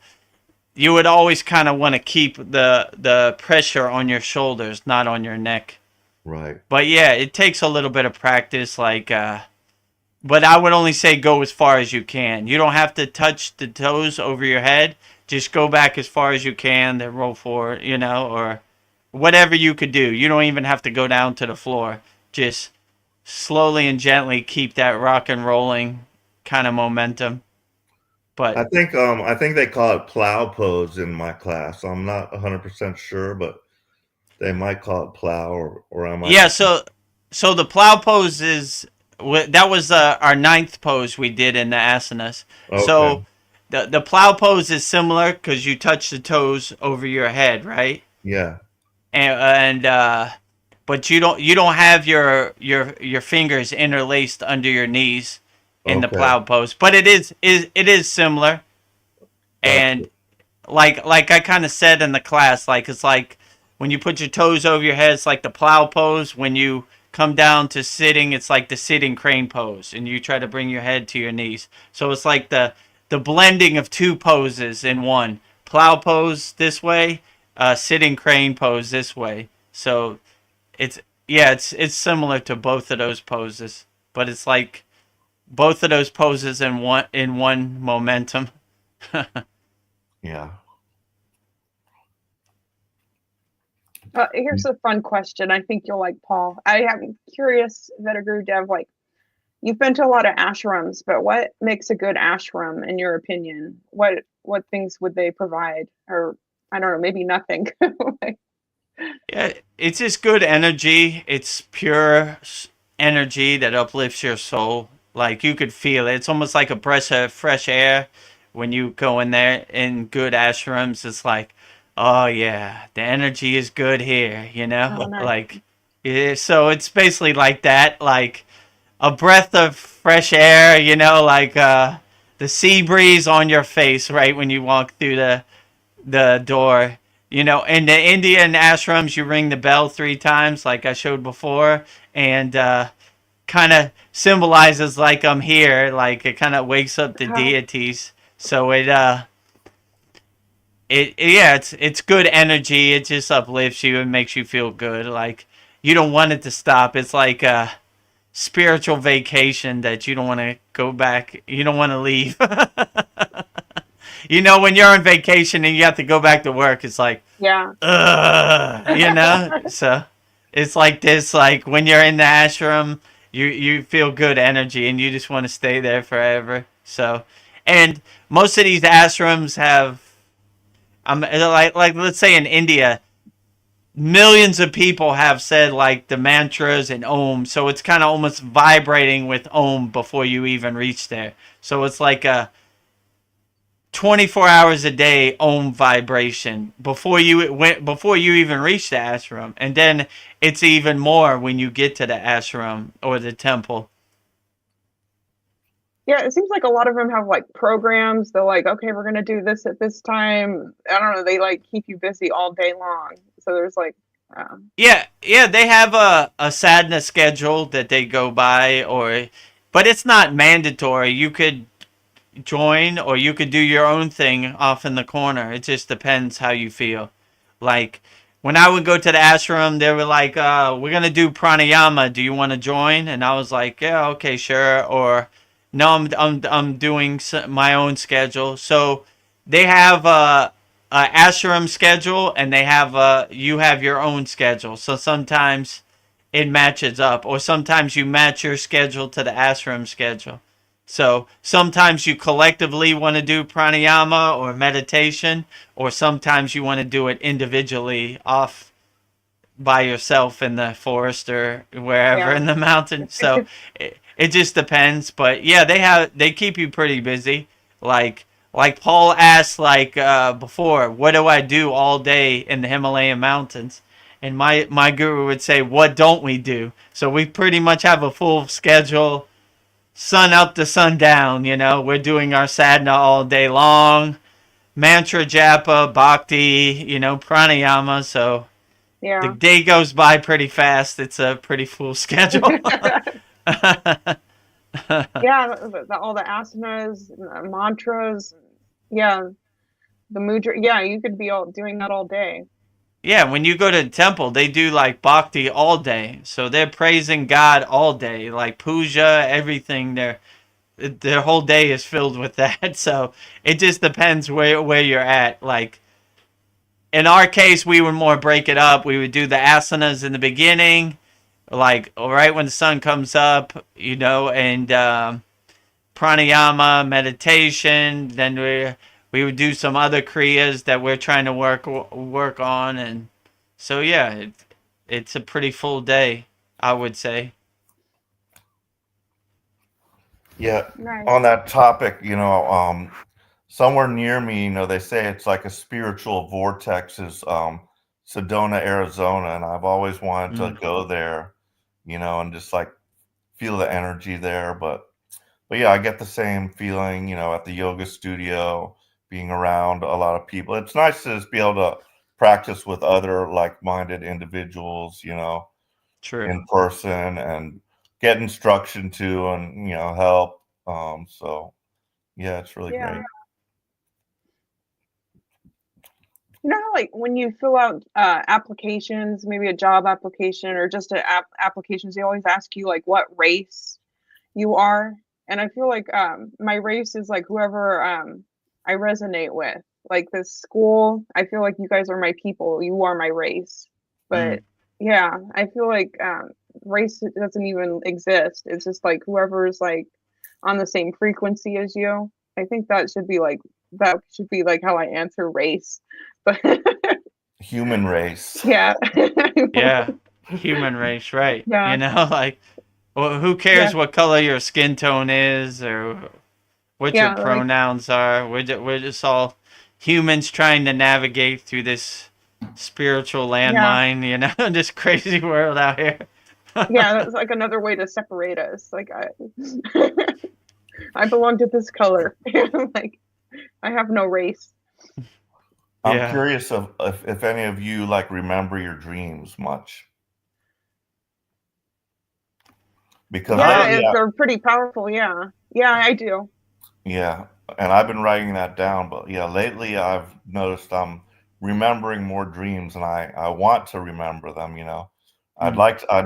you would always kind of want to keep the pressure on your shoulders, not on your neck. right. But yeah, it takes a little bit of practice. But I would only say go as far as you can. You don't have to touch the toes over your head. Just go back as far as you can, then roll forward, or whatever you could do. You don't even have to go down to the floor. Just slowly and gently keep that rock and rolling kind of momentum. But I think they call it plow pose in my class. I'm not 100% sure, but they might call it plow or I might yeah, be. so the plow pose is that was our ninth pose we did in the asanas. So Okay. the plow pose is similar because you touch the toes over your head, right? Yeah. And but you don't have your fingers interlaced under your knees in the Okay. plow pose, but it is similar. And like I kind of said in the class, like it's like when you put your toes over your head, it's like the plow pose. When you come down to sitting, it's like the sitting crane pose, and you try to bring your head to your knees. So it's like the blending of two poses in one: plow pose this way, sitting crane pose this way. So it's yeah, it's similar to both of those poses, but it's like both of those poses in one momentum. Yeah. Here's a fun question. I think you'll like, Paul. I'm curious, Vetaguru Dev, like, you've been to a lot of ashrams, but what makes a good ashram in your opinion? What things would they provide? Or I don't know, maybe nothing. Yeah, it's just good energy. It's pure energy that uplifts your soul. Like you could feel it. It's almost like a breath of fresh air when you go in there in good ashrams. It's like, oh yeah, the energy is good here, you know? Oh, nice. Like, yeah, so it's basically like that, like a breath of fresh air, you know, like the sea breeze on your face right when you walk through the door. You know, in the Indian ashrams, you ring the bell 3 times, like I showed before, and kind of symbolizes like I'm here, like it kind of wakes up the Wow. deities. So it's good energy. It just uplifts you and makes you feel good. Like you don't want it to stop. It's like a spiritual vacation that you don't want to go back. You don't want to leave. You know, when you're on vacation and you have to go back to work, it's like, Yeah. you know? So it's like this, like when you're in the ashram, you feel good energy and you just want to stay there forever. So, and most of these ashrams have, like let's say in India, millions of people have said like the mantras and Om. So it's kind of almost vibrating with Om before you even reach there. So it's like a 24 hours a day Om vibration before you even reach the ashram, and then it's even more when you get to the ashram or the temple. Yeah, it seems like a lot of them have like programs. They're like, okay, we're gonna do this at this time. I don't know. They like keep you busy all day long. So there's like, Yeah, they have a sadhana schedule that they go by, but it's not mandatory. You could join or you could do your own thing off in the corner. It just depends how you feel. Like when I would go to the ashram, they were like, we're gonna do pranayama, do you want to join? And I was like, yeah, okay, sure. Or no, I'm doing my own schedule. So they have a ashram schedule and they have you have your own schedule. So sometimes it matches up, or sometimes you match your schedule to the ashram schedule. So sometimes you collectively want to do pranayama or meditation, or sometimes you want to do it individually off by yourself in the forest or wherever Yeah. in the mountain. So it just depends. But yeah, they keep you pretty busy. Like Paul asked before, what do I do all day in the Himalayan mountains? And my guru would say, what don't we do? So we pretty much have a full schedule, sun up to sundown. You know, we're doing our sadhana all day long, mantra japa, bhakti, you know, pranayama. So the yeah. day goes by pretty fast. It's a pretty full schedule. Yeah, all the asanas, mantras, yeah, the mudra. Yeah, you could be all doing that all day. Yeah, when you go to the temple, they do like bhakti all day. So they're praising God all day, like puja, everything. Their whole day is filled with that. So it just depends where you're at. Like in our case, we would more break it up. We would do the asanas in the beginning, like right when the sun comes up, you know, and pranayama, meditation. Then we would do some other kriyas that we're trying to work on, and so yeah, it's a pretty full day, I would say. Yeah. Nice. On that topic, somewhere near me, they say it's like a spiritual vortex is Sedona, Arizona, and I've always wanted to go there, and just like feel the energy there. But yeah, I get the same feeling, at the yoga studio, being around a lot of people. It's nice to just be able to practice with other like-minded individuals, True. in person and get instruction too, and help. So yeah, it's really Yeah. great. You know how, like, when you fill out applications, maybe a job application or just applications, they always ask you like what race you are, and I feel like my race is like whoever I resonate with. Like this school, I feel like you guys are my people. You are my race, but yeah, I feel like race doesn't even exist. It's just like whoever's like on the same frequency as you. I think that should be like how I answer race. But Human race. yeah. Yeah. Human race, right? Yeah. You know, like, well, who cares what color your skin tone is or what your Yeah, like pronouns are? We're just all humans trying to navigate through this spiritual yeah. landmine, this crazy world out here. Yeah, that's like another way to separate us. Like I belong to this color. Like I have no race. I'm Yeah. curious if any of you like remember your dreams much. Because lately, They're pretty powerful. Yeah, I do. yeah, and I've been writing that down, but yeah, lately I've noticed I'm remembering more dreams, and I want to remember them. I'd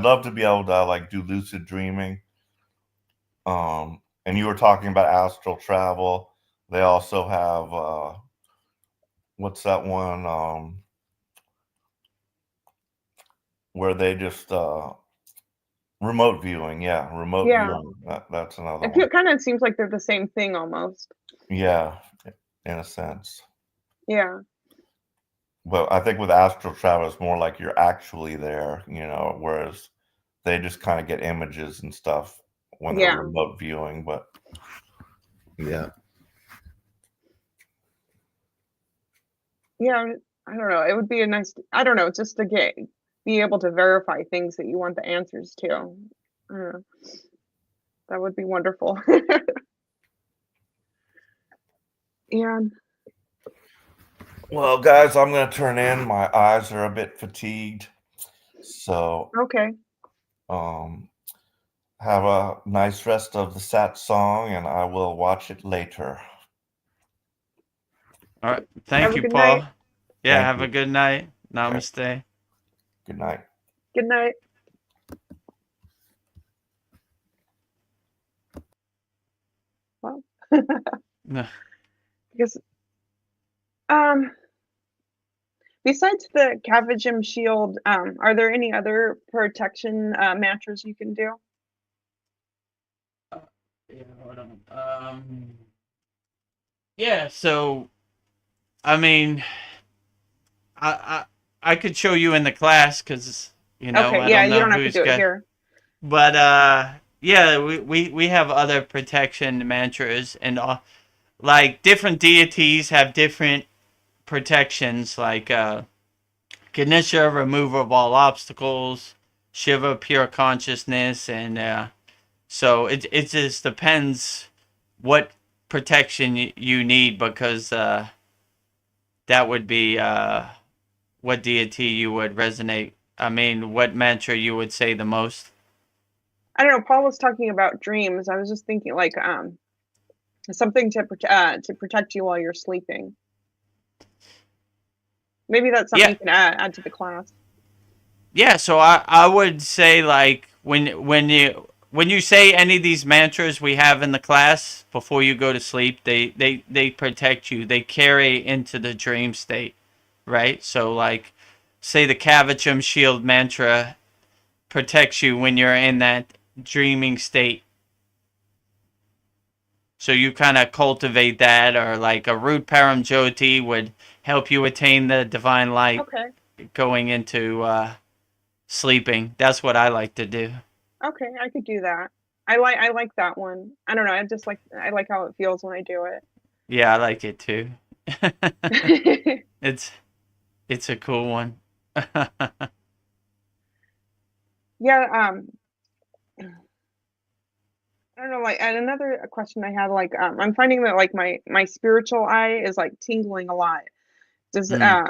love to be able to like do lucid dreaming. And you were talking about astral travel. They also have what's that one? Where they just remote viewing. Yeah, remote viewing. That's another one. It kind of seems like they're the same thing almost. Yeah, in a sense. Yeah. But I think with astral travel, it's more like you're actually there, whereas they just kind of get images and stuff when they're remote viewing. But yeah. Yeah, I don't know. It would be a nice, I don't know, just to be able to verify things that you want the answers to. I don't know. That would be wonderful. Yeah. Well, guys, I'm going to turn in. My eyes are a bit fatigued. So, Okay. have a nice rest of the Satsang, and I will watch it later. All right. Thank you, Paul. Night. Yeah, have a good night. Namaste. Good night. Good night. Well, because besides the Cavagim shield, are there any other protection mantras you can do? Yeah, hold on. Yeah, so I mean, I could show you in the class because Okay, I yeah, don't know you don't have to who's do it got, here. but yeah, we have other protection mantras and like different deities have different protections, like Ganesha, remover of all obstacles, Shiva, pure consciousness, and so it just depends what protection you need, because that would be what deity you would resonate. I mean, what mantra you would say the most. I don't know. Paul was talking about dreams. I was just thinking like something to protect you while you're sleeping. Maybe that's something you can add to the class. Yeah, so I would say, like, when you say any of these mantras we have in the class before you go to sleep, they protect you. They carry into the dream state, right? So, like, say the Kavacham Shield mantra protects you when you're in that dreaming state. So you kind of cultivate that, or like a Root Param Jyoti would help you attain the divine light going into sleeping. That's what I like to do. Okay, I could do that. I like that one. I don't know. I like how it feels when I do it. Yeah, I like it too. It's a cool one. Yeah. I don't know, like, and another question I had, like, I'm finding that like my spiritual eye is like tingling a lot. Does Mm.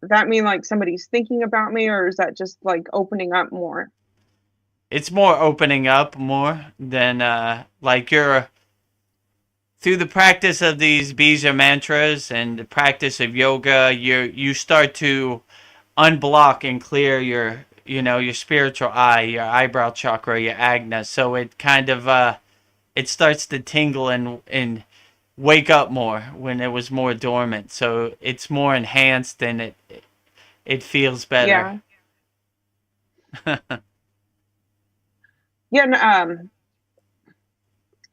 that mean like somebody's thinking about me, or is that just like opening up more? It's more opening up more than like you're through the practice of these bija mantras and the practice of yoga, you start to unblock and clear your your spiritual eye, your eyebrow chakra, your agna. So it kind of it starts to tingle and wake up more when it was more dormant. So it's more enhanced and it feels better. Yeah. Yeah, and,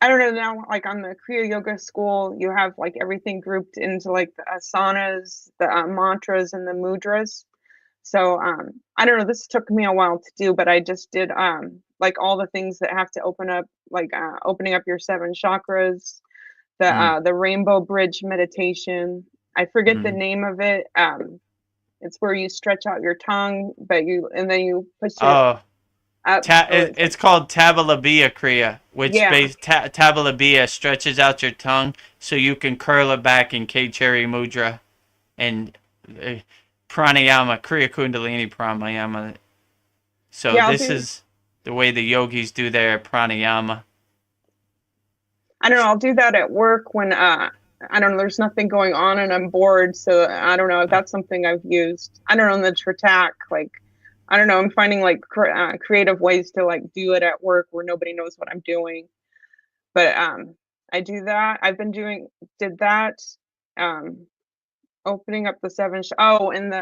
I don't know now, like on the Kriya Yoga school, you have like everything grouped into like the asanas, the mantras, and the mudras. So I don't know. This took me a while to do, but I just did like all the things that have to open up, like opening up your seven chakras, Mm, the rainbow bridge meditation. I forget the mm. name of it. It's where you stretch out your tongue, but then you push it Oh, up. So it's like it's called Tabalabia Kriya, which yeah, Tabalabia stretches out your tongue so you can curl it back in K Cherry Mudra and uh, pranayama, Kriya Kundalini pranayama. So yeah. this is the way the yogis do their pranayama. I don't know. I'll do that at work when I don't know. There's nothing going on and I'm bored. So I don't know if that's something I've used. I don't know in the Tratak. Like I don't know. I'm finding like creative ways to like do it at work where nobody knows what I'm doing. But I do that. Did that. Um, Opening up the seven. And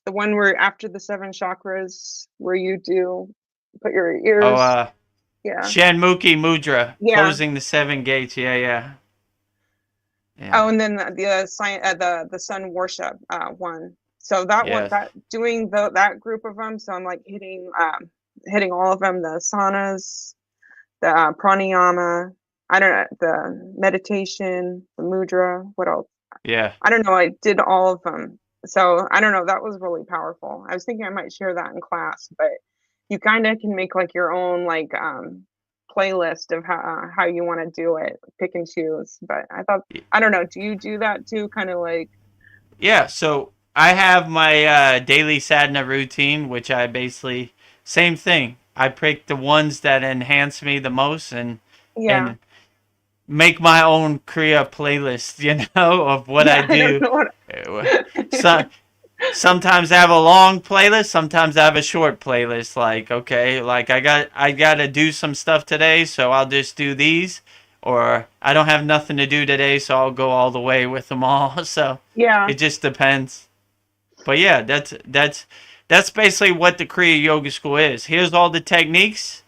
the one where after the seven chakras where you do put your Oh, ears. Yeah. Shanmukhi Mudra, Yeah. closing the seven gates. Yeah, yeah, yeah. Oh, and then the sun worship one. So that one, Yes. that doing that group of them. So I'm like hitting all of them. The sanas, the pranayama. I don't know, the meditation, the mudra. What else? Yeah. I don't know. I did all of them. So I don't know. That was really powerful. I was thinking I might share that in class, but you kind of can make like your own like playlist of how you want to do it, pick and choose. But I thought I don't know. Do you do that too? Kind of like Yeah, so I have my daily sadhana routine, which I basically same thing. I pick the ones that enhance me the most yeah, and make my own Kriya playlist, of what I yeah. I don't do. know what. So sometimes I have a long playlist, sometimes I have a short playlist. Like, okay, like I gotta do some stuff today, so I'll just do these. Or I don't have nothing to do today, so I'll go all the way with them all. So Yeah, it just depends. But yeah, that's basically what the Kriya Yoga School is. Here's all the techniques.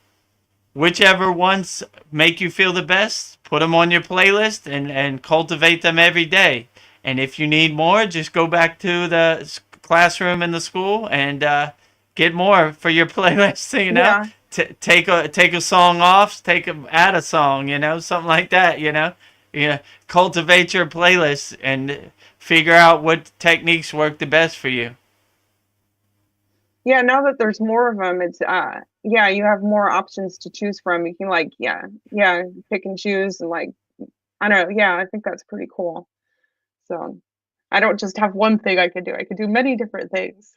Whichever ones make you feel the best, put them on your playlist and cultivate them every day. And if you need more, just go back to the classroom in the school and get more for your playlist. yeah, Take a song off, add a song, something like that. Cultivate your playlist and figure out what techniques work the best for you. yeah. Now that there's more of them, it's yeah, you have more options to choose from. You can like yeah, pick and choose and like I don't know. Yeah, I think that's pretty cool. So I don't just have one thing I could do. I could do many different things.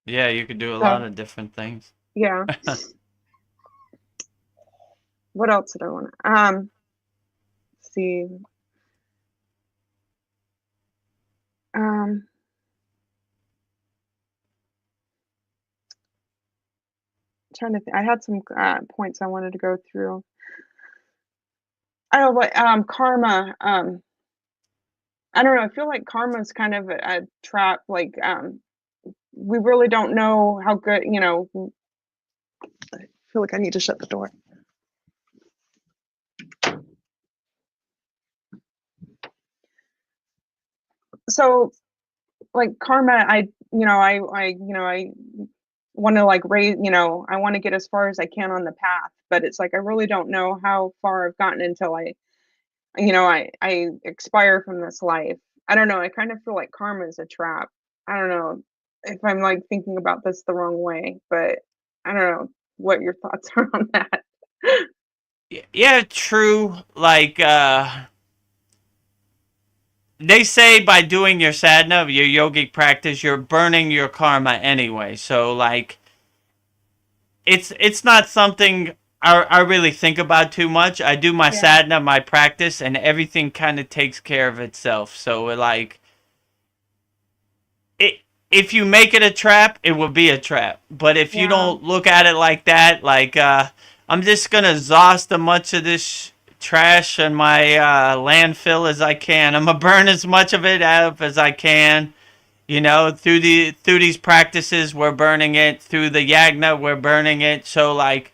Yeah, you could do a lot So of different things. yeah. What else did I want to see? Um Trying to I had some points I wanted to go through. I don't know, but karma. I don't know. I feel like karma is kind of a trap. Like we really don't know how good. I feel like I need to shut the door. So like karma, I want to like raise. I want to get as far as I can on the path, but it's like I really don't know how far I've gotten until I expire from this life. I don't know. I kind of feel like karma is a trap. I don't know if I'm like thinking about this the wrong way, but I don't know what your thoughts are on that. Yeah, true. Like, they say by doing your sadhana, your yogic practice, you're burning your karma anyway. So, like, it's not something I really think about too much. I do my Yeah. sadhana, my practice, and everything kind of takes care of itself. So, like, it, if you make it a trap, it will be a trap. But if you Yeah. don't look at it like that, like, I'm just gonna exhaust as much of this trash in my landfill as I can. I'm gonna burn as much of it up as I can. You know, through these practices, we're burning it. Through the yagna, we're burning it. So, like,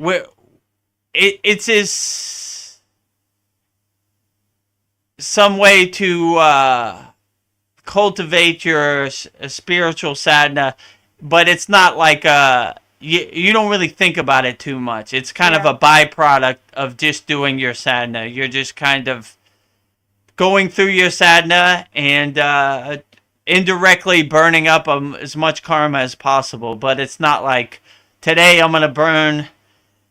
we're it's is some way to cultivate your spiritual sadhana, but it's not like you don't really think about it too much. It's kind of Yeah. a byproduct of just doing your sadhana. You're just kind of going through your sadhana and indirectly burning up as much karma as possible. But it's not like today I'm gonna burn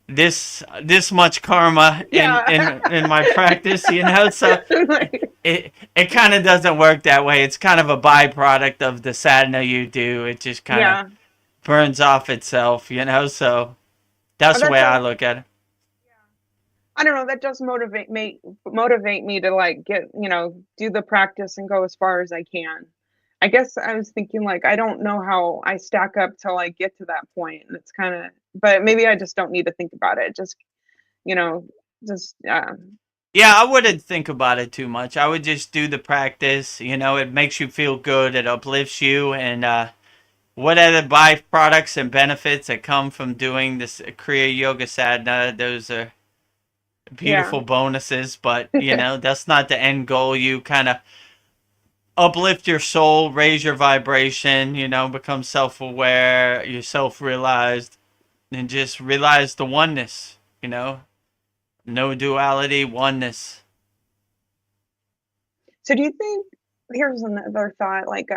this much karma Yeah. in my practice, you know. So Like, it kind of doesn't work that way. It's kind of a byproduct of the sadhana you do. It just kind of yeah. burns off itself, you know. So that's Oh, the that way I does. look at it. I don't know. That does motivate me to like get, do the practice and go as far as I can. I guess I was thinking like I don't know how I stack up till I get to that point, and it's kind of. But maybe I just don't need to think about it. Just you know, just Yeah, I wouldn't think about it too much. I would just do the practice. You know, it makes you feel good. It uplifts you, and what are the byproducts and benefits that come from doing this Kriya Yoga Sadhana? Those are yeah, beautiful bonuses, but you know, that's not the end goal. You kind of uplift your soul, raise your vibration, you know, become self-aware, you're self-realized, and just realize the oneness, you know, no duality, oneness. So do you think here's another thought, like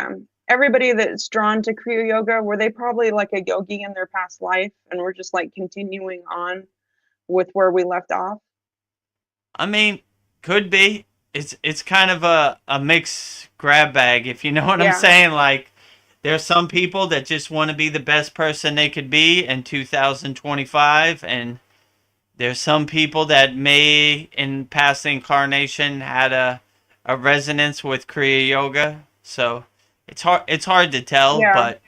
everybody that's drawn to Kriya yoga, were they probably like a yogi in their past life and we're just like continuing on with where we left off? I mean, could be. It's kind of a mixed grab bag, if you know what I'm Yeah. saying. Like, there's some people that just want to be the best person they could be in 2025, and there's some people that may, in past incarnation, had a resonance with Kriya Yoga. So it's hard to tell, Yeah. but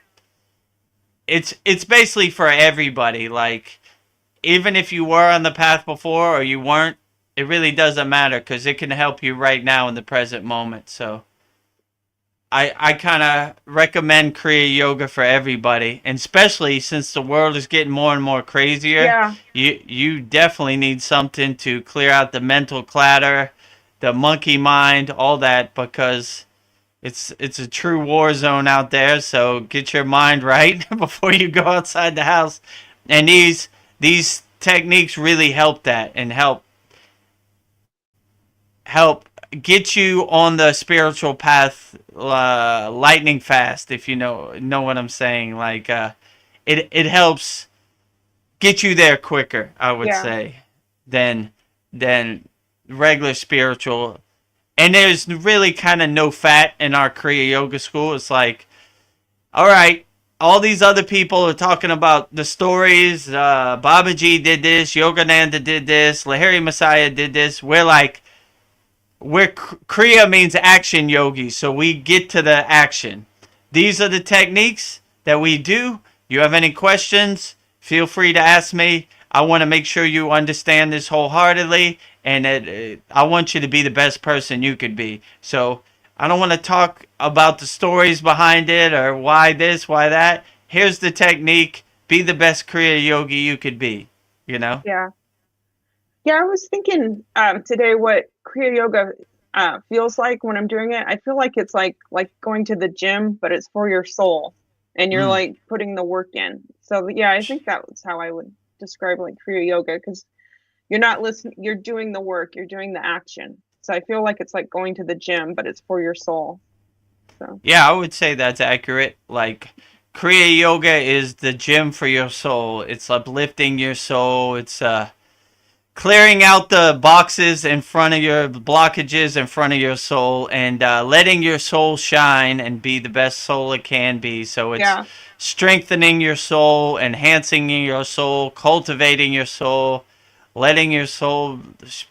it's basically for everybody. Like, even if you were on the path before or you weren't, it really doesn't matter because it can help you right now in the present moment. So I kind of recommend Kriya Yoga for everybody, and especially since the world is getting more and more crazier. Yeah. You definitely need something to clear out the mental clutter, the monkey mind, all that, because it's a true war zone out there. So get your mind right before you go outside the house. And these techniques really help that and help get you on the spiritual path lightning fast, if you know what I'm saying. Like, it helps get you there quicker, I would Yeah. say, than regular spiritual. And there's really kind of no fat in our Kriya Yoga school. It's like, all right, all these other people are talking about the stories. Babaji did this, Yogananda did this, Lahiri Messiah did this. We're like, Kriya means action yogi, so we get to the action. These are the techniques that we do. You have any questions? Feel free to ask me. I want to make sure you understand this wholeheartedly, and I want you to be the best person you could be. So I don't want to talk about the stories behind it or why this, why that. Here's the technique. Be the best Kriya yogi you could be. You know? Yeah. Yeah, I was thinking today what Kriya yoga feels like when I'm doing it. I feel like it's like going to the gym, but it's for your soul, and you're Mm. like putting the work in. So yeah, I think that was how I would describe like Kriya yoga, because you're not listening, you're doing the work, you're doing the action. So I feel like it's like going to the gym, but it's for your soul. So Yeah, I would say that's accurate. Like, Kriya Yoga is the gym for your soul. It's uplifting your soul. It's clearing out the boxes in front of your blockages in front of your soul, and letting your soul shine and be the best soul it can be. So it's Yeah. strengthening your soul, enhancing your soul, cultivating your soul, letting your soul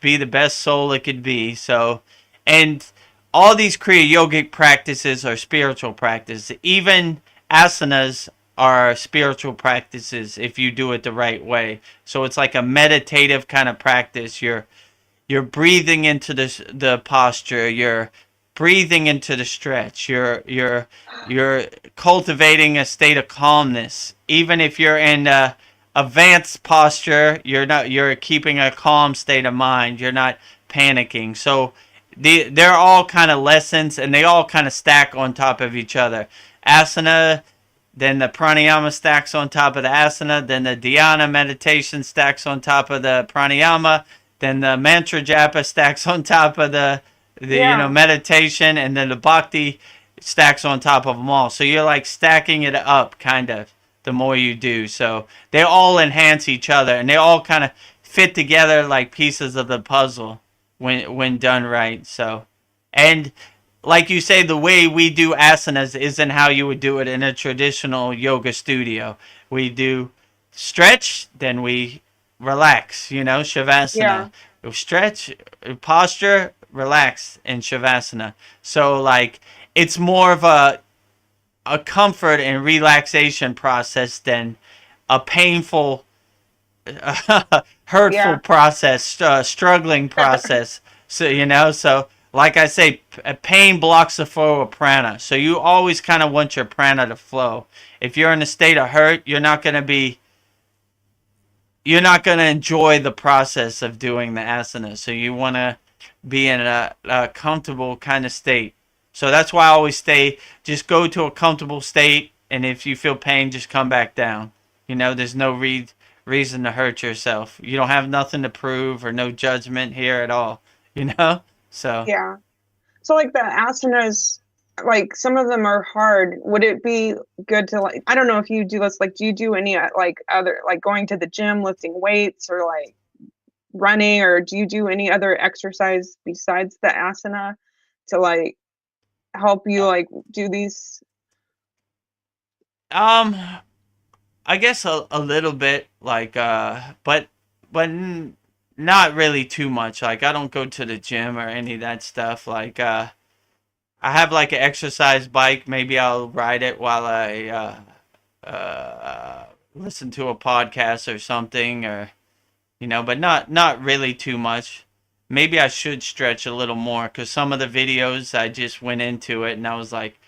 be the best soul it could be. So, and all these Kriya yogic practices are spiritual practices. Even asanas are spiritual practices if you do it the right way. So it's like a meditative kind of practice. You're breathing into the posture. You're breathing into the stretch. You're cultivating a state of calmness. Even if you're in advanced posture, you're keeping a calm state of mind. You're not panicking. So they're all kind of lessons, and they all kind of stack on top of each other. Asana, then the pranayama stacks on top of the asana, then the dhyana meditation stacks on top of the pranayama, then the mantra japa stacks on top of the meditation, and then the bhakti stacks on top of them all. So you're like stacking it up kind of the more you do. So they all enhance each other, and they all kind of fit together like pieces of the puzzle when done right. So, and like you say, the way we do asanas isn't how you would do it in a traditional yoga studio. We do stretch, then we relax, shavasana. Yeah. Stretch, posture, relax in shavasana. So like it's more of a comfort and relaxation process than a painful hurtful process, struggling process. So like I say, pain blocks the flow of prana. So you always kind of want your prana to flow. If you're in a state of hurt, you're not going to enjoy the process of doing the asana. So you want to be in a comfortable kind of state. So that's why I always just go to a comfortable state, and if you feel pain, just come back down. There's no reason to hurt yourself. You don't have nothing to prove or no judgment here at all, So Yeah. So like the asanas, like some of them are hard. Would it be good to like, I don't know if you do this, like do you do any like other, like going to the gym, lifting weights, or like running, or do you do any other exercise besides the asana to like help you like do these? I guess a little bit, like but not really too much. Like I don't go to the gym or any of that stuff. Like I have like an exercise bike. Maybe I'll ride it while I listen to a podcast or something, or but not really too much. Maybe I should stretch a little more, because some of the videos I just went into it and I was like,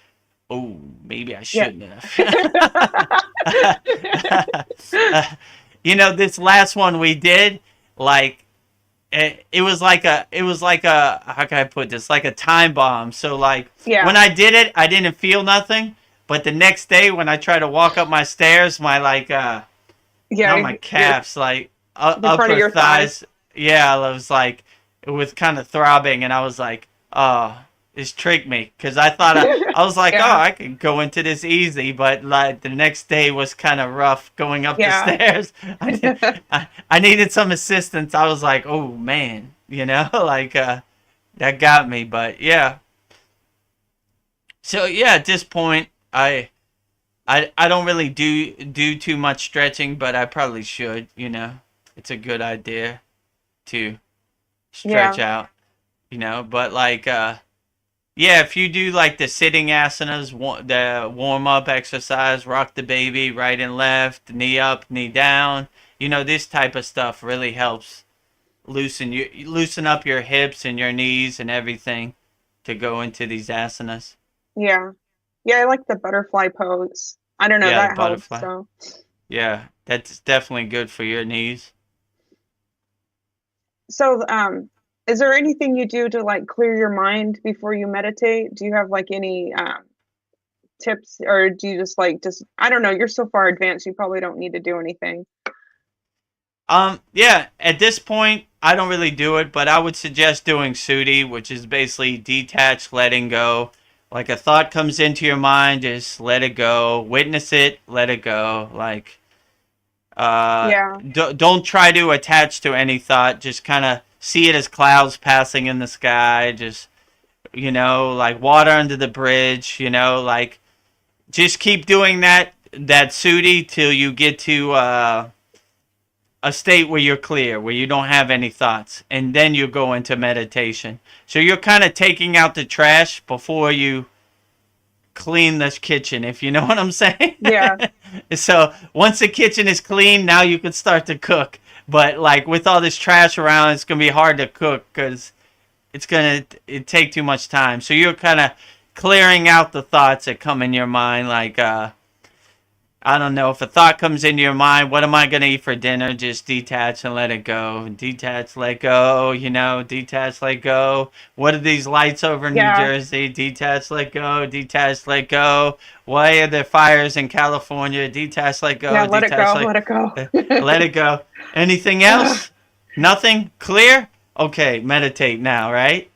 oh, maybe I shouldn't have. This last one we did, like it was like a how can I put this, like a time bomb. So like when I did it, I didn't feel nothing, but the next day when I tried to walk up my stairs, my like not my calves, like upper thighs, I was like, it was kind of throbbing, and I was like, oh, it's tricked me, because I thought I was like, oh, I can go into this easy, but like the next day was kind of rough going up the stairs. I needed some assistance. I was like, oh man, like that got me. But yeah, so yeah, at this point I don't really do too much stretching, but I probably should. It's a good idea to stretch out, but like if you do like the sitting asanas, the warm-up exercise, rock the baby, right and left, knee up, knee down, this type of stuff really helps loosen up your hips and your knees and everything to go into these asanas. Yeah, I like the butterfly pose. I don't know, that helps. So yeah, that's definitely good for your knees. So is there anything you do to like clear your mind before you meditate? Do you have like any tips, or do you just I don't know, you're so far advanced you probably don't need to do anything? At this point I don't really do it, but I would suggest doing Sudi, which is basically detached letting go. Like a thought comes into your mind, just let it go. Witness it, let it go. Like, Yeah. don't try to attach to any thought. Just kind of see it as clouds passing in the sky. Just, like water under the bridge, like just keep doing that sooty till you get to a state where you're clear, where you don't have any thoughts, and then you go into meditation. So you're kind of taking out the trash before you clean this kitchen, if you know what I'm saying. Yeah. So once the kitchen is clean, now you can start to cook. But like with all this trash around, it's gonna be hard to cook because it's gonna take too much time. So you're kind of clearing out the thoughts that come in your mind, like I don't know, if a thought comes into your mind, what am I going to eat for dinner? Just detach and let it go. Detach, let go, detach, let go. What are these lights over New Yeah. Jersey? Detach, let go. Detach, let go. Why are there fires in California? Detach, let go. Yeah, let it Detach, go. Let it go. let it go. Anything else? Nothing? Clear? Okay, meditate now, right?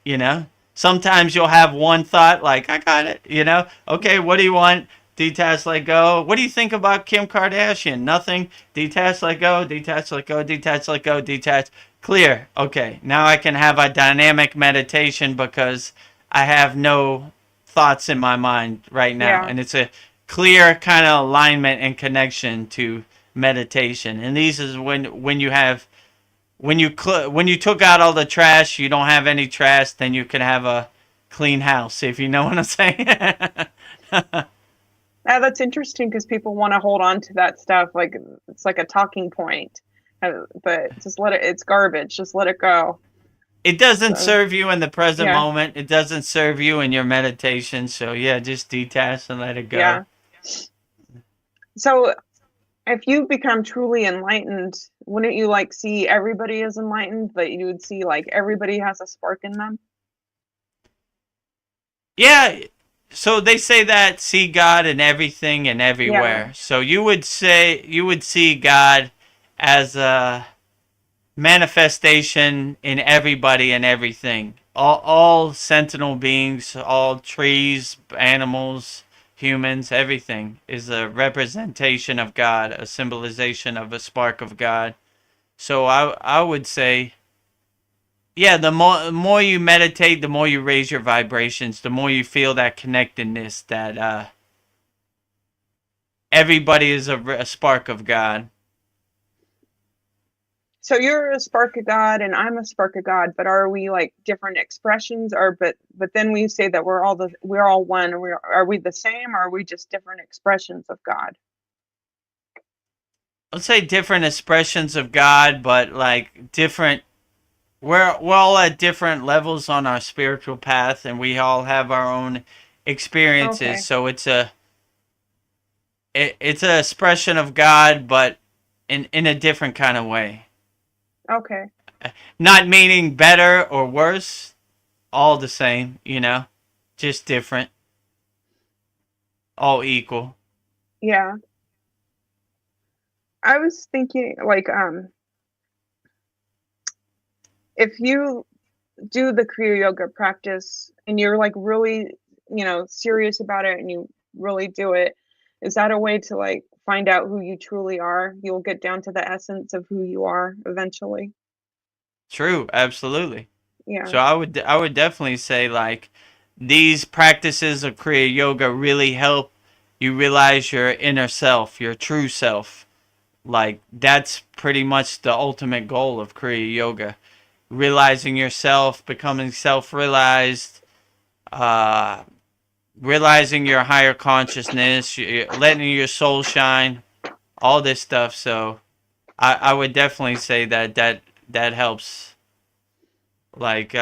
Sometimes you'll have one thought like, I got it, Okay, what do you want? Detach, let go. What do you think about Kim Kardashian? Nothing. Detach, let go. Detach, let go. Detach, let go. Detach. Clear. Okay. Now I can have a dynamic meditation because I have no thoughts in my mind right now. Yeah. And it's a clear kind of alignment and connection to meditation. And these is when you have when you took out all the trash, you don't have any trash, then you can have a clean house, if you know what I'm saying. That's interesting because people want to hold on to that stuff like it's like a talking point. But just let it, it's garbage. Just let it go. It doesn't So, serve you in the present yeah. moment. It doesn't serve you in your meditation. So yeah, just detach and let it go. Yeah. So if you become truly enlightened, wouldn't you like see everybody as enlightened? That you would see like everybody has a spark in them? Yeah. So they say that see God in everything and everywhere. Yeah. So you would see God as a manifestation in everybody and everything. All sentinel beings, all trees, animals, humans, everything is a representation of God, a symbolization of a spark of God. So I would say, yeah, the more you meditate, the more you raise your vibrations, the more you feel that connectedness, that everybody is a spark of God. So you're a spark of God and I'm a spark of God, but are we like different expressions or but then we say that we're all one, or are we the same, or are we just different expressions of God? Let's say different expressions of God, but like different. We're all at different levels on our spiritual path, and we all have our own experiences. Okay. So it's a expression of God, but in a different kind of way. Okay. Not meaning better or worse, all the same, just different, all equal. Yeah. I was thinking like if you do the Kriya yoga practice and you're like really, serious about it and you really do it, is that a way to like find out who you truly are? You'll get down to the essence of who you are eventually. True, absolutely. Yeah. So I would definitely say like these practices of Kriya Yoga really help you realize your inner self, your true self. Like that's pretty much the ultimate goal of Kriya Yoga. Realizing yourself, becoming self-realized, realizing your higher consciousness, letting your soul shine, all this stuff. So I would definitely say that helps. Like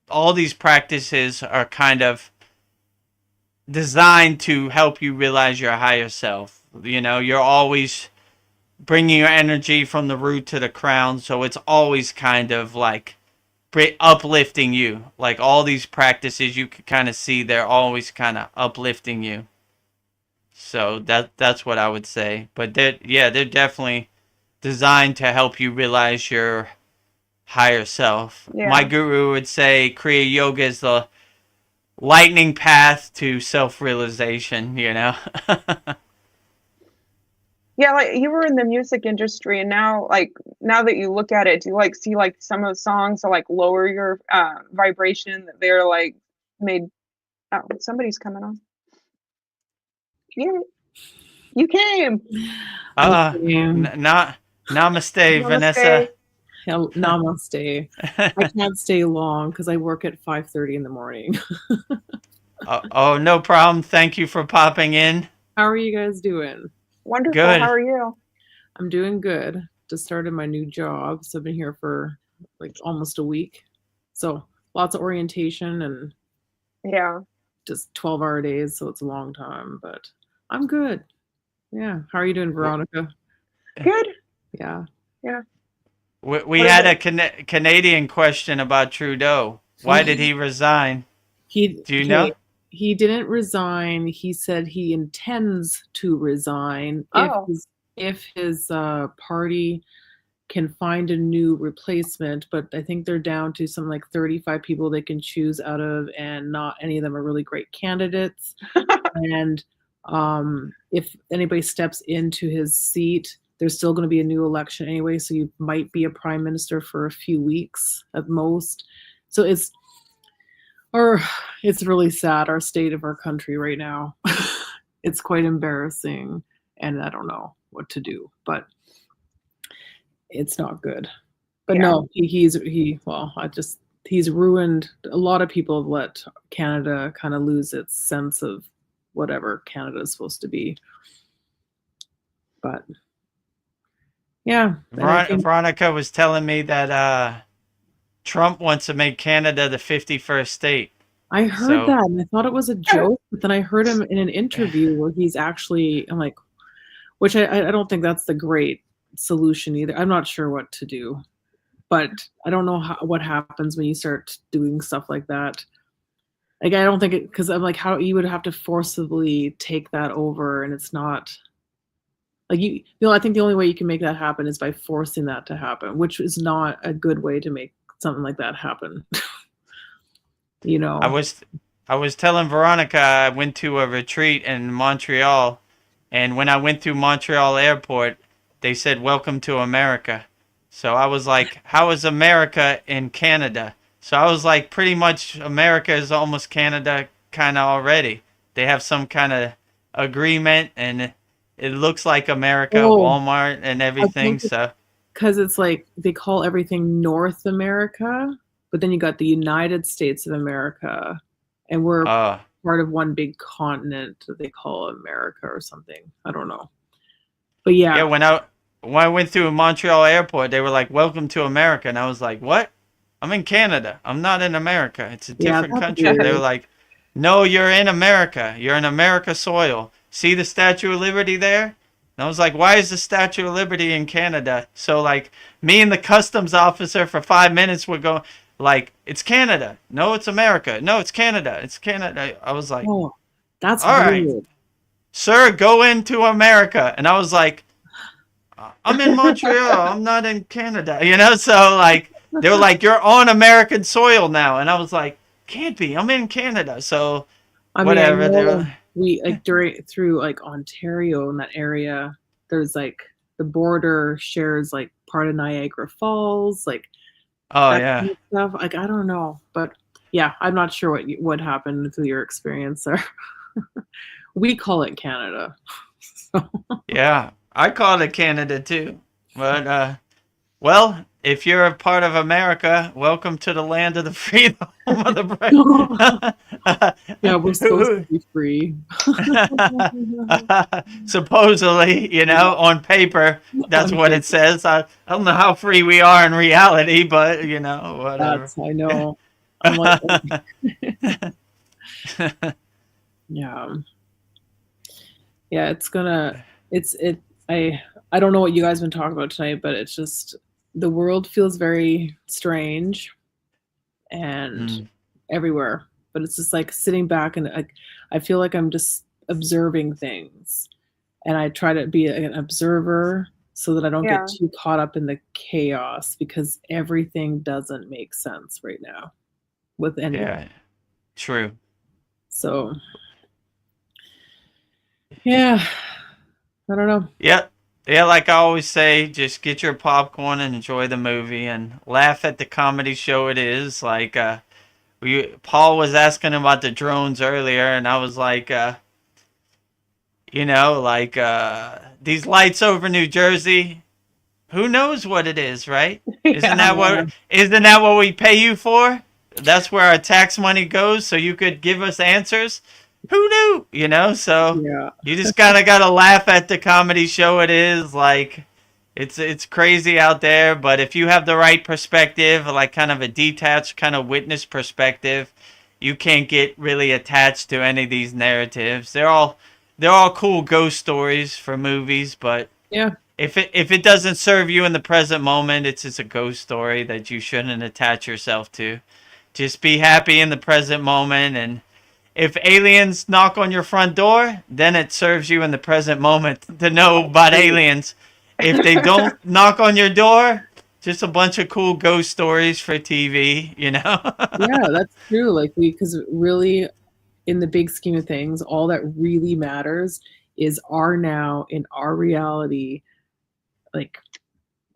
all these practices are kind of designed to help you realize your higher self. You're always bringing your energy from the root to the crown, so it's always kind of like uplifting you. Like all these practices, you can kind of see they're always kind of uplifting you. So that's what I would say. But they're definitely designed to help you realize your higher self. Yeah. My guru would say Kriya Yoga is the lightning path to self-realization, you know. Yeah, like you were in the music industry, and now that you look at it, do you like see like some of the songs to like lower your vibration that they're like made? Oh, somebody's coming on. You came. Not namaste, Namaste. Vanessa. Namaste. I can't stay long because I work at 5:30 in the morning. Oh, no problem. Thank you for popping in. How are you guys doing? Wonderful. Good. How are you? I'm doing good. Just started my new job, so I've been here for like almost a week. So lots of orientation and Yeah. just 12-hour days, so it's a long time, but I'm good. Yeah. How are you doing, Veronica? Good. Yeah. Yeah. We had a Canadian question about Trudeau. Why did he resign? Do you know? He didn't resign. He said he intends to resign if his party can find a new replacement, but I think they're down to some like 35 people they can choose out of, and not any of them are really great candidates. And if anybody steps into his seat, there's still going to be a new election anyway, so you might be a prime minister for a few weeks at most. So it's really sad, our state of our country right now. It's quite embarrassing, and I don't know what to do, but it's not good. But no, he's ruined. A lot of people have let Canada kind of lose its sense of whatever Canada is supposed to be. But yeah, Veronica was telling me that Trump wants to make Canada the 51st state. I heard that, and I thought it was a joke, but then I heard him in an interview where he's actually, I'm like, which I don't think that's the great solution either. I'm not sure what to do, but I don't know what happens when you start doing stuff like that. Like, I don't think it, because I'm like, how you would have to forcibly take that over, and it's not like I think the only way you can make that happen is by forcing that to happen, which is not a good way to make something like that happen. You know, I was telling Veronica I went to a retreat in Montreal, and when I went through Montreal airport, they said, "Welcome to America." So I was like, how is America in Canada? So I was like, pretty much America is almost Canada kind of already. They have some kind of agreement, and it looks like America, Walmart and everything. So because it's like they call everything North America, but then you got the United States of America, and we're part of one big continent that they call America or something. I don't know. But yeah. Yeah, when I went through Montreal airport, they were like, "Welcome to America." And I was like, "What? I'm in Canada. I'm not in America. It's a different country." Weird. They were like, "No, you're in America. You're in America soil. See the Statue of Liberty there?" And I was like, "Why is the Statue of Liberty in Canada?" So like me and the customs officer for 5 minutes would go like, "It's Canada. No, it's America. No, it's Canada. It's Canada." I was like, "Oh, that's all weird. right, sir, go into America." And I was like, "I'm in Montreal. I'm not in Canada." You know, so like they were like, "You're on American soil now," and I was like, "Can't be. I'm in Canada." So whatever. We like through like Ontario in that area, there's like the border shares like part of Niagara Falls, like kind of stuff. Like I don't know, but yeah, I'm not sure what happened through your experience there. We call it Canada. So. Yeah, I call it Canada too. But well, if you're a part of America, welcome to the land of the free, the home of the brave. Yeah, we're supposed to be free. Supposedly, you know, on paper, that's what it says. I don't know how free we are in reality, but you know, whatever. I know. I'm like, yeah, I don't know what you guys have been talking about tonight, but it's just the world feels very strange and everywhere. But it's just like sitting back and I feel like I'm just observing things, and I try to be an observer so that I don't get too caught up in the chaos, because everything doesn't make sense right now with anything. Yeah, true. So, yeah, I don't know. Yep. Yeah, like I always say, just get your popcorn and enjoy the movie and laugh at the comedy show it is. Like Paul was asking about the drones earlier, and I was like, these lights over New Jersey, who knows what it is, right? Isn't that what we pay you for? That's where our tax money goes, so you could give us answers. Who knew? So Yeah. you just kind of gotta laugh at the comedy show it is. Like it's crazy out there, but if you have the right perspective, like kind of a detached kind of witness perspective, you can't get really attached to any of these narratives. They're all cool ghost stories for movies, but Yeah. if it doesn't serve you in the present moment, it's just a ghost story that you shouldn't attach yourself to. Just be happy in the present moment, and if aliens knock on your front door, then it serves you in the present moment to know about aliens. If they don't knock on your door, just a bunch of cool ghost stories for TV, Yeah, that's true. Like because really, in the big scheme of things, all that really matters is our now in our reality. Like,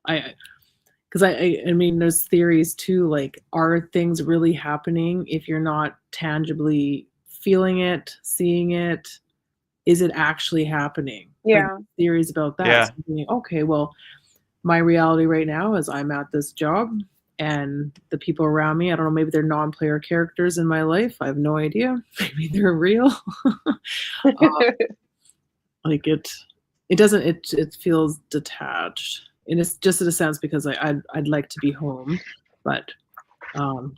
because I mean, there's theories too. Like, are things really happening if you're not tangibly feeling it, seeing it? Is it actually happening? Yeah. Like, theories about that. Yeah. So I'm thinking, okay, well, my reality right now is I'm at this job and the people around me, I don't know, maybe they're non-player characters in my life. I have no idea. Maybe they're real. Like it doesn't, it feels detached. And it's just in a sense because I'd like to be home, but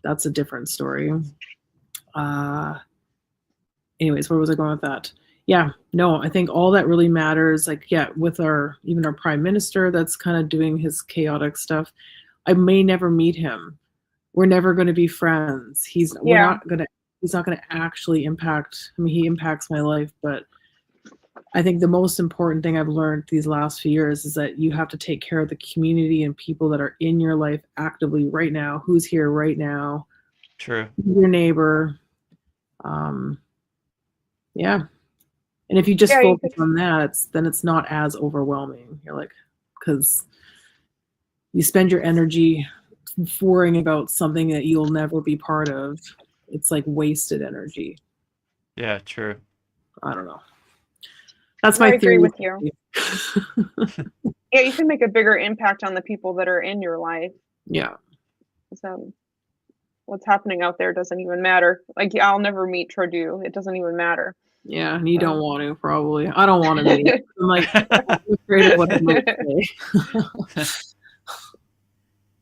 that's a different story. Anyways, where was I going with that? Yeah, no, I think all that really matters, like, yeah, with even our prime minister that's kind of doing his chaotic stuff, I may never meet him. We're never going to be friends. He's not going to actually impact, I mean, he impacts my life, but I think the most important thing I've learned these last few years is that you have to take care of the community and people that are in your life actively right now, who's here right now. True. Your neighbor. Yeah. And if you just focus on that, then it's not as overwhelming. You're like, because you spend your energy worrying about something that you'll never be part of. It's like wasted energy. Yeah, true. I don't know. That's my theory. I agree with you. Yeah, you can make a bigger impact on the people that are in your life. Yeah. So what's happening out there doesn't even matter. Like, I'll never meet Trudeau. It doesn't even matter. Yeah, and you don't want to, probably. I don't want to meet him. I'm like, I'm afraid of what he might say.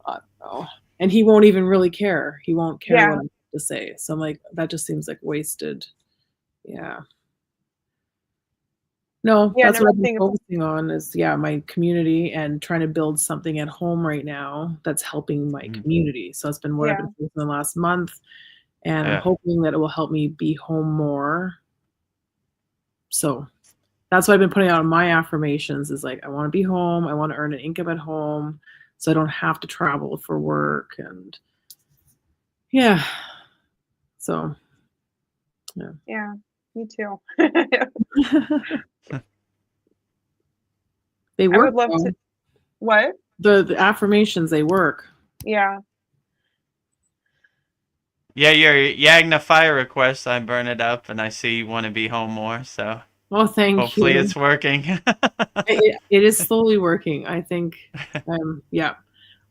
I don't know. And he won't even really care. He won't care what I have to say. So I'm like, that just seems like wasted. Yeah. No, that's what I've been focusing on is, my community and trying to build something at home right now that's helping my community. So that's been what I've been doing the last month. And I'm hoping that it will help me be home more. So that's what I've been putting out in my affirmations is like, I want to be home. I want to earn an income at home so I don't have to travel for work. And so, yeah, me too. They work. I would love to. What? The affirmations, they work. Yeah. Yeah, your Yagna fire request, I burn it up, and I see you want to be home more. So, thank you. Hopefully, it's working. It is slowly working. I think.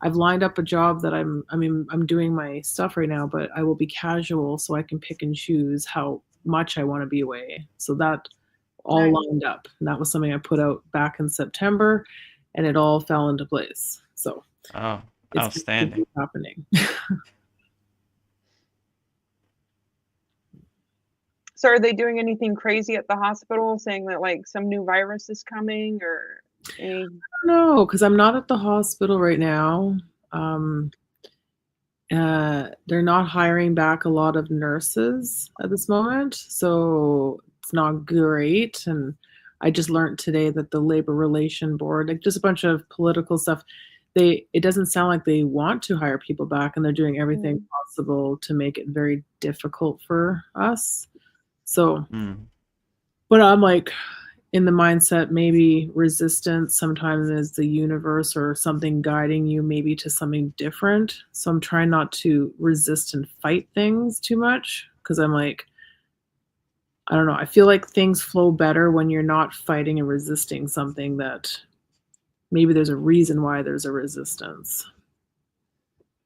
I've lined up a job that I'm doing my stuff right now, but I will be casual, so I can pick and choose how much I want to be away. So that all lined up, and that was something I put out back in September, and it all fell into place. So, it's outstanding. Happening. So are they doing anything crazy at the hospital, saying that like some new virus is coming or any? I don't know, because I'm not at the hospital right now. They're not hiring back a lot of nurses at this moment, so it's not great. And I just learned today that the Labor Relation Board, like just a bunch of political stuff, it doesn't sound like they want to hire people back, and they're doing everything possible to make it very difficult for us. So, Mm. but I'm like in the mindset, maybe resistance sometimes is the universe or something guiding you maybe to something different. So I'm trying not to resist and fight things too much because I'm like, I don't know. I feel like things flow better when you're not fighting and resisting something that maybe there's a reason why there's a resistance.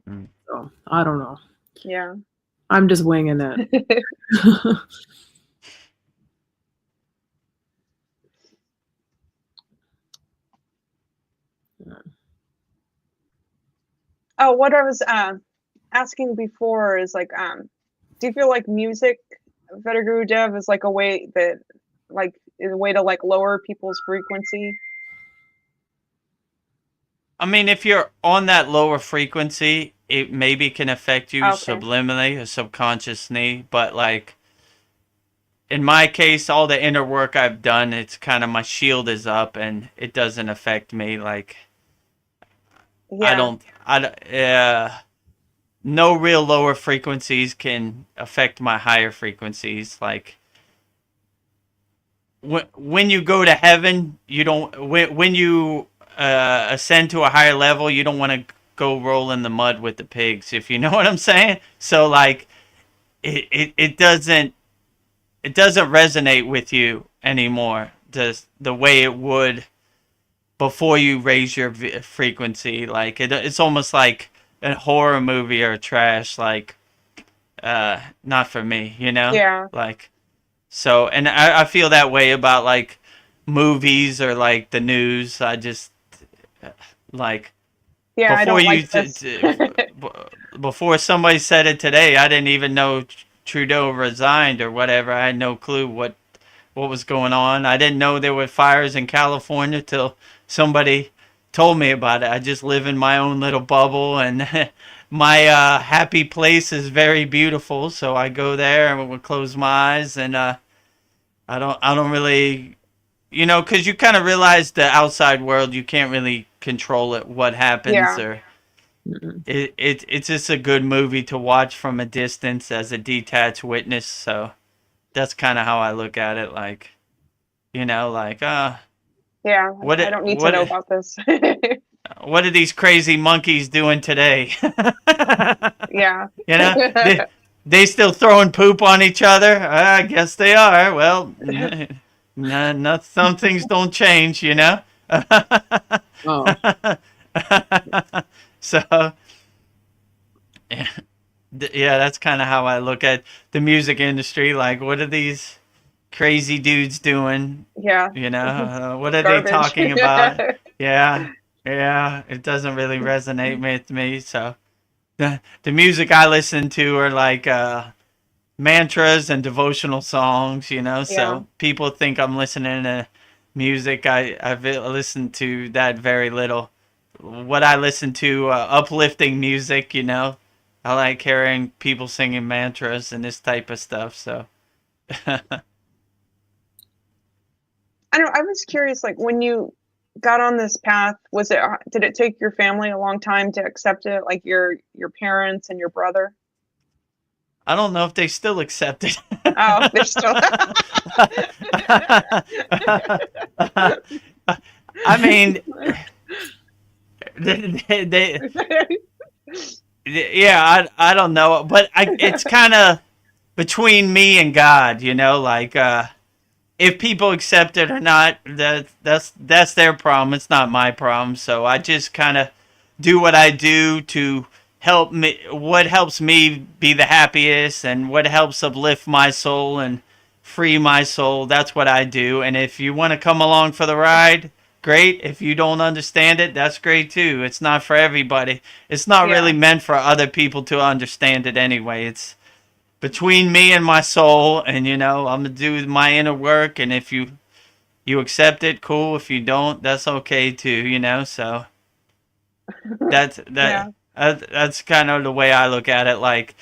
Mm. So I don't know. Yeah. I'm just winging it. Oh, what I was asking before is like, do you feel like music, Vedaguru Dev, is like a way that, like, is a way to like lower people's frequency? I mean, if you're on that lower frequency, it maybe can affect you Okay. subliminally or subconsciously. But like in my case, all the inner work I've done, it's kind of my shield is up and it doesn't affect me. Like Yeah. no real lower frequencies can affect my higher frequencies. Like when you go to heaven, you don't, when you ascend to a higher level, you don't want to go roll in the mud with the pigs, if you know what I'm saying. So like it doesn't resonate with you anymore the way it would before you raise your frequency. Like it's almost like a horror movie or trash. Like not for me, you know. Yeah. Like so, and I feel that way about like movies or like the news. I just like Yeah, I before don't you like this. before somebody said it today, I didn't even know Trudeau resigned or whatever. I had no clue what was going on. I didn't know there were fires in California till somebody told me about it. I just live in my own little bubble, and my happy place is very beautiful. So I go there and will close my eyes, and I don't really, you know, because you kind of realize the outside world, you can't really control it, what happens, Yeah. or it's just a good movie to watch from a distance as a detached witness. So that's kind of how I look at it. Like, you know, like Yeah, what I don't need to know about this. what are these crazy monkeys doing today? Yeah. You know, they still throwing poop on each other. I guess they are. Well, some things don't change, you know. Oh. So yeah, that's kind of how I look at the music industry. Like, what are these crazy dudes doing? Yeah. You know, what are they Garbage. talking about? Yeah, it doesn't really resonate with me. So the music I listen to are like mantras and devotional songs, you know. Yeah. So people think I'm listening to music. I've listened to that very little. What I listen to, uplifting music, you know. I like hearing people singing mantras and this type of stuff. So I was curious, like when you got on this path, did it take your family a long time to accept it? Like your parents and your brother? I don't know if they still accept it. Oh, they're still. I mean, they yeah, I don't know, but it's kind of between me and God, you know, like if people accept it or not, that's their problem. It's not my problem. So I just kind of do what I do to help me, what helps me be the happiest and what helps uplift my soul and free my soul. That's what I do. And if you want to come along for the ride, great. If you don't understand it, that's great too. It's not for everybody. It's not Yeah. really meant for other people to understand it anyway. It's between me and my soul, and you know, I'm gonna do my inner work, and if you accept it, cool. If you don't, that's okay too, you know. So that's Yeah. that's kind of the way I look at it. Like,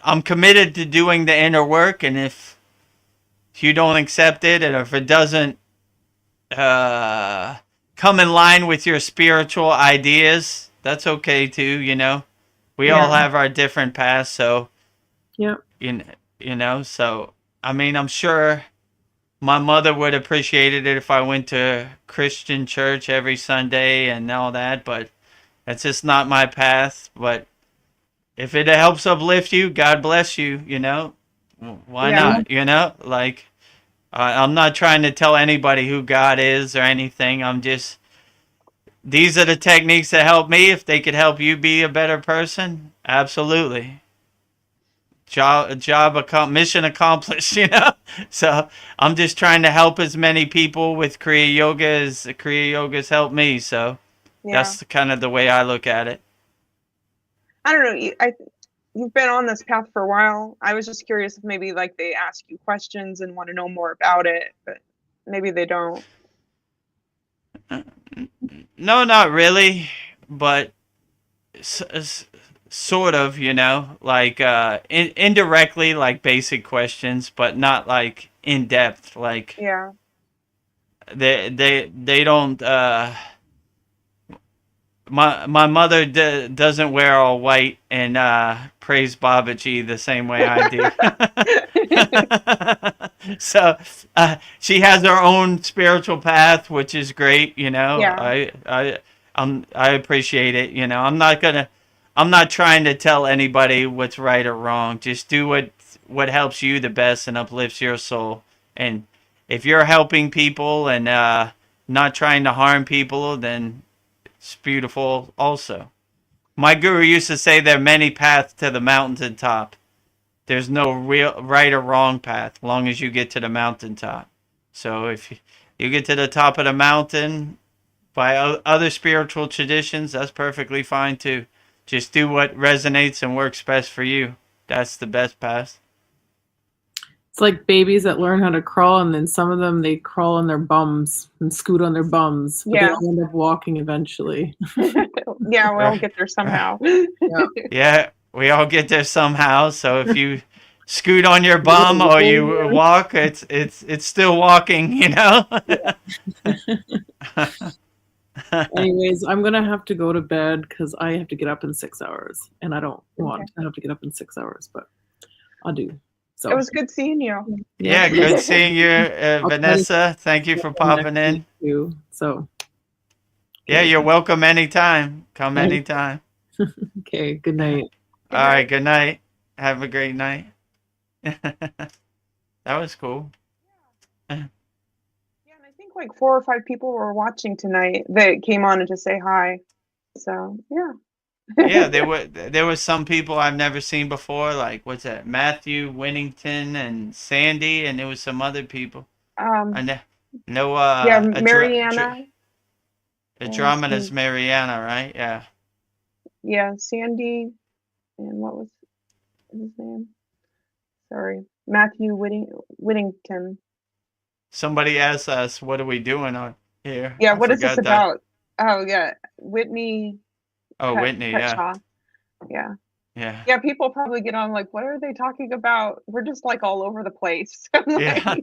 I'm committed to doing the inner work, and if you don't accept it, and if it doesn't come in line with your spiritual ideas, that's okay too, you know. We all Yeah. have our different paths, so Yeah. you know, so I mean, I'm sure my mother would appreciate it if I went to Christian church every Sunday and all that, but that's just not my path. But if it helps uplift you, God bless you, you know? Why Yeah. not, you know? Like, I'm not trying to tell anybody who God is or anything. I'm just, these are the techniques that help me. If they could help you be a better person, absolutely. Mission accomplished, you know? So I'm just trying to help as many people with Kriya Yoga as Kriya Yoga's helped me. So Yeah. that's kind of the way I look at it. I don't know. You've been on this path for a while. I was just curious if maybe like they ask you questions and want to know more about it, but maybe they don't. No, not really, but sort of, you know, like indirectly, like basic questions, but not like in depth. Like Yeah. they don't. My mother doesn't wear all white and praise Babaji the same way I do. So she has her own spiritual path, which is great. You know, Yeah. I appreciate it. You know, I'm not trying to tell anybody what's right or wrong. Just do what helps you the best and uplifts your soul. And if you're helping people and not trying to harm people, then it's beautiful also. My guru used to say there are many paths to the mountaintop. There's no real right or wrong path, as long as you get to the mountaintop. So if you get to the top of the mountain by other spiritual traditions, that's perfectly fine too. Just do what resonates and works best for you. That's the best path. It's like babies that learn how to crawl, and then some of them, they crawl on their bums and scoot on their bums, but they Yeah. all end up walking eventually. Yeah, we'll get there somehow. Yeah, we all get there somehow. So if you scoot on your bum or you walk, it's still walking, you know. Anyways, I'm gonna have to go to bed because I have to get up in 6 hours, and I don't want to have to get up in 6 hours, but I'll do. So It was good seeing you. Yeah, good seeing you, Vanessa. Thank you for popping in. Too, so Yeah, you're welcome anytime. Come anytime. okay, good night. All right, good night. Have a great night. That was cool. Yeah, and I think like 4 or 5 people were watching tonight that came on to say hi. So yeah. Yeah, there were some people I've never seen before, like what's that? Matthew, Winnington, and Sandy, and there was some other people. I know. Yeah, Mariana. Andromeda's Mariana, right? Yeah. Yeah, Sandy, and what was his name? Sorry, Matthew Whittington. Somebody asked us, "What are we doing on here?" Yeah, I what is this forgot that. about? Oh yeah, Whitney. Oh, Whitney, yeah. Yeah. Yeah. Yeah, people probably get on like, what are they talking about? We're just like all over the place. Yeah.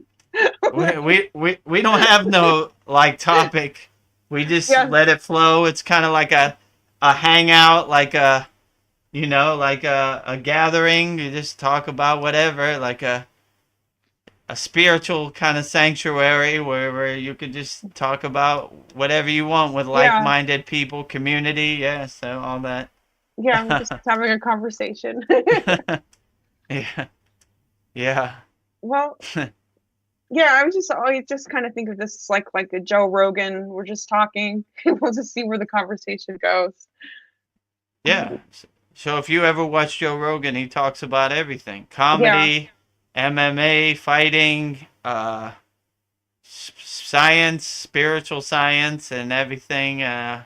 We don't have no like topic. We just let it flow. It's kind of like a hangout, like a like a gathering. You just talk about whatever, like a spiritual kind of sanctuary where you could just talk about whatever you want with like-minded people, community, so all that. Yeah, we're just having a conversation. Yeah. Well, yeah, I always just kind of think of this like a Joe Rogan. We're just talking. We'll just see where the conversation goes. Yeah. So if you ever watch Joe Rogan, he talks about everything: comedy, MMA, fighting, science, spiritual science, and everything. I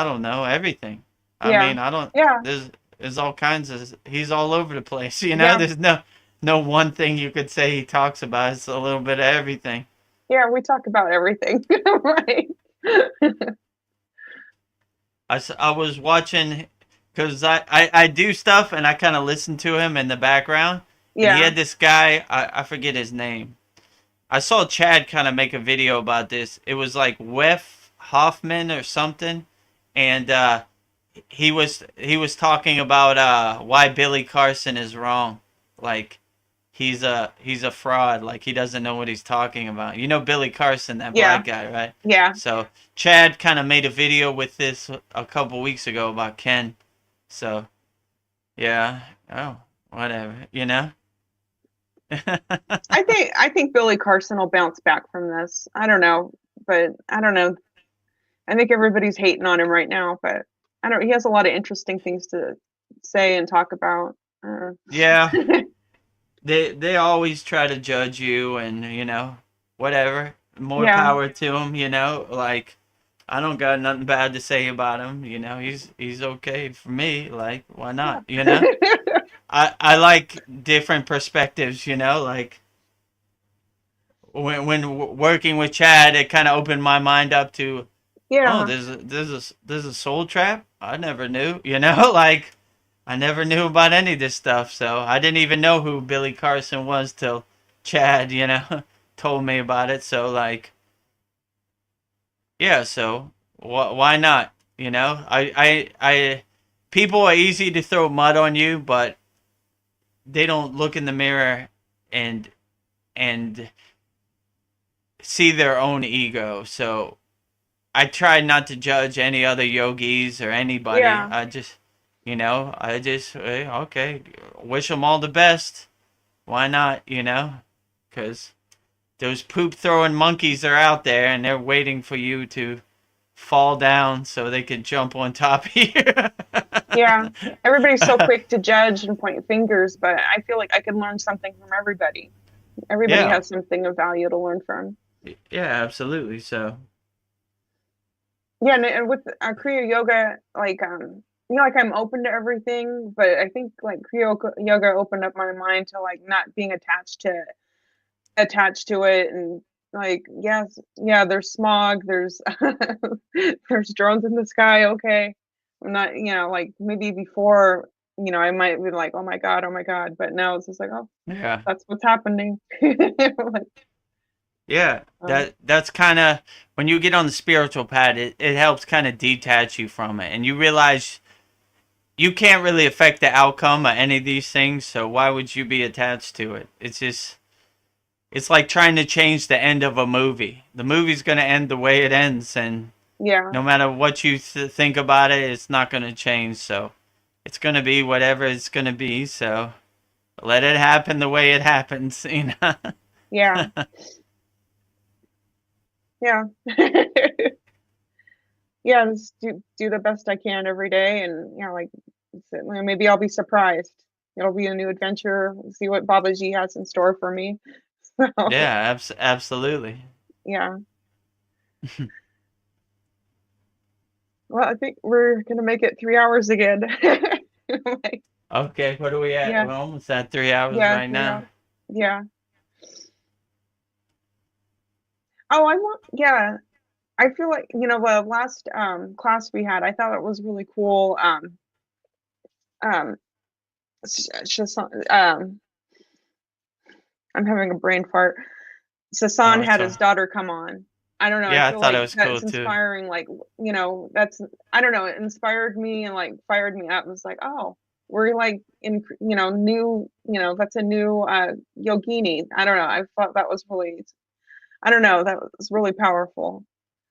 don't know, everything. I mean, I don't. Yeah. There's all kinds of. He's all over the place. You know, there's no one thing you could say he talks about. It's a little bit of everything. Yeah, we talk about everything, right? I was watching because I do stuff and I kind of listen to him in the background. Yeah. And he had this guy, I forget his name. I saw Chad kind of make a video about this. It was like Wef Hoffman or something. And he was talking about why Billy Carson is wrong. Like he's a fraud. Like, he doesn't know what he's talking about. You know Billy Carson, that Yeah. black guy, right? Yeah. So Chad kind of made a video with this a couple weeks ago about Ken. So yeah, oh, whatever, you know. I think Billy Carson will bounce back from this. I don't know, but I don't know. I think everybody's hating on him right now, but I don't. He has a lot of interesting things to say and talk about. Yeah, they always try to judge you, and you know, whatever. More Yeah. power to him, you know. Like, I don't got nothing bad to say about him. You know, he's okay for me. Like, why not? You know, I like different perspectives. You know, like when working with Chad, it kind of opened my mind up to, Yeah. oh, there's a soul trap. I never knew. You know, like I never knew about any of this stuff. So I didn't even know who Billy Carson was till Chad, you know, told me about it. So like, yeah. So why not? You know, people are easy to throw mud on you, but they don't look in the mirror and see their own ego. So I try not to judge any other yogis or anybody. Yeah. I just, you know, okay, wish them all the best. Why not, you know? Because those poop throwing monkeys are out there and they're waiting for you to fall down so they can jump on top of you. Yeah. Everybody's so quick to judge and point fingers, but I feel like I could learn something from everybody. Everybody Yeah. has something of value to learn from. Yeah, absolutely. So Yeah, and with Kriya Yoga, like you know, like I'm open to everything, but I think like Kriya Yoga opened up my mind to like not being attached to it, and like yes, yeah, there's smog, there's there's drones in the sky. Okay, I'm not, you know, like maybe before, you know, I might be like, oh my god, but now it's just like, oh, yeah. that's what's happening. Like, Yeah, that's kind of when you get on the spiritual path, it helps kind of detach you from it, and you realize you can't really affect the outcome of any of these things. So why would you be attached to it? It's like trying to change the end of a movie. The movie's gonna end the way it ends, and yeah, no matter what you think about it, it's not gonna change. So it's gonna be whatever it's gonna be. So let it happen the way it happens. You know. yeah. Yeah. Yeah, just do the best I can every day, and you know, like maybe I'll be surprised. It'll be a new adventure. See what Babaji has in store for me. So, Yeah, absolutely. yeah. Well, I think we're gonna make it 3 hours again. Like, Okay, what are we at? yeah, We're almost at 3 hours yeah, right now. yeah. Oh, I want. Yeah, I feel like, you know, the last class we had, I thought it was really cool. Um, I'm having a brain fart. Oh, Sasan it's had all. his daughter come on. I don't know. I Yeah, I feel thought it like was cool that's too. inspiring. Like, you know, that's, I don't know, it inspired me and like fired me up. It was like, oh, we're like in, you know, new, you know, that's a new yogini. I don't know. I thought that was really, I don't know, that was really powerful.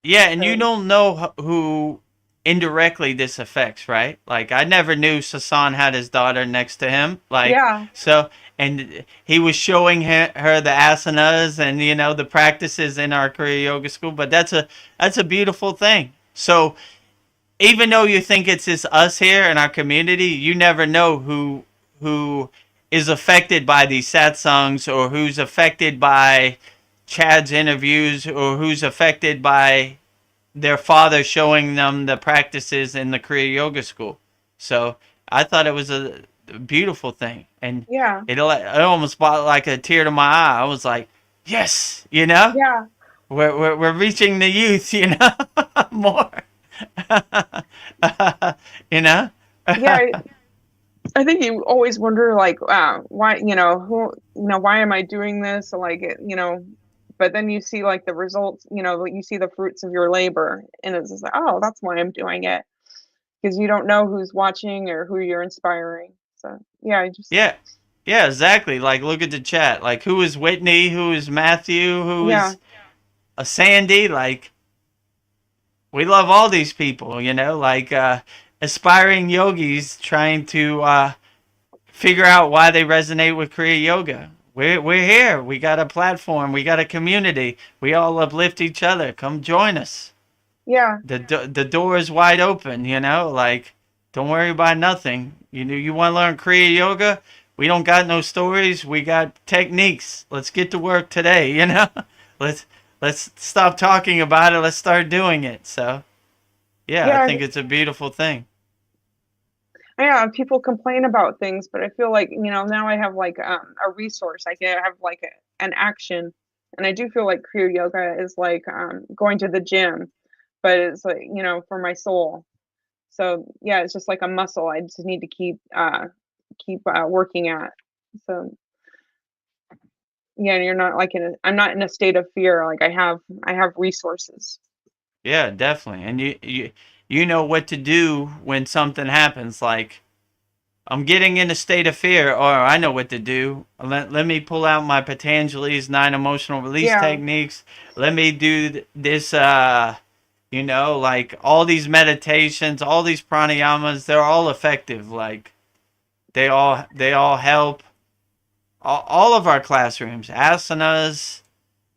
Yeah, and you So, don't know who indirectly this affects, right? Like, I never knew Sasan had his daughter next to him. Like, yeah, so, and he was showing her the asanas and, you know, the practices in our Kriya Yoga school. But that's a beautiful thing. So even though you think it's just us here in our community, you never know who is affected by these satsangs, or who's affected by Chad's interviews, or who's affected by their father showing them the practices in the Kriya Yoga school. So I thought it was a beautiful thing, and yeah, it almost brought like a tear to my eye. I was like, yes, you know, yeah. we're reaching the youth, you know, more. You know. Yeah, I think you always wonder like why, you know, why am I doing this, like you know, but then you see like the results, you know, you see the fruits of your labor, and it's just like, oh, that's why I'm doing it, because you don't know who's watching or who you're inspiring. So yeah, I just Yeah, Yeah, exactly. Like, look at the chat. Like, who is Whitney? Who is Matthew? Who Yeah. is a Sandy? Like, we love all these people, you know, like aspiring yogis trying to figure out why they resonate with Kriya Yoga. We're here. We got a platform. We got a community. We all uplift each other. Come join us. Yeah. The door is wide open, you know, like, don't worry about nothing. You know, you want to learn Kriya Yoga? We don't got no stories. We got techniques. Let's get to work today, you know? let's let's stop talking about it. Let's start doing it. So, yeah, I Yeah. think it's a beautiful thing. Yeah, people complain about things, but I feel like, you know, now I have like a resource. I can have like an action, and I do feel like Kriya Yoga is like going to the gym, but it's like, you know, for my soul. So yeah, it's just like a muscle. I just need to keep working at. So yeah, you're not like I'm not in a state of fear. Like I have resources. Yeah, definitely. And you know what to do when something happens. Like, I'm getting in a state of fear, or I know what to do. Let me pull out my Patanjali's 9 emotional release Yeah. techniques. Let me do this, you know, like all these meditations, all these pranayamas, they're all effective. Like, they all help. All of our classrooms, asanas,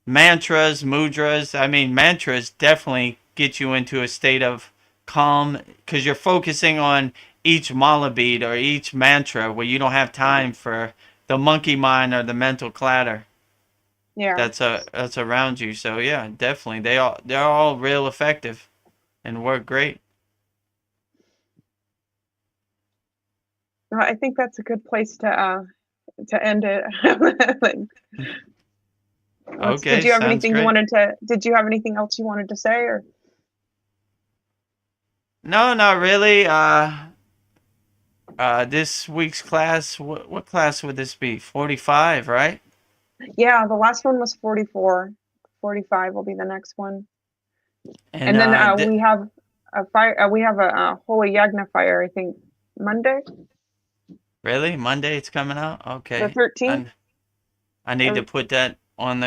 mantras, mudras. I mean, mantras definitely get you into a state of calm because you're focusing on each mala bead or each mantra where you don't have time for the monkey mind or the mental clatter Yeah. that's around you. So yeah, definitely they're all real effective and work great. Well, I think that's a good place to end it. Like, Okay, did you have sounds anything great. did you have anything else you wanted to say, or? No, not really. This week's class, what class would this be? 45, right? Yeah, the last one was 44. 45 will be the next one. And And then we have a fire. We have a holy yagna fire. I think Monday, really, Monday it's coming out. the Okay, 13th. I need to Or, put that in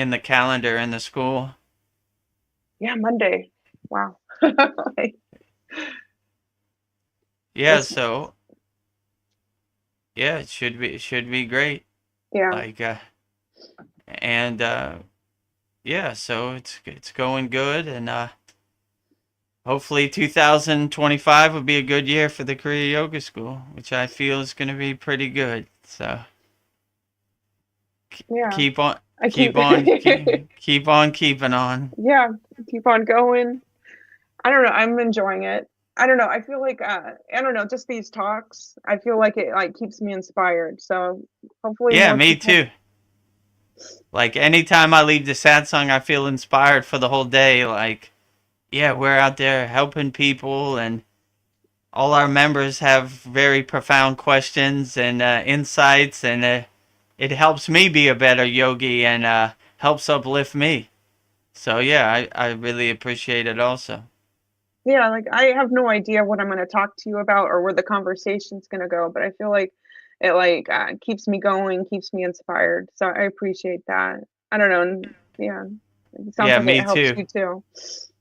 the calendar in the school. yeah, Monday. Wow. Like, Yeah, it's, so yeah, it should be great. yeah. Like and yeah, so it's going good, and hopefully 2025 will be a good year for the Kriya Yoga School, which I feel is going to be pretty good. So Yeah. keep on I keep. keep on keeping on. Yeah. Keep on going. I don't know. I'm enjoying it. I don't know. I feel like I don't know. Just these talks. I feel like it like keeps me inspired. So hopefully Yeah, more me people. too. Like anytime I leave the Satsang, I feel inspired for the whole day. Like, yeah, we're out there helping people, and all our members have very profound questions and insights, and it helps me be a better yogi and helps uplift me. So yeah, I really appreciate it also. Yeah, like I have no idea what I'm going to talk to you about or where the conversation's going to go, but I feel like it like keeps me going, keeps me inspired. So I appreciate that. I don't know. And, yeah, it sounds Yeah, like it me helps too. you too.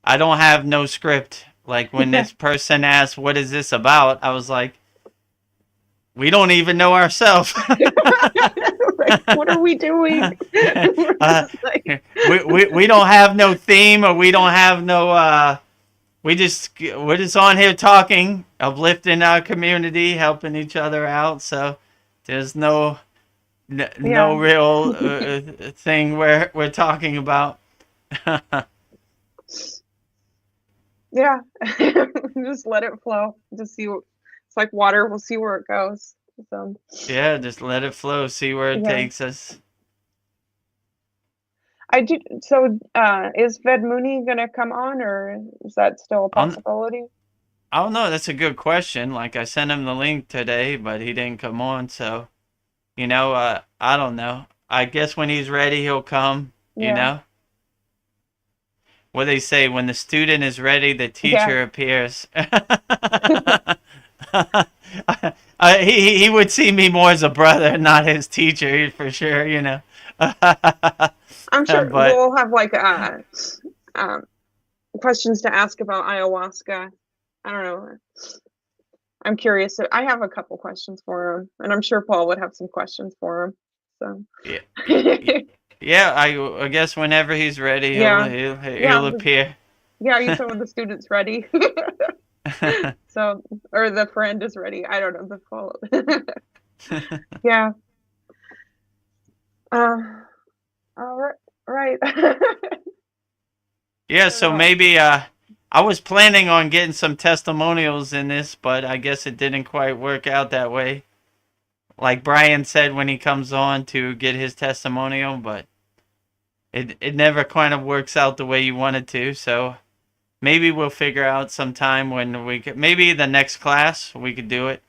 I don't have no script. Like when Yeah. this person asked, "What is this about?" I was like, "We don't even know ourselves." Like, what are we doing? We're just like, we don't have no theme, or we don't have no we're just on here talking, uplifting our community, helping each other out. So there's no yeah. real thing we're talking about. Yeah. Just let it flow. Just see what it's like water. We'll see where it goes. So Yeah, just let it flow, see where it yeah. takes us. I do. So, is Ved Mooney gonna come on, or is that still a possibility? I don't know. That's a good question. Like, I sent him the link today, but he didn't come on. So, you know, I don't know. I guess when he's ready, he'll come. You Yeah. know, what they say: when the student is ready, the Yeah. teacher appears. He would see me more as a brother, not his teacher, for sure. I'm sure But we'll have like um, questions to ask about ayahuasca. I don't know. I'm curious. I have a couple questions for him, and I'm sure Paul would have some questions for him. So yeah, I guess whenever he's ready, yeah, he'll appear. Yeah, you some of the students ready. So, or the friend is ready. I don't know the fault. Yeah. All right. Yeah, so maybe I was planning on getting some testimonials in this, but I guess it didn't quite work out that way. Like Brian said when he comes on to get his testimonial, but it never kind of works out the way you wanted to. So maybe we'll figure out some time when maybe the next class we could do it.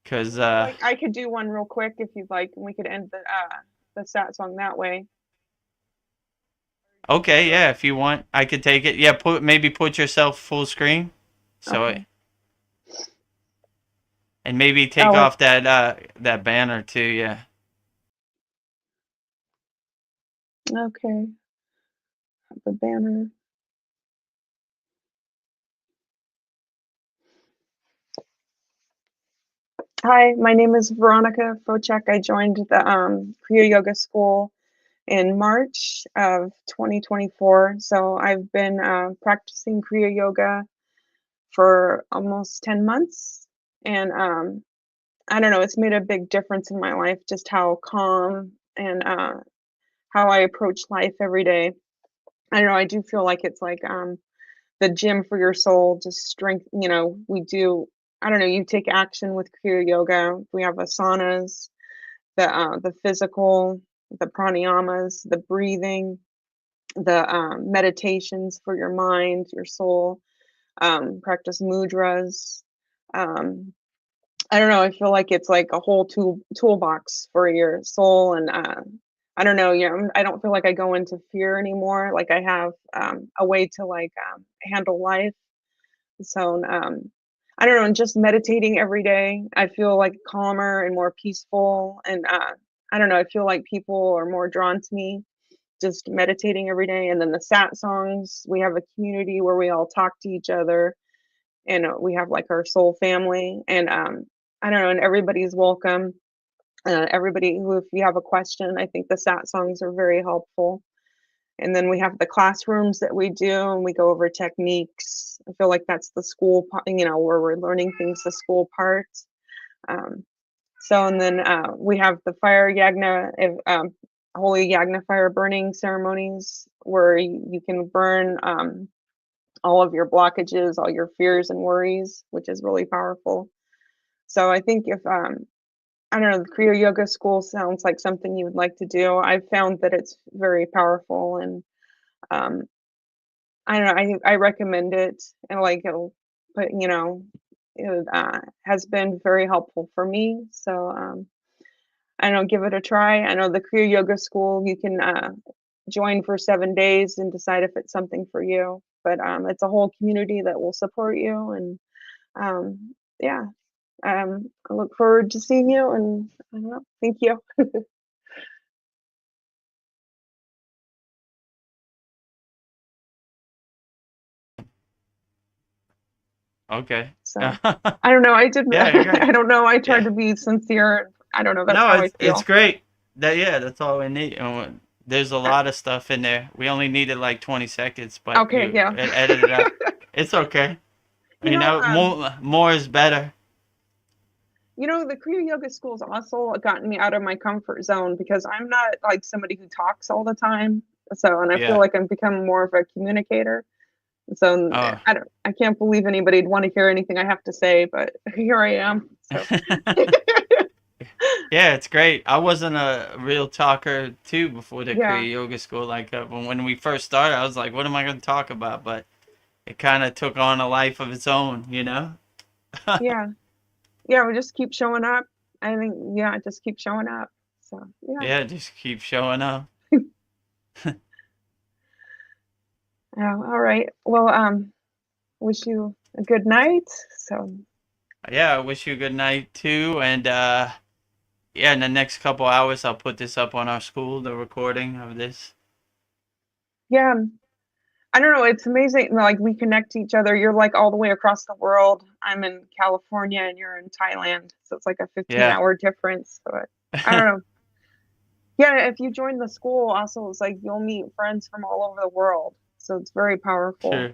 Cause I could do one real quick if you'd like, and we could end the Satsang that way. Okay, yeah, if you want, I could take it. Yeah, put yourself full screen. So Okay. and maybe take off that banner too, yeah. Okay. The banner. Hi, my name is Veronica Fochek. I joined the Kriya Yoga School in March of 2024. So I've been practicing Kriya Yoga for almost 10 months. And I don't know, it's made a big difference in my life, just how calm and how I approach life every day. I don't know, I do feel like it's like the gym for your soul, just strength, we do, I don't know, you take action with Kriya Yoga. We have asanas, the physical, the pranayamas, the breathing, the meditations for your mind, your soul, practice mudras. I don't know, I feel like it's like a whole toolbox for your soul. And I don't know, I don't feel like I go into fear anymore. Like I have a way to like handle life. So I don't know, and just meditating every day, I feel like calmer and more peaceful. And I don't know, I feel like people are more drawn to me just meditating every day. And then the Satsangs, we have a community where we all talk to each other, and we have like our soul family. And I don't know, and everybody's welcome. Everybody who, if you have a question, I think the Satsangs are very helpful. And then we have the classrooms that we do, and we go over techniques. I feel like that's the school, where we're learning things, the school part. And then we have the fire yagna, holy yagna fire burning ceremonies, where you can burn all of your blockages, all your fears and worries, which is really powerful. So I think if I don't know, the Kriya Yoga School sounds like something you would like to do. I've found that it's very powerful, and I don't know, I recommend it, and like but it has been very helpful for me. So I don't know, give it a try. I know the Kriya Yoga School, you can join for 7 days and decide if it's something for you. But it's a whole community that will support you, and yeah. I look forward to seeing you, and I don't know, thank you. Okay. So I don't know, I didn't Yeah, I don't know, I tried to be sincere. I don't know, that's no, how I feel. it's great. That's all we need. There's a lot of stuff in there. We only needed like 20 seconds, but Okay, yeah. edit it out. It's okay. More is better. The Kriya Yoga School's also gotten me out of my comfort zone, because I'm not like somebody who talks all the time. So, and I feel like I'm becoming more of a communicator. So I can't believe anybody'd want to hear anything I have to say, but here I am. So. Yeah, it's great. I wasn't a real talker too before the Kriya Yoga School. Like when we first started, I was like, "What am I going to talk about?" But it kind of took on a life of its own, Yeah, we just keep showing up. I think just keep showing up. So yeah, just keep showing up. All right. Well, wish you a good night. So. Yeah, I wish you a good night too. And yeah, in the next couple hours, I'll put this up on our school, the recording of this. Yeah. I don't know. It's amazing. Like we connect to each other. You're like all the way across the world. I'm in California and you're in Thailand. So it's like a 15-hour difference. But I don't know. Yeah, if you join the school, also it's like you'll meet friends from all over the world. So it's very powerful. Sure.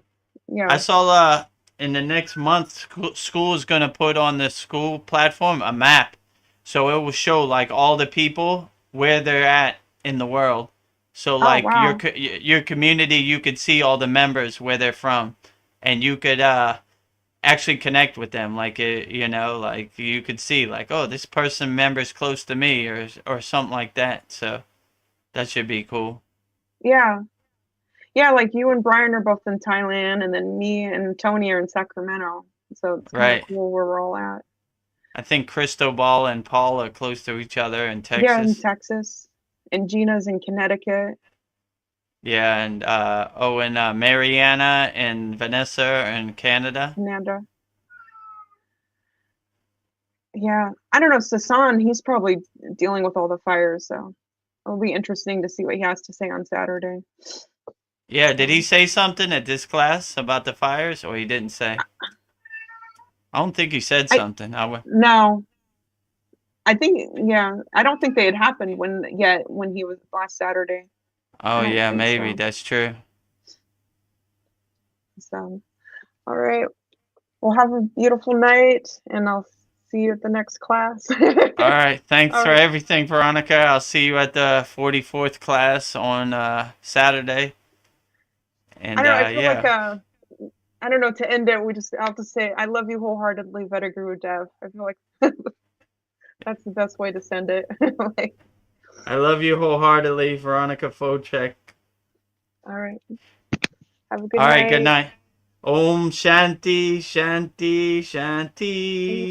Yeah. I saw in the next month, school is going to put on the school platform a map. So it will show like all the people where they're at in the world. So like wow. your community, you could see all the members where they're from, and you could actually connect with them. Like you know, like you could see like, oh, this person member's close to me, or something like that. So that should be cool. Yeah. Yeah, like you and Brian are both in Thailand, and then me and Tony are in Sacramento. So it's kind of cool where we're all at. I think Cristobal and Paul are close to each other in Texas. Yeah, in Texas. And Gina's in Connecticut. Yeah, and Mariana and Vanessa in Canada. Yeah, I don't know. Sasan, he's probably dealing with all the fires, so it'll be interesting to see what he has to say on Saturday. Yeah, did he say something at this class about the fires, or he didn't say? I don't think he said something. No. I think, yeah, I don't think they had happened when he was last Saturday. Oh, yeah, maybe. So. That's true. So, all right. Well, have a beautiful night, and I'll see you at the next class. All right. Thanks for everything, Veronica. I'll see you at the 44th class on Saturday. And I don't know, I feel like I don't know, to end it, I'll have to say, I love you wholeheartedly, Vedaguru Dev. I feel like that's the best way to send it. Like, I love you wholeheartedly, Veronica Focek. All right. Have a good night. All right, good night. Om Shanti, Shanti, Shanti.